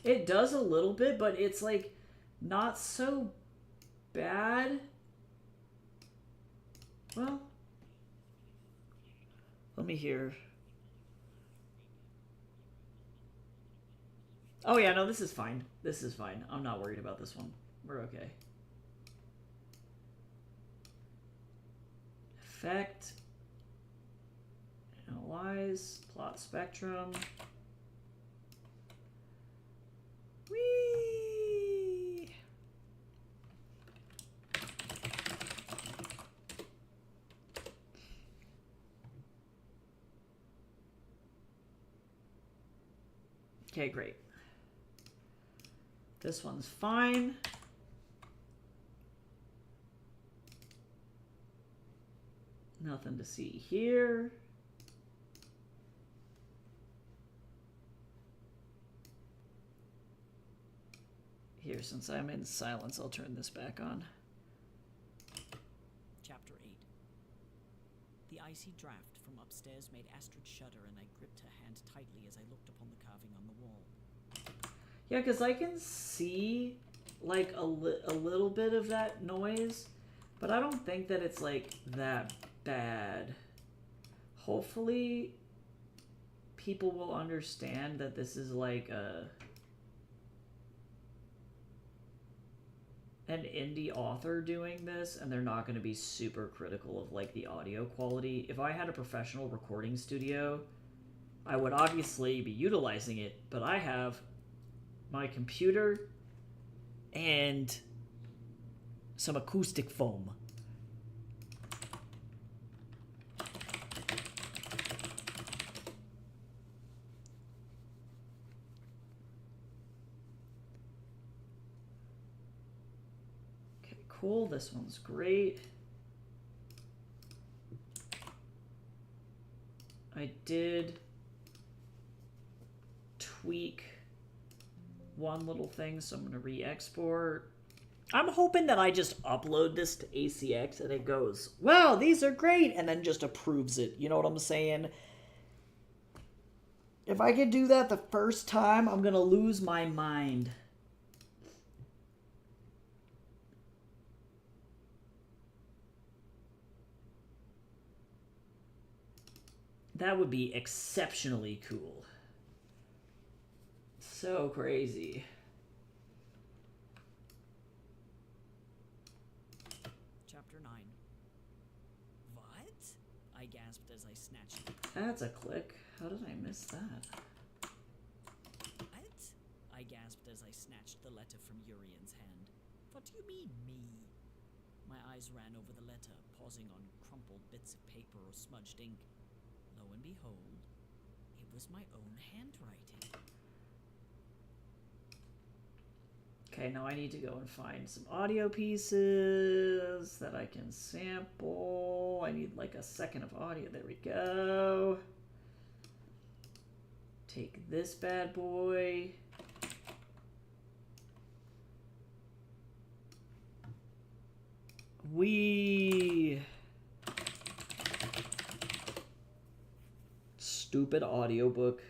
It does a little bit, but it's like not so bad. Well, let me hear. Oh yeah, no, this is fine. This is fine. I'm not worried about this one. We're okay. Effect. Analyze, plot spectrum. Whee! Okay, great. This one's fine. Nothing to see here. Here, since I'm in silence, I'll turn this back on. Chapter 8. The icy draft from upstairs made Astrid shudder, and I gripped her hand tightly as I looked upon the carving on the wall. Yeah, because I can see, like, a little bit of that noise, but I don't think that it's, like, that bad. Hopefully, people will understand that this is, like, an indie author doing this, and they're not going to be super critical of like the audio quality. If I had a professional recording studio, I would obviously be utilizing it, but I have my computer and some acoustic foam. Cool, this one's great. I did tweak one little thing, so I'm going to re-export. I'm hoping that I just upload this to ACX and it goes, wow, these are great, and then just approves it. You know what I'm saying? If I could do that the first time, I'm going to lose my mind. That would be exceptionally cool. So crazy. Chapter 9. What? I gasped as I snatched it. That's a click. How did I miss that? What? I gasped as I snatched the letter from Urian's hand. What do you mean, me? My eyes ran over the letter, pausing on crumpled bits of paper or smudged ink. Lo and behold, it was my own handwriting. Okay, now I need to go and find some audio pieces that I can sample. I need like a second of audio. There we go. Take this bad boy. Stupid audiobook.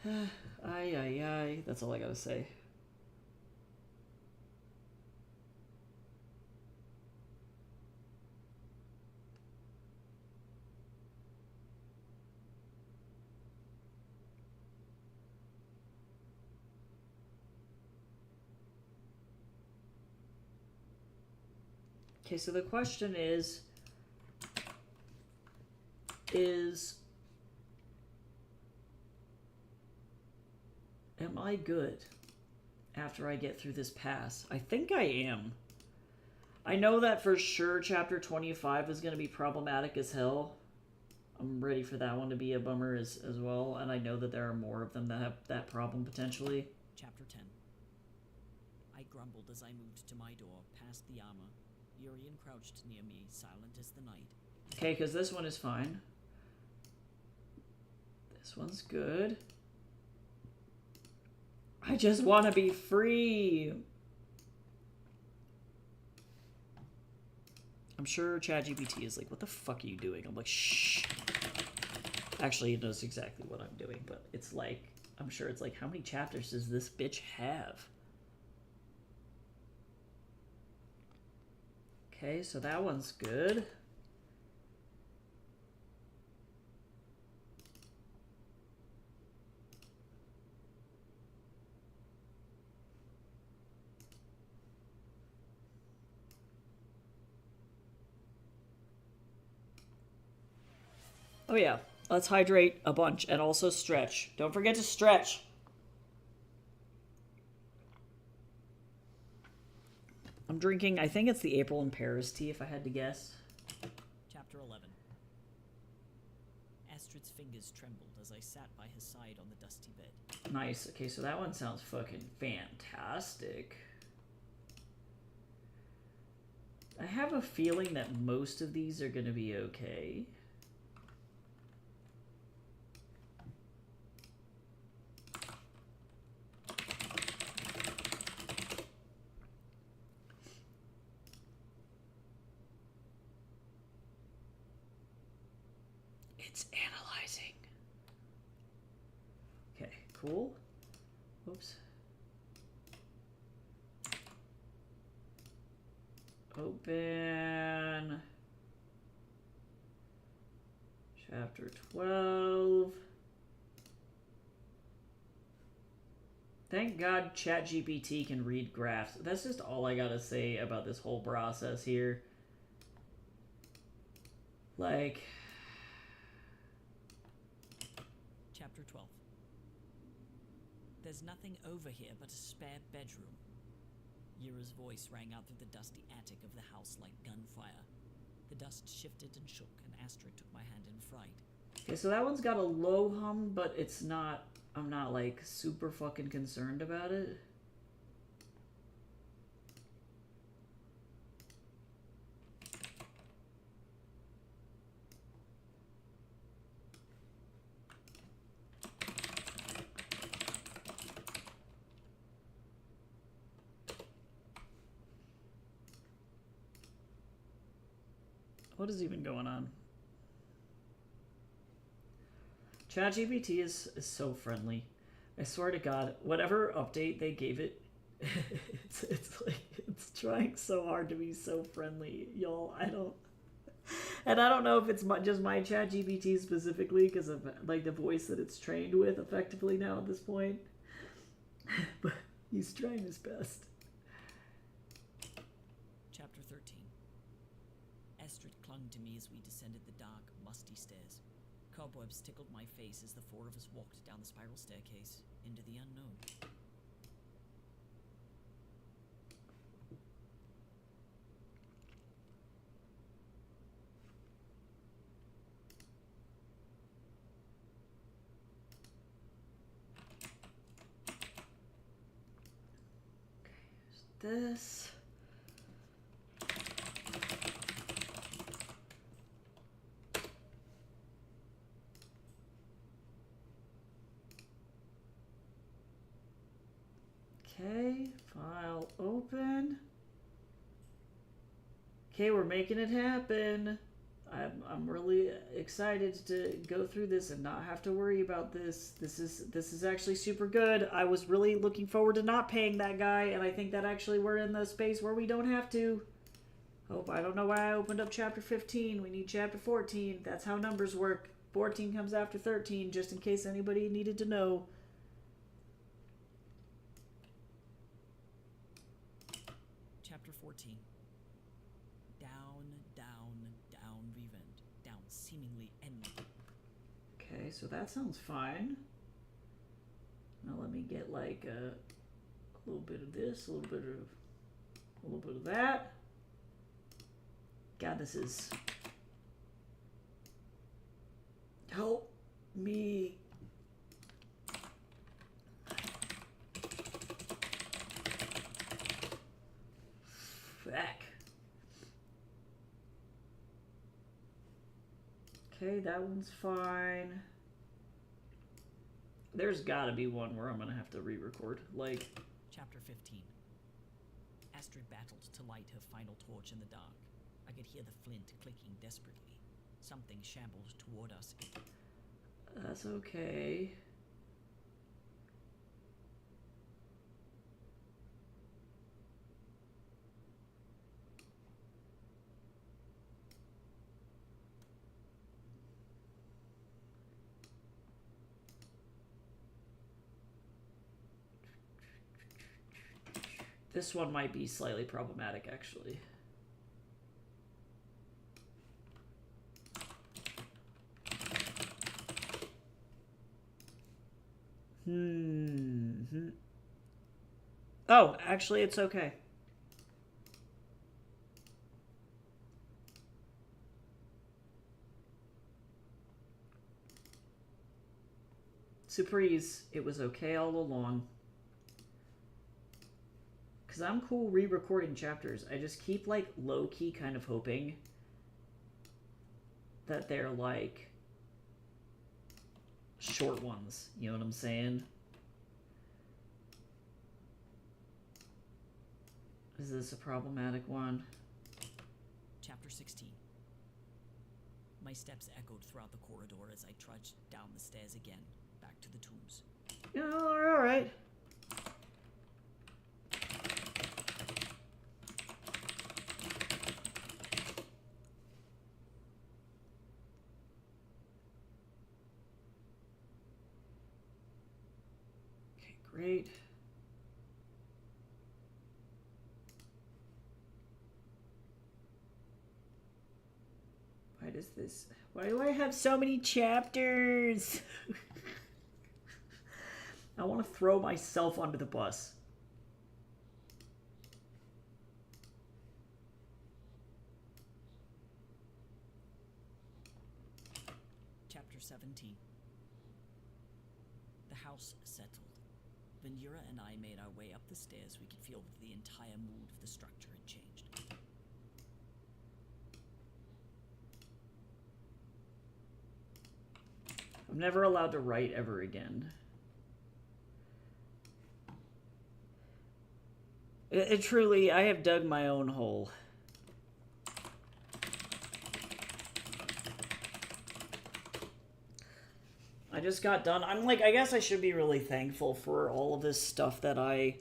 Ay, ay, ay. That's all I gotta say. Okay, so the question is am I good after I get through this pass? I think I am. I know that for sure chapter 25 is going to be problematic as hell. I'm ready for that one to be a bummer as well, and I know that there are more of them that have that problem potentially. Chapter 10. I grumbled as I moved to my door, past the armor. Urian crouched near me, silent as the night. Okay, because this one is fine. This one's good. I just want to be free. I'm sure ChatGPT is like, what the fuck are you doing? I'm like, shh. Actually, it knows exactly what I'm doing, but it's like, I'm sure it's like, how many chapters does this bitch have? Okay, so that one's good. Oh yeah, let's hydrate a bunch and also stretch. Don't forget to stretch. I'm drinking, I think it's the April in Paris tea, if I had to guess. Chapter 11. Astrid's fingers trembled as I sat by his side on the dusty bed. Nice. Okay, so that one sounds fucking fantastic. I have a feeling that most of these are going to be okay. It's analyzing. Okay, cool. Oops. Open. Chapter 12. Thank God ChatGPT can read graphs. That's just all I gotta say about this whole process here. Like... Chapter 12. There's nothing over here but a spare bedroom. Yira's voice rang out through the dusty attic of the house like gunfire. The dust shifted and shook, and Astrid took my hand in fright. Okay, so that one's got a low hum, but it's not... I'm not, like, super fucking concerned about it. What is even going on? ChatGPT is so friendly. I swear to God, whatever update they gave it, it's like it's trying so hard to be so friendly, y'all. I don't know if it's just my ChatGPT specifically because of like the voice that it's trained with effectively now at this point, but he's trying his best. Chapter 13. Estrid clung to me as we descended the dark, musty stairs. Cobwebs tickled my face as the four of us walked down the spiral staircase into the unknown. This. Okay, file open. Okay, we're making it happen. I'm really excited to go through this and not have to worry about this. This is actually super good. I was really looking forward to not paying that guy, and I think that actually we're in the space where we don't have to. I don't know why I opened up chapter 15. We need chapter 14. That's how numbers work. 14 comes after 13, just in case anybody needed to know. Chapter 14. Down, Revend. Down, seemingly endless. Okay, so that sounds fine. Now let me get like a little bit of this, a little bit of that. God, this is help me. Back. Okay, that one's fine. There's gotta be one where I'm gonna have to re-record. Like, Chapter 15. Astrid battled to light her final torch in the dark. I could hear the flint clicking desperately. Something shambled toward us. that's okay. This one might be slightly problematic, actually. Oh, actually, it's okay. Surprise, it was okay all along. Because I'm cool re-recording chapters. I just keep, like, low-key kind of hoping that they're, like, short ones. You know what I'm saying? Is this a problematic one? Chapter 16. My steps echoed throughout the corridor as I trudged down the stairs again, back to the tombs. Yeah, all right. Okay, great. Why does this... Why do I have so many chapters? I want to throw myself under the bus. Chapter 17. The house settled. Venura and I made our way up the stairs. We could feel that the entire mood of the structure had changed. I'm never allowed to write ever again. It truly, I have dug my own hole. just got done. I'm like, I guess I should be really thankful for all of this stuff that I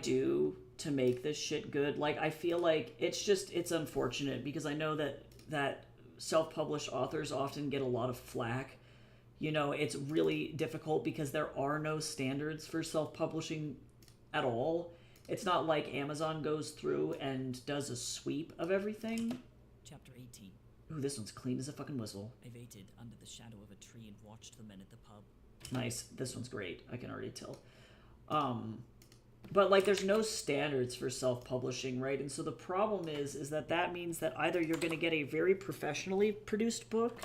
do to make this shit good. Like, I feel like it's unfortunate because I know that self-published authors often get a lot of flack. You know, it's really difficult because there are no standards for self-publishing at all. It's not like Amazon goes through and does a sweep of everything. Chapter 18. Ooh, this one's clean as a fucking whistle. I waited under the shadow of a tree and watched the men at the pub. Nice. This one's great. I can already tell. But, like, there's no standards for self-publishing, right? And so the problem is that means that either you're going to get a very professionally produced book,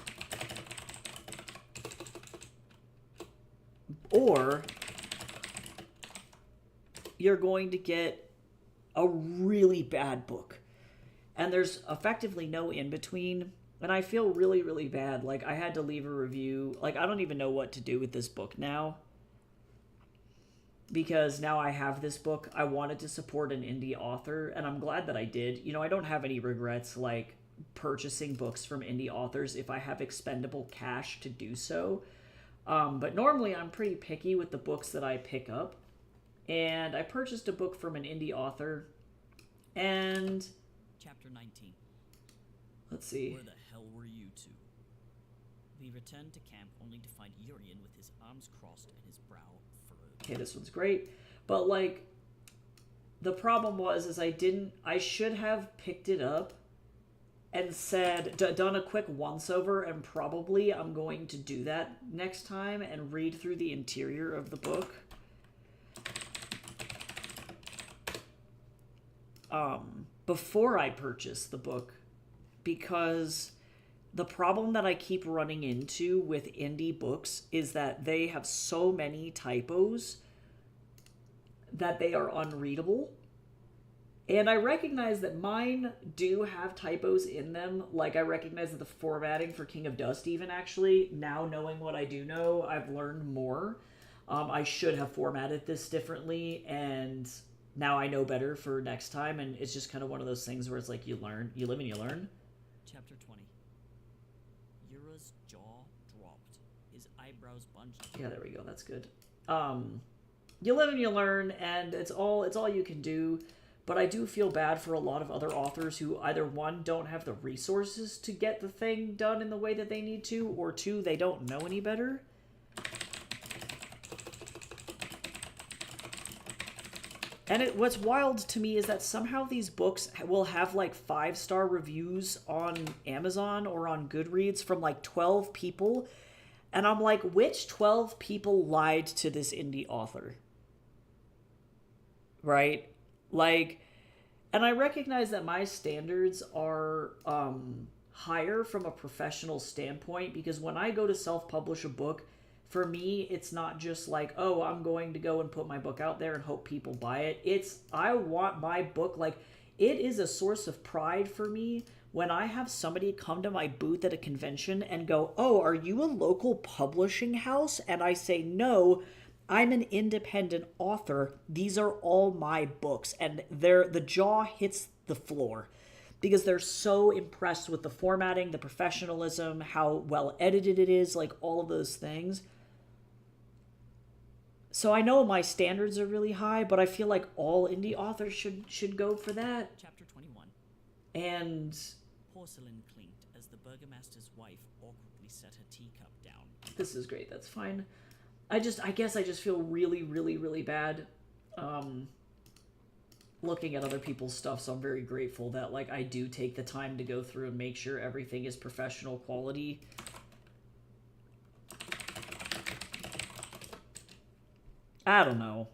or you're going to get a really bad book. And there's effectively no in-between. And I feel really, really bad. Like, I had to leave a review. Like, I don't even know what to do with this book now. Because now I have this book. I wanted to support an indie author, and I'm glad that I did. You know, I don't have any regrets, like, purchasing books from indie authors if I have expendable cash to do so. But normally I'm pretty picky with the books that I pick up. And I purchased a book from an indie author, and... Chapter 19. Let's see. Where the hell were you two? We returned to camp only to find Urian with his arms crossed and his brow furrowed. Okay, this one's great. But, like, the problem is I should have picked it up and said, done a quick once-over, and probably I'm going to do that next time and read through the interior of the book. Before I purchase the book, because the problem that I keep running into with indie books is that they have so many typos that they are unreadable. And I recognize that mine do have typos in them. Like, I recognize that the formatting for King of Dust, even actually, now knowing what I do know, I've learned more. I should have formatted this differently, and now I know better for next time. And it's just kind of one of those things where it's like, you live and you learn. Chapter 20. Yura's jaw dropped, his eyebrows bunched. Yeah, there we go. That's good. You live and you learn, and it's all you can do. But I do feel bad for a lot of other authors who either, one, don't have the resources to get the thing done in the way that they need to, or two, they don't know any better. And what's wild to me is that somehow these books will have like 5-star reviews on Amazon or on Goodreads from like 12 people. And I'm like, which 12 people lied to this indie author? Right? Like, and I recognize that my standards are higher from a professional standpoint, because when I go to self-publish a book, for me, it's not just like, oh, I'm going to go and put my book out there and hope people buy it. I want my book, like, it is a source of pride for me when I have somebody come to my booth at a convention and go, oh, are you a local publishing house? And I say, no, I'm an independent author. These are all my books. And the jaw hits the floor because they're so impressed with the formatting, the professionalism, how well edited it is, like all of those things. So I know my standards are really high, but I feel like all indie authors should go for that. Chapter 21. And Porcelain clinked as the burgomaster's wife awkwardly set her teacup down. this is great. That's fine. I guess I just feel really, really, really bad looking at other people's stuff, so I'm very grateful that, like, I do take the time to go through and make sure everything is professional quality. I don't know.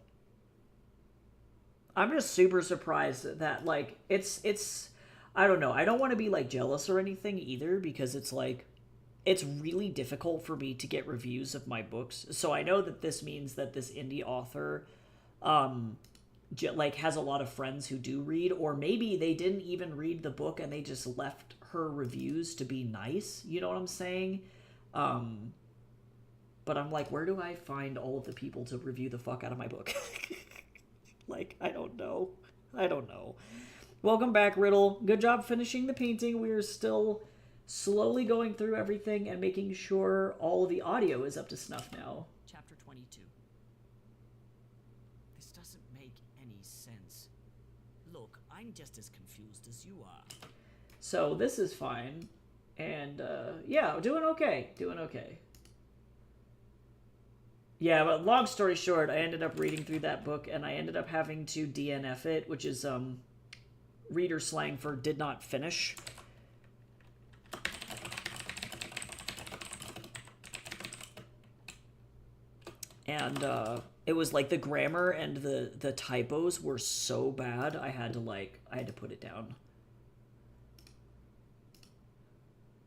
I'm just super surprised that, like, it's I don't know. I don't want to be, like, jealous or anything either, because it's, like, it's really difficult for me to get reviews of my books. So I know that this means that this indie author, like, has a lot of friends who do read, or maybe they didn't even read the book and they just left her reviews to be nice. You know what I'm saying? But I'm like, where do I find all of the people to review the fuck out of my book? Like, I don't know. Welcome back, Riddle. Good job finishing the painting. We are still slowly going through everything and making sure all of the audio is up to snuff now. Chapter 22. This doesn't make any sense. Look, I'm just as confused as you are. So this is fine. And, yeah, doing okay. Doing okay. Yeah, but long story short, I ended up reading through that book, and I ended up having to DNF it, which is, reader slang for did not finish. And, it was like the grammar and the typos were so bad, I had to put it down.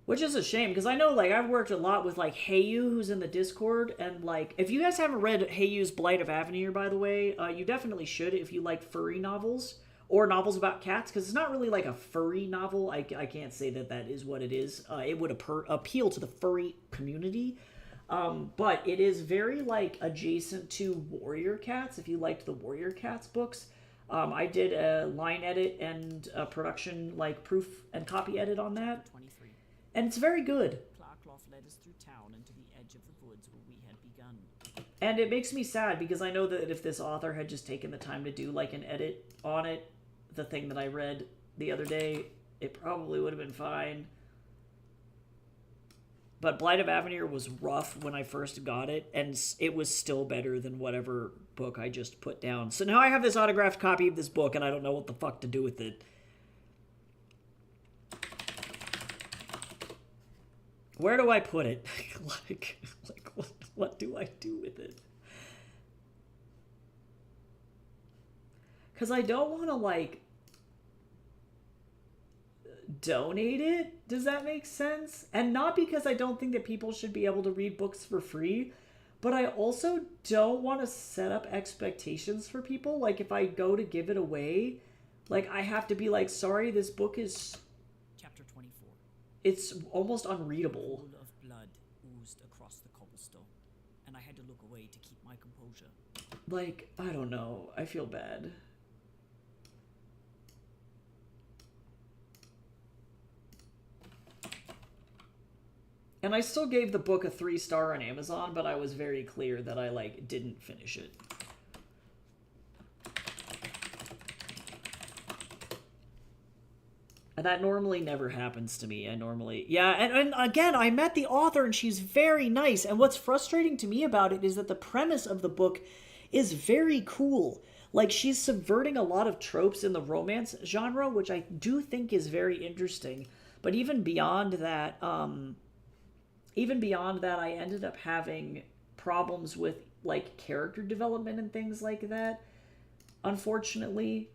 Which is a shame, because I know, like, I've worked a lot with, like, Heyu, who's in the Discord, and, like, if you guys haven't read Heiyu's Blight of Avenir, by the way, you definitely should if you like furry novels, or novels about cats, because it's not really, like, a furry novel. I can't say that that is what it is. It would appeal to the furry community, but it is very, like, adjacent to Warrior Cats, if you liked the Warrior Cats books. I did a line edit and a production, like, proof and copy edit on that. 23. And it's very good. Clarkloff led us through town and to the edge of the woods where we had begun. And it makes me sad because I know that if this author had just taken the time to do like an edit on it, the thing that I read the other day, it probably would have been fine. But Blight of Avenir was rough when I first got it, and it was still better than whatever book I just put down. So now I have this autographed copy of this book, and I don't know what the fuck to do with it. Where do I put it? like what do I do with it? Because I don't want to, like, donate it. Does that make sense? And not because I don't think that people should be able to read books for free, but I also don't want to set up expectations for people. Like, if I go to give it away, like, I have to be like, sorry, this book is... Chapter 24. It's almost unreadable. Pool of blood oozed across the cobblestone, and I had to look away to keep my composure. Like, I don't know. I feel bad. And I still gave the book a 3-star on Amazon, but I was very clear that I, like, didn't finish it. And that normally never happens to me. Yeah, and again, I met the author, and she's very nice. And what's frustrating to me about it is that the premise of the book is very cool. Like, she's subverting a lot of tropes in the romance genre, which I do think is very interesting. But even beyond that, I ended up having problems with, like, character development and things like that, unfortunately.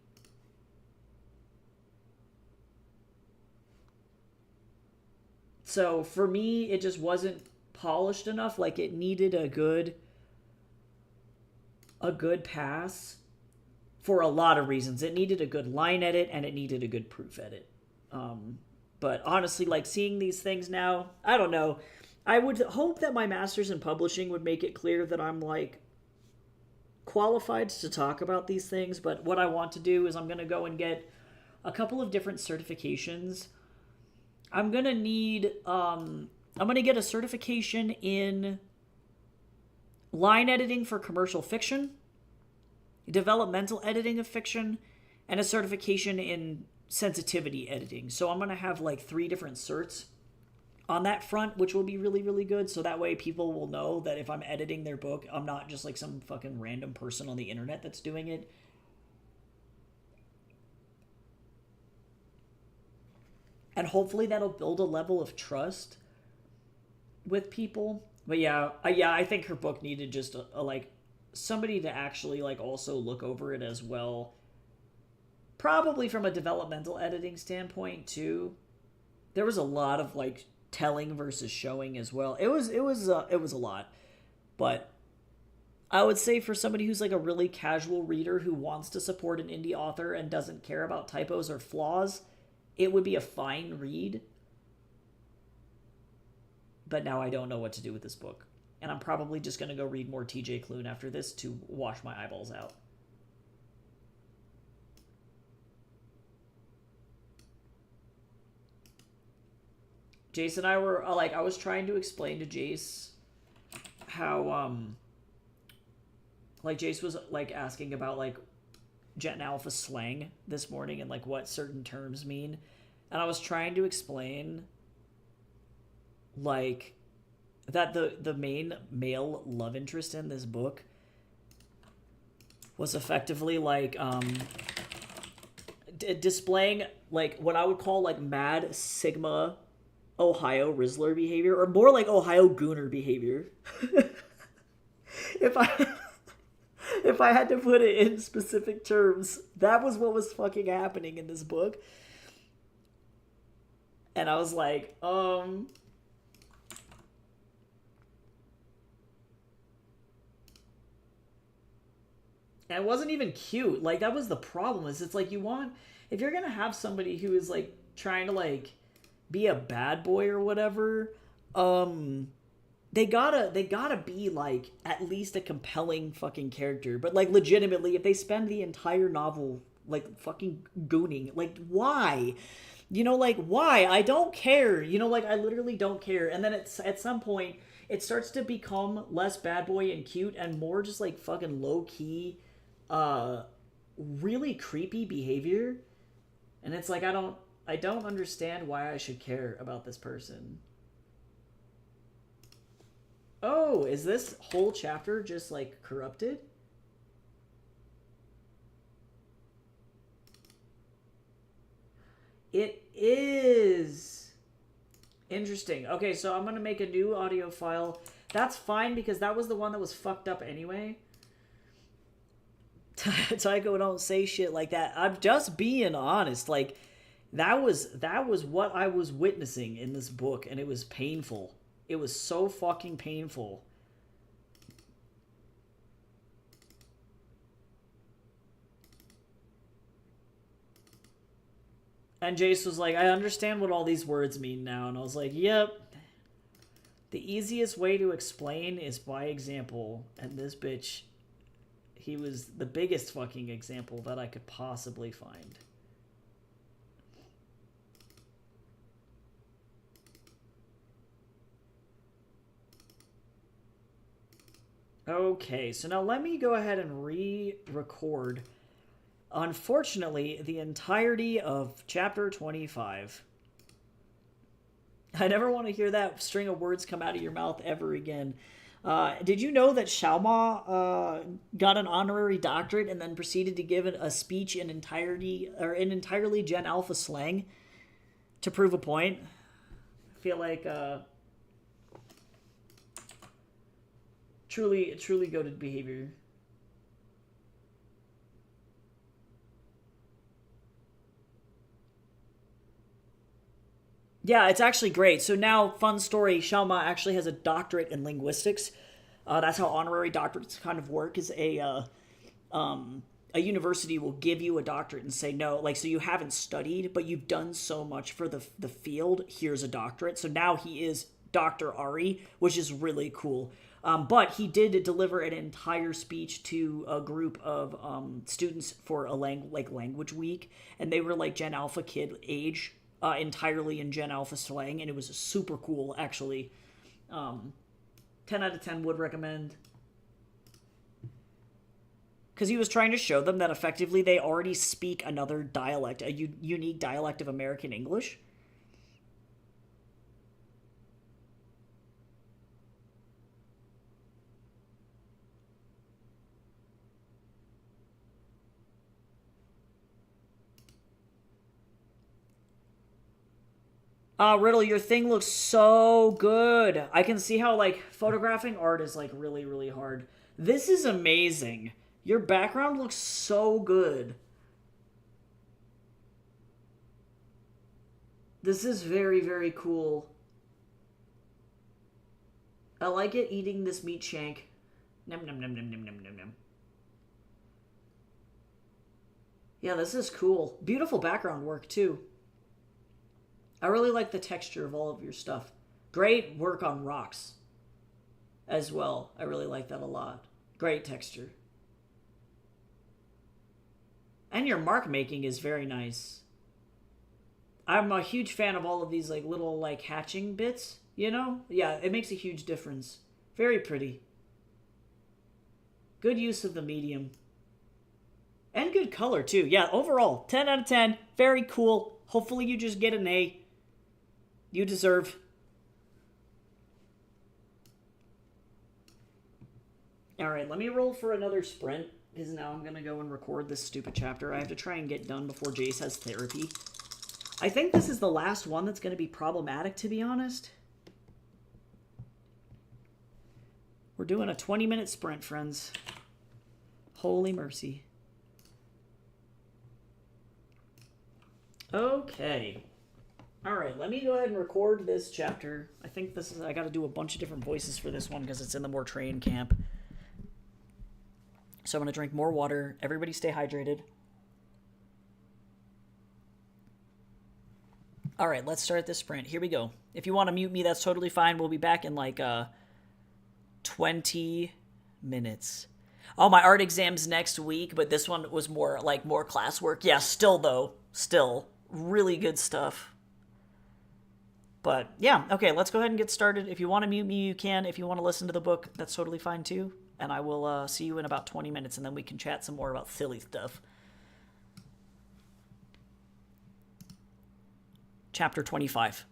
So for me, it just wasn't polished enough. Like, it needed a good pass for a lot of reasons. It needed a good line edit, and it needed a good proof edit. But honestly, like, seeing these things now, I don't know. I would hope that my master's in publishing would make it clear that I'm, like, qualified to talk about these things. But what I want to do is I'm going to go and get a couple of different certifications. I'm going to need, I'm going to get a certification in line editing for commercial fiction, developmental editing of fiction, and a certification in sensitivity editing. So I'm going to have, like, 3 different certs on that front, which will be really, really good. So that way people will know that if I'm editing their book, I'm not just, like, some fucking random person on the internet that's doing it. And hopefully that'll build a level of trust with people. But yeah, I think her book needed just a like, somebody to actually, like, also look over it as well. Probably from a developmental editing standpoint too. There was a lot of, like, telling versus showing as well. It was a lot. But I would say for somebody who's, like, a really casual reader who wants to support an indie author and doesn't care about typos or flaws, it would be a fine read. But now I don't know what to do with this book. And I'm probably just going to go read more TJ Klune after this to wash my eyeballs out. Jace and I were like, I was trying to explain to Jace how like Jace was like asking about like Gen Alpha slang this morning and like what certain terms mean, and I was trying to explain like that the main male love interest in this book was effectively like displaying like what I would call like mad Sigma Ohio Rizzler behavior, or more like Ohio Gooner behavior. if I had to put it in specific terms, that was what was fucking happening in this book. And I was like, and it wasn't even cute. Like, that was the problem, is it's like, you want, if you're gonna have somebody who is like trying to like be a bad boy or whatever, they gotta be like at least a compelling fucking character. But like legitimately, if they spend the entire novel like fucking gooning, like why? You know, like why? I don't care. You know, like I literally don't care. And then it's at some point it starts to become less bad boy and cute and more just like fucking low key, really creepy behavior. And it's like I don't understand why I should care about this person. Oh, is this whole chapter just like corrupted? It is. Interesting. Okay, so I'm going to make a new audio file. That's fine because that was the one that was fucked up anyway. Tycho, don't say shit like that. I'm just being honest. Like, that was what I was witnessing in this book, and it was painful. It was so fucking painful. And Jace was like, I understand what all these words mean now. And I was like, yep. The easiest way to explain is by example. And this bitch, he was the biggest fucking example that I could possibly find. Okay, so now let me go ahead and re-record, unfortunately, the entirety of chapter 25. I never want to hear that string of words come out of your mouth ever again. Did you know that Xiaoma got an honorary doctorate and then proceeded to give a speech in entirely Gen Alpha slang to prove a point? I feel like truly goated behavior. Yeah, it's actually great. So now, fun story, Xiaoma actually has a doctorate in linguistics. That's how honorary doctorates kind of work, is a university will give you a doctorate and say, no, like, so you haven't studied, but you've done so much for the field, here's a doctorate. So now he is Dr. Ari, which is really cool. But he did deliver an entire speech to a group of students for a language week, and they were like Gen Alpha kid age, entirely in Gen Alpha slang, and it was super cool, actually. 10 out of 10 would recommend. Because he was trying to show them that effectively they already speak another dialect, a unique dialect of American English. Riddle, your thing looks so good. I can see how, like, photographing art is, like, really, really hard. This is amazing. Your background looks so good. This is very, very cool. I like it eating this meat shank. Nom nom nom nom nom nom nom nom. Yeah, this is cool. Beautiful background work, too. I really like the texture of all of your stuff. Great work on rocks as well. I really like that a lot. Great texture. And your mark making is very nice. I'm a huge fan of all of these like little like hatching bits, you know? Yeah, it makes a huge difference. Very pretty. Good use of the medium. And good color too. Yeah, overall, 10 out of 10. Very cool. Hopefully you just get an A. You deserve. Alright, let me roll for another sprint, because now I'm going to go and record this stupid chapter. I have to try and get done before Jace has therapy. I think this is the last one that's going to be problematic, to be honest. We're doing a 20-minute sprint, friends. Holy mercy. Okay. Alright, let me go ahead and record this chapter. I think this is... I gotta do a bunch of different voices for this one because it's in the Mortrain camp. So I'm gonna drink more water. Everybody stay hydrated. Alright, let's start this sprint. Here we go. If you want to mute me, that's totally fine. We'll be back in like 20 minutes. Oh, my art exam's next week, but this one was more classwork. Yeah, still though. Still. Really good stuff. But yeah, okay, let's go ahead and get started. If you want to mute me, you can. If you want to listen to the book, that's totally fine too. And I will see you in about 20 minutes, and then we can chat some more about silly stuff. Chapter 25.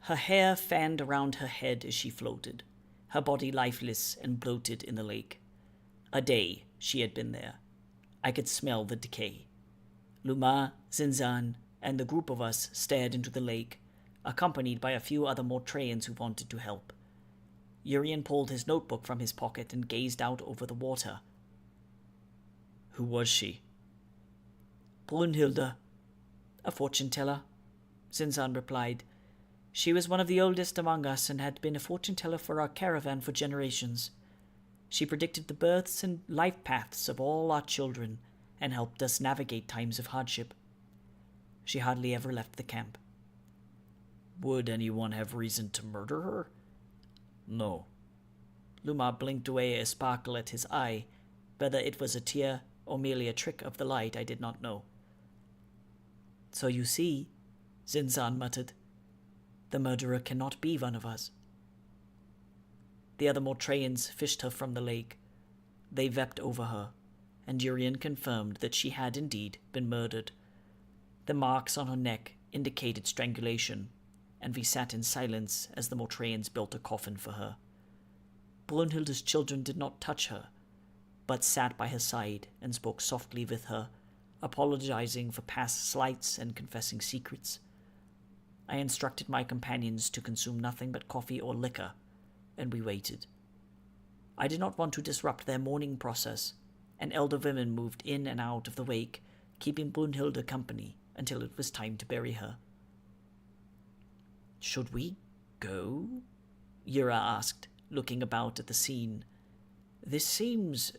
Her hair fanned around her head as she floated, her body lifeless and bloated in the lake. A day she had been there. I could smell the decay. Luma, Zinzan, and the group of us stared into the lake, accompanied by a few other Mortrayans who wanted to help. Urien pulled his notebook from his pocket and gazed out over the water. Who was she? Brunhilde, a fortune-teller, Zinzan replied. She was one of the oldest among us and had been a fortune-teller for our caravan for generations. She predicted the births and life paths of all our children and helped us navigate times of hardship. She hardly ever left the camp. Would anyone have reason to murder her? No. Luma blinked away a sparkle at his eye. Whether it was a tear or merely a trick of the light, I did not know. So you see, Zinzan muttered, the murderer cannot be one of us. The other Mortrayans fished her from the lake. They wept over her, and Urien confirmed that she had indeed been murdered. The marks on her neck indicated strangulation, and we sat in silence as the Mortrayans built a coffin for her. Brunhilde's children did not touch her, but sat by her side and spoke softly with her, apologizing for past slights and confessing secrets. I instructed my companions to consume nothing but coffee or liquor, and we waited. I did not want to disrupt their mourning process, and elder women moved in and out of the wake, keeping Brunhilde company until it was time to bury her. Should we go? Yura asked, looking about at the scene. This seems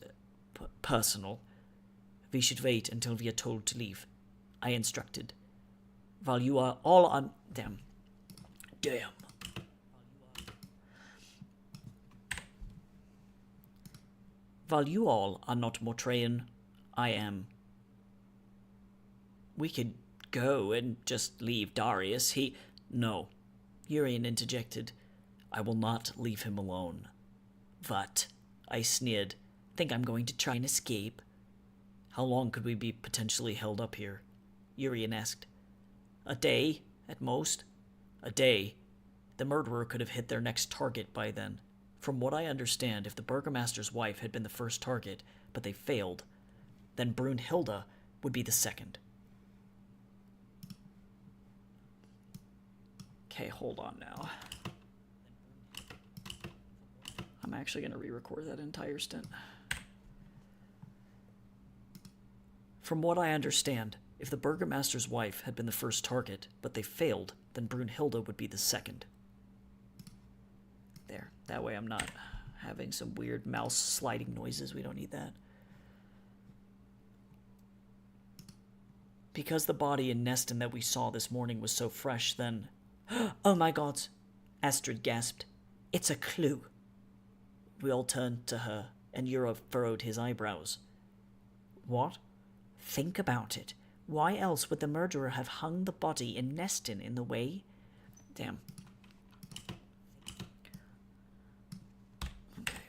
personal. We should wait until we are told to leave, I instructed. While you are all on them. Damn. While you all are not Mortrayan, I am. We could go and just leave Darius. No. Urien interjected. I will not leave him alone. But, I sneered, think I'm going to try and escape? How long could we be potentially held up here? Urien asked. A day, at most. A day. The murderer could have hit their next target by then. From what I understand, if the Burgomaster's wife had been the first target, but they failed, then Brunhilde would be the second. Okay, hold on now. I'm actually going to re-record that entire stint. From what I understand, if the Burgomaster's wife had been the first target, but they failed, then Brunhilde would be the second. There. That way I'm not having some weird mouse sliding noises. We don't need that. Because the body in Neston that we saw this morning was so fresh, then... Oh my god! Astrid gasped. It's a clue. We all turned to her, and Yura furrowed his eyebrows. What? Think about it. Why else would the murderer have hung the body in Nestin in the way? Damn. Okay.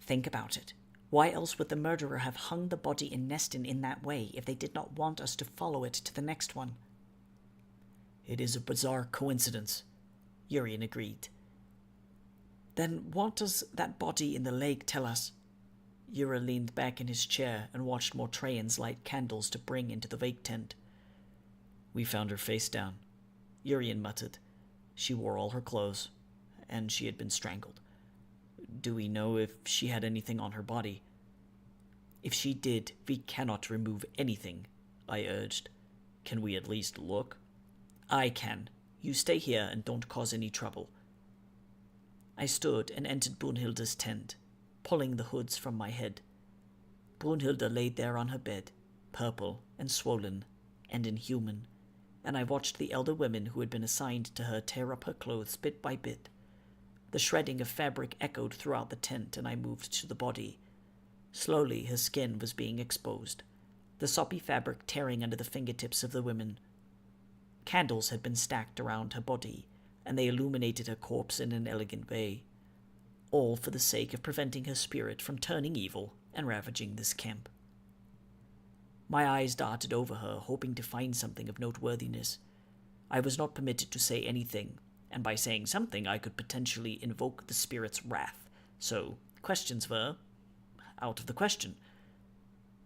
Think about it. Why else would the murderer have hung the body in Nestin in that way if they did not want us to follow it to the next one? It is a bizarre coincidence, Urian agreed. Then what does that body in the lake tell us? Ura leaned back in his chair and watched Mortrayans light candles to bring into the wake tent. We found her face down, Urian muttered. She wore all her clothes, and she had been strangled. Do we know if she had anything on her body? If she did, we cannot remove anything, I urged. Can we at least look? I can. You stay here and don't cause any trouble. I stood and entered Brunhilde's tent, pulling the hoods from my head. Brunhilde laid there on her bed, purple and swollen and inhuman, and I watched the elder women who had been assigned to her tear up her clothes bit by bit. The shredding of fabric echoed throughout the tent, and I moved to the body. Slowly, her skin was being exposed, the soppy fabric tearing under the fingertips of the women. Candles had been stacked around her body, and they illuminated her corpse in an elegant way, all for the sake of preventing her spirit from turning evil and ravaging this camp. My eyes darted over her, hoping to find something of noteworthiness. I was not permitted to say anything, and by saying something I could potentially invoke the spirit's wrath, so questions were out of the question.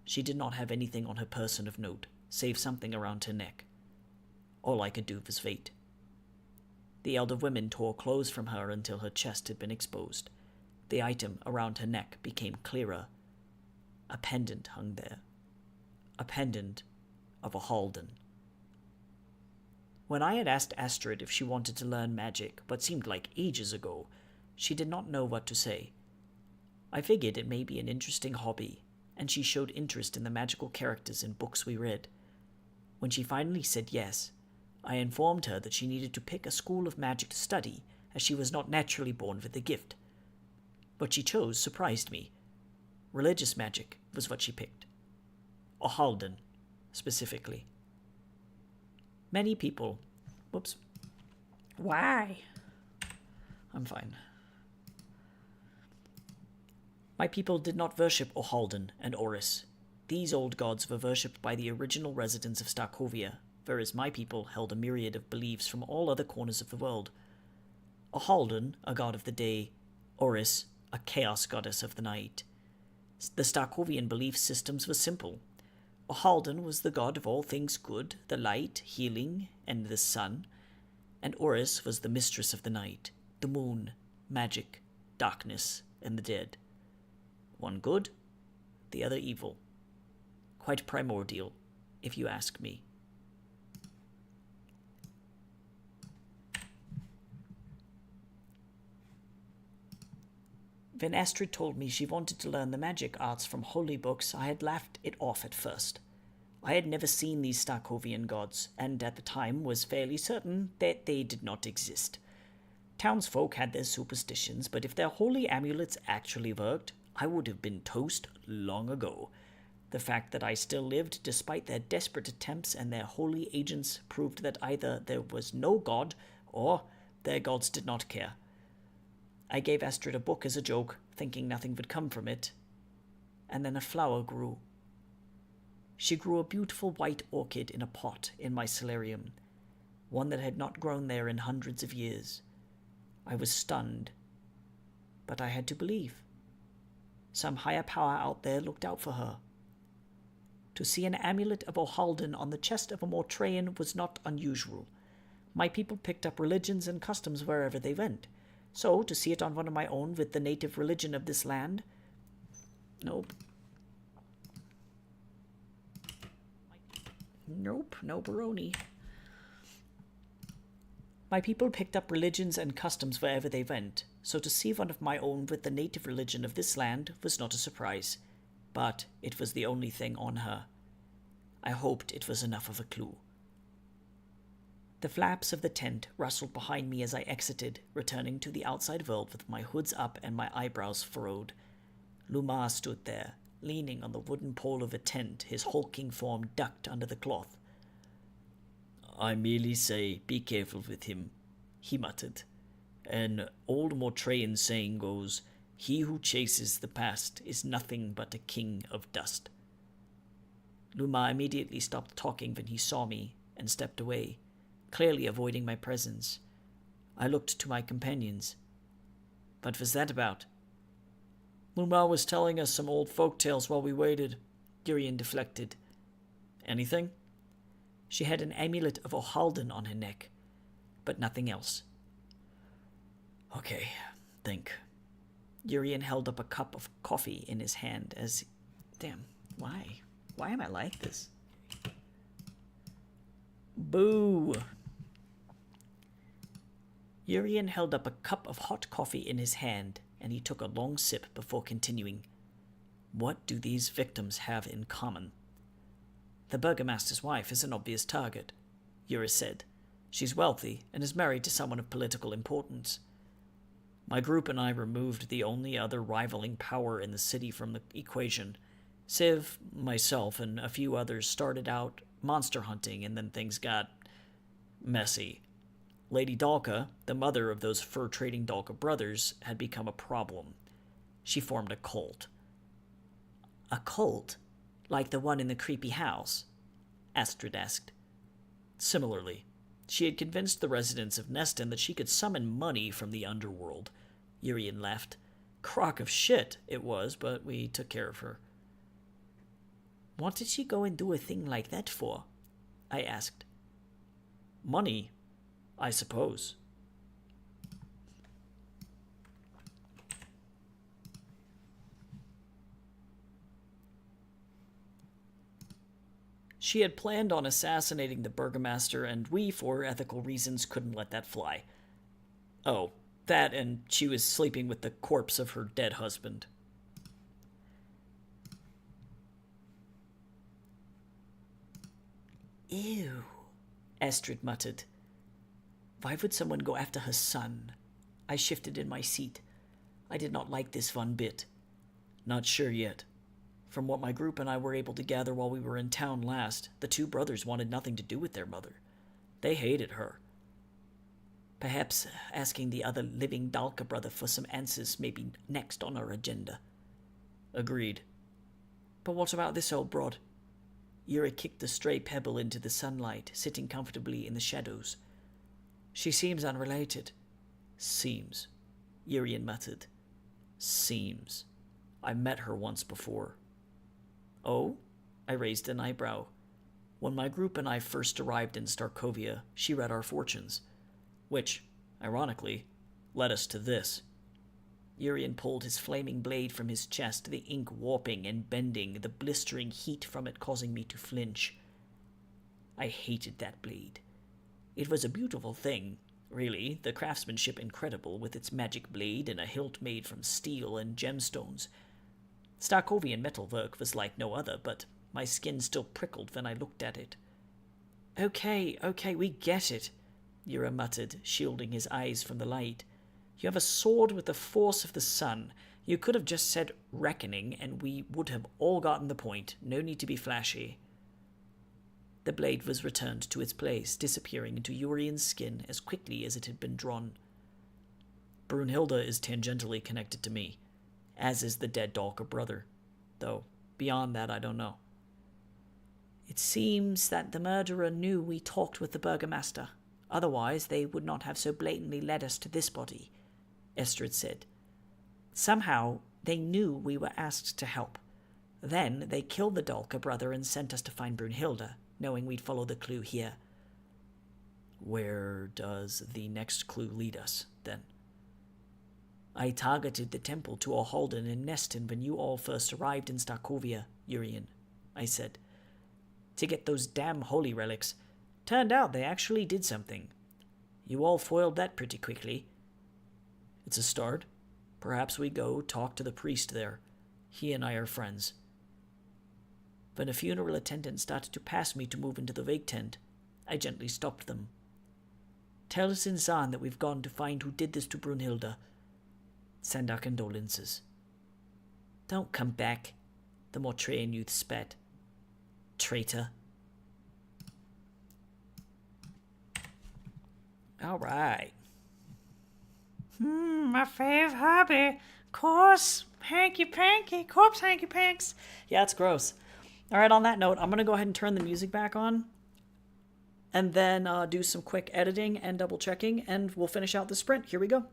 She did not have anything on her person of note, save something around her neck. All I could do was wait. The elder women tore clothes from her until her chest had been exposed. The item around her neck became clearer. A pendant hung there. A pendant of a Halden. When I had asked Astrid if she wanted to learn magic, what seemed like ages ago, she did not know what to say. I figured it may be an interesting hobby, and she showed interest in the magical characters in books we read. When she finally said yes, I informed her that she needed to pick a school of magic to study, as she was not naturally born with the gift. What she chose surprised me. Religious magic was what she picked. Or Halden, specifically. Many people... Whoops. Why? I'm fine. My people did not worship Ohalden and Oris. These old gods were worshipped by the original residents of Starkovia, whereas my people held a myriad of beliefs from all other corners of the world. Ohalden, a god of the day, Oris, a chaos goddess of the night. The Starkovian belief systems were simple. Ohalden was the god of all things good, the light, healing, and the sun, and Oris was the mistress of the night, the moon, magic, darkness, and the dead. One good, the other evil. Quite primordial, if you ask me. When Astrid told me she wanted to learn the magic arts from holy books, I had laughed it off at first. I had never seen these Starkovian gods, and at the time was fairly certain that they did not exist. Townsfolk had their superstitions, but if their holy amulets actually worked, I would have been toast long ago. The fact that I still lived despite their desperate attempts and their holy agents proved that either there was no god, or their gods did not care. I gave Astrid a book as a joke, thinking nothing would come from it. And then a flower grew. She grew a beautiful white orchid in a pot in my solarium, one that had not grown there in hundreds of years. I was stunned, but I had to believe. Some higher power out there looked out for her. To see an amulet of Ohalden on the chest of a Mortrayan was not unusual. My people picked up religions and customs wherever they went. So, to see it on one of my own with the native religion of this land? Nope. Nope, no baroni. My people picked up religions and customs wherever they went, so to see one of my own with the native religion of this land was not a surprise. But it was the only thing on her. I hoped it was enough of a clue. The flaps of the tent rustled behind me as I exited, returning to the outside world with my hoods up and my eyebrows furrowed. Lumar stood there, leaning on the wooden pole of a tent, his hulking form ducked under the cloth. "I merely say, be careful with him," he muttered. "An old Mortrean saying goes, he who chases the past is nothing but a king of dust." Luma immediately stopped talking when he saw me and stepped away, clearly avoiding my presence. I looked to my companions. "What was that about?" "Luma was telling us some old folk tales while we waited," Urian deflected. "Anything?" She had an amulet of Ohalden on her neck, but nothing else. "Okay, think." Urian held up a cup of coffee in his hand as... Damn, why? Why am I like this? Boo! Urian held up a cup of hot coffee in his hand, and he took a long sip before continuing. "What do these victims have in common?" "The burgomaster's wife is an obvious target," Yura said. "She's wealthy and is married to someone of political importance. My group and I removed the only other rivaling power in the city from the equation. Civ, myself, and a few others started out monster hunting, and then things got messy. Lady Dalka, the mother of those fur-trading Dalka brothers, had become a problem. She formed a cult." "A cult? Like the one in the creepy house?" Astrid asked. "Similarly. She had convinced the residents of Neston that she could summon money from the underworld." Urian laughed. "Crock of shit it was, but we took care of her." "What did she go and do a thing like that for?" I asked. "Money, I suppose." She had planned on assassinating the burgomaster, and we, for ethical reasons, couldn't let that fly. Oh, that, and she was sleeping with the corpse of her dead husband. "Ew," Astrid muttered. "Why would someone go after her son?" I shifted in my seat. I did not like this one bit. "Not sure yet. From what my group and I were able to gather while we were in town last, the two brothers wanted nothing to do with their mother. They hated her. Perhaps asking the other living Dalka brother for some answers may be next on our agenda." "Agreed." "But what about this old broad?" Yura kicked a stray pebble into the sunlight, sitting comfortably in the shadows. "She seems unrelated." "Seems," Urian muttered. "Seems. I met her once before." "Oh?" I raised an eyebrow. "When my group and I first arrived in Starkovia, she read our fortunes. Which, ironically, led us to this." Urian pulled his flaming blade from his chest, the ink warping and bending, the blistering heat from it causing me to flinch. I hated that blade. It was a beautiful thing, really, the craftsmanship incredible, with its magic blade and a hilt made from steel and gemstones. Starkovian metalwork was like no other, but my skin still prickled when I looked at it. Okay, we get it," Yura muttered, shielding his eyes from the light. "You have a sword with the force of the sun. You could have just said reckoning, and we would have all gotten the point. No need to be flashy." The blade was returned to its place, disappearing into Urian's skin as quickly as it had been drawn. "Brunhilde is tangentially connected to me, as is the dead Dalka brother. Though, beyond that, I don't know." "It seems that the murderer knew we talked with the burgomaster. Otherwise, they would not have so blatantly led us to this body," Estrid said. "Somehow, they knew we were asked to help. Then, they killed the Dalka brother and sent us to find Brunhilde, knowing we'd follow the clue here." "Where does the next clue lead us, then?" "I targeted the temple to Ohalden and Neston when you all first arrived in Starkovia, Urian," I said. "To get those damn holy relics. Turned out they actually did something. You all foiled that pretty quickly." "It's a start. Perhaps we go talk to the priest there. He and I are friends." When a funeral attendant started to pass me to move into the wake tent, I gently stopped them. "Tell Zinzan that we've gone to find who did this to Brunhilde. Send our condolences." "Don't come back," the Mortrean youth sped. Traitor. All right. My fave hobby. Corpse hanky panks. Yeah, it's gross. All right, on that note, I'm going to go ahead and turn the music back on and then do some quick editing and double checking, and we'll finish out the sprint. Here we go.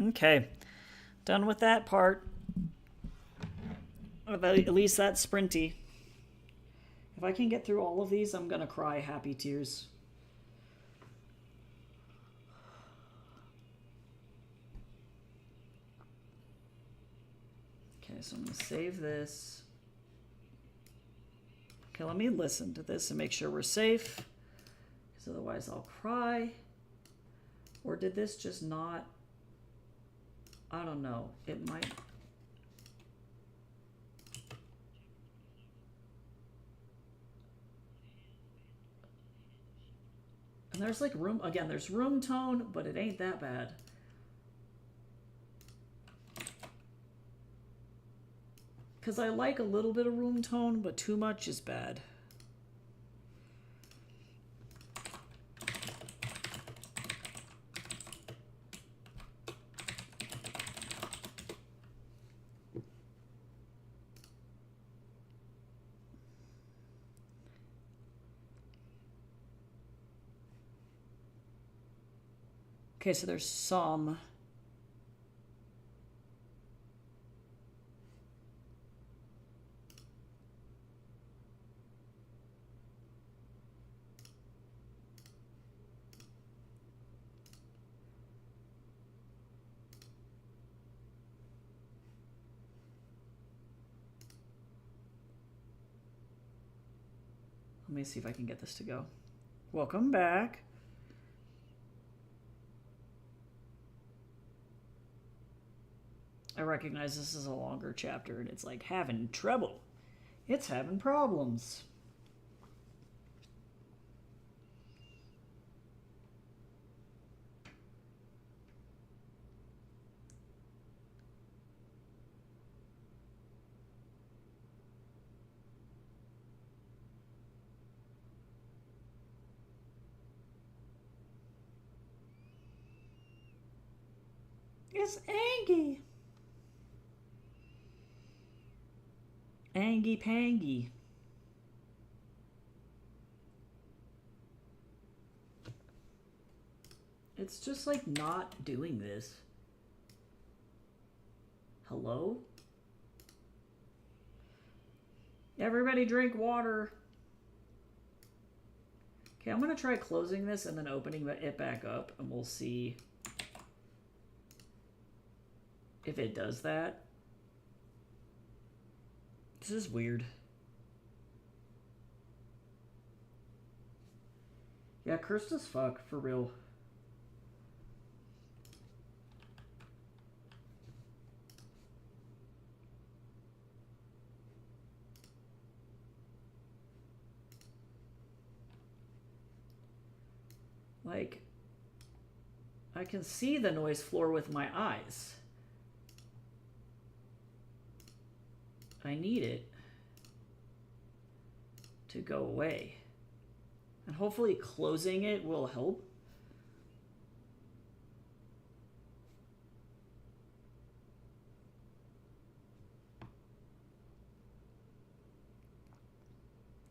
Okay. Done with that part. At least that's sprinty. If I can get through all of these, I'm gonna cry happy tears. Okay, so I'm gonna save this. Okay, let me listen to this and make sure we're safe, because otherwise I'll cry. Or did this just not? I don't know. It might. And there's like room, again, there's room tone, but it ain't that bad. Because I like a little bit of room tone, but too much is bad. Okay, so there's some. Let me see if I can get this to go. Welcome back. I recognize this is a longer chapter and it's like having trouble. It's having problems. It's Angie. Angie Pangy. It's just like not doing this. Hello? Everybody drink water. Okay, I'm gonna try closing this and then opening it back up, and we'll see if it does that. This is weird. Yeah, cursed as fuck, for real. Like, I can see the noise floor with my eyes. I need it to go away. And hopefully closing it will help.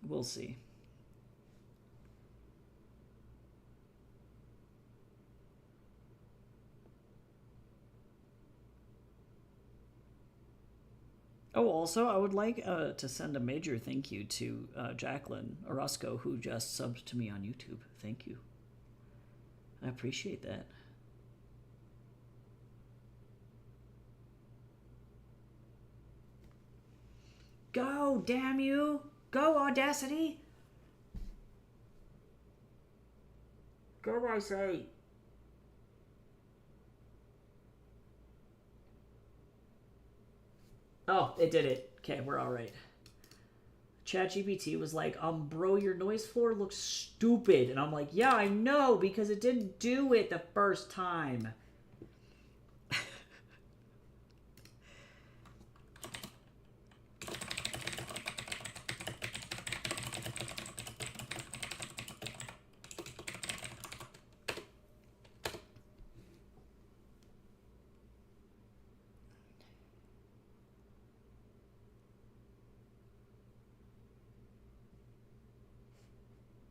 We'll see. Oh, also, I would like to send a major thank you to Jacqueline Orozco, who just subbed to me on YouTube. Thank you. I appreciate that. Go, damn you! Go, Audacity! Go, I say! Oh, it did it. Okay, we're all right. ChatGPT was like, bro, your noise floor looks stupid. And I'm like, yeah, I know, because it didn't do it the first time.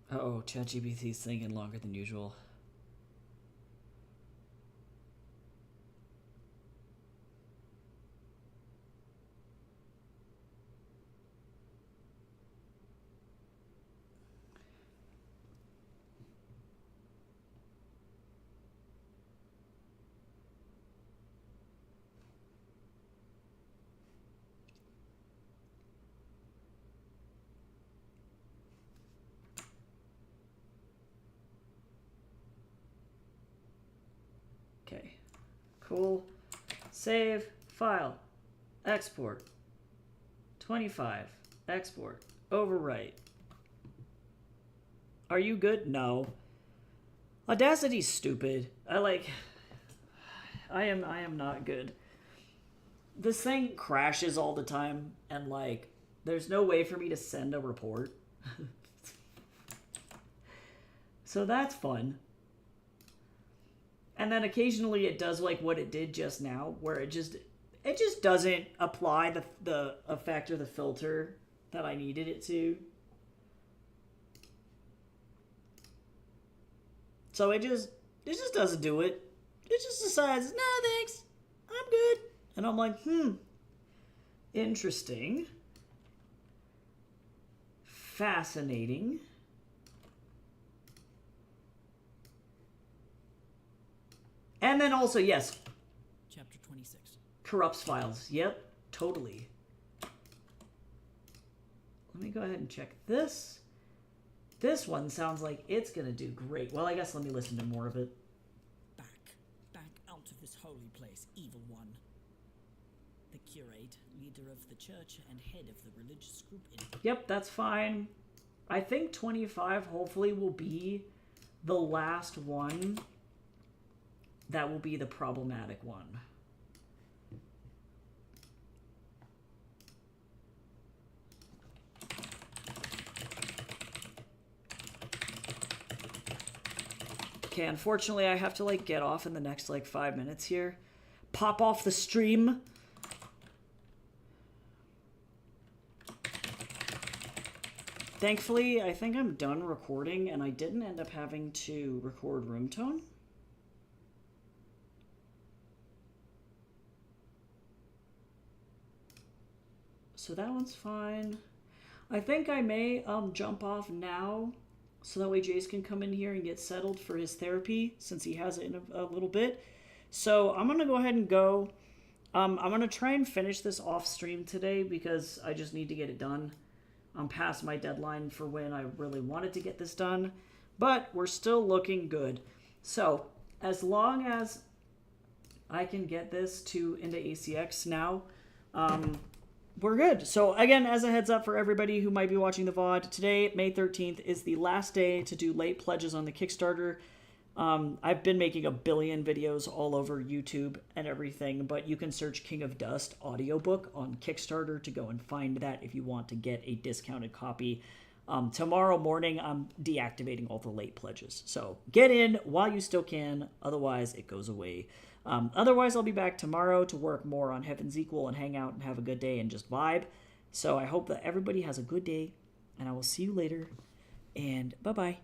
Uh-oh, ChatGPT's thinking longer than usual. Cool. Save. File. Export. 25. Export. Overwrite. Are you good? No. Audacity's stupid. I am not good. This thing crashes all the time, and like, there's no way for me to send a report. So that's fun. And then occasionally it does like what it did just now, where it just doesn't apply the effect or the filter that I needed it to. So it just doesn't do it. It just decides, no thanks, I'm good. And I'm like, interesting. Fascinating. And then also, yes. Chapter 26. Corrupts files. Yep, totally. Let me go ahead and check this. This one sounds like it's gonna do great. Well, I guess let me listen to more of it. Back out of this holy place, evil one. The curate, leader of the church and head of the religious group in... Yep, that's fine. I think 25 hopefully will be the last one that will be the problematic one. Okay, unfortunately I have to like get off in the next like 5 minutes here. Pop off the stream. Thankfully, I think I'm done recording and I didn't end up having to record room tone. So that one's fine. I think I may jump off now so that way Jace can come in here and get settled for his therapy since he has it in a little bit. So I'm going to go ahead and go. I'm going to try and finish this off stream today because I just need to get it done. I'm past my deadline for when I really wanted to get this done, but we're still looking good. So as long as I can get this into ACX now, we're good. So again, as a heads up for everybody who might be watching the VOD, today, May 13th, is the last day to do late pledges on the Kickstarter. I've been making a billion videos all over YouTube and everything, but you can search King of Dust audiobook on Kickstarter to go and find that if you want to get a discounted copy. Tomorrow morning, I'm deactivating all the late pledges. So get in while you still can, otherwise it goes away. Otherwise, I'll be back tomorrow to work more on Heaven's Equal and hang out and have a good day and just vibe. So I hope that everybody has a good day, and I will see you later, and bye-bye.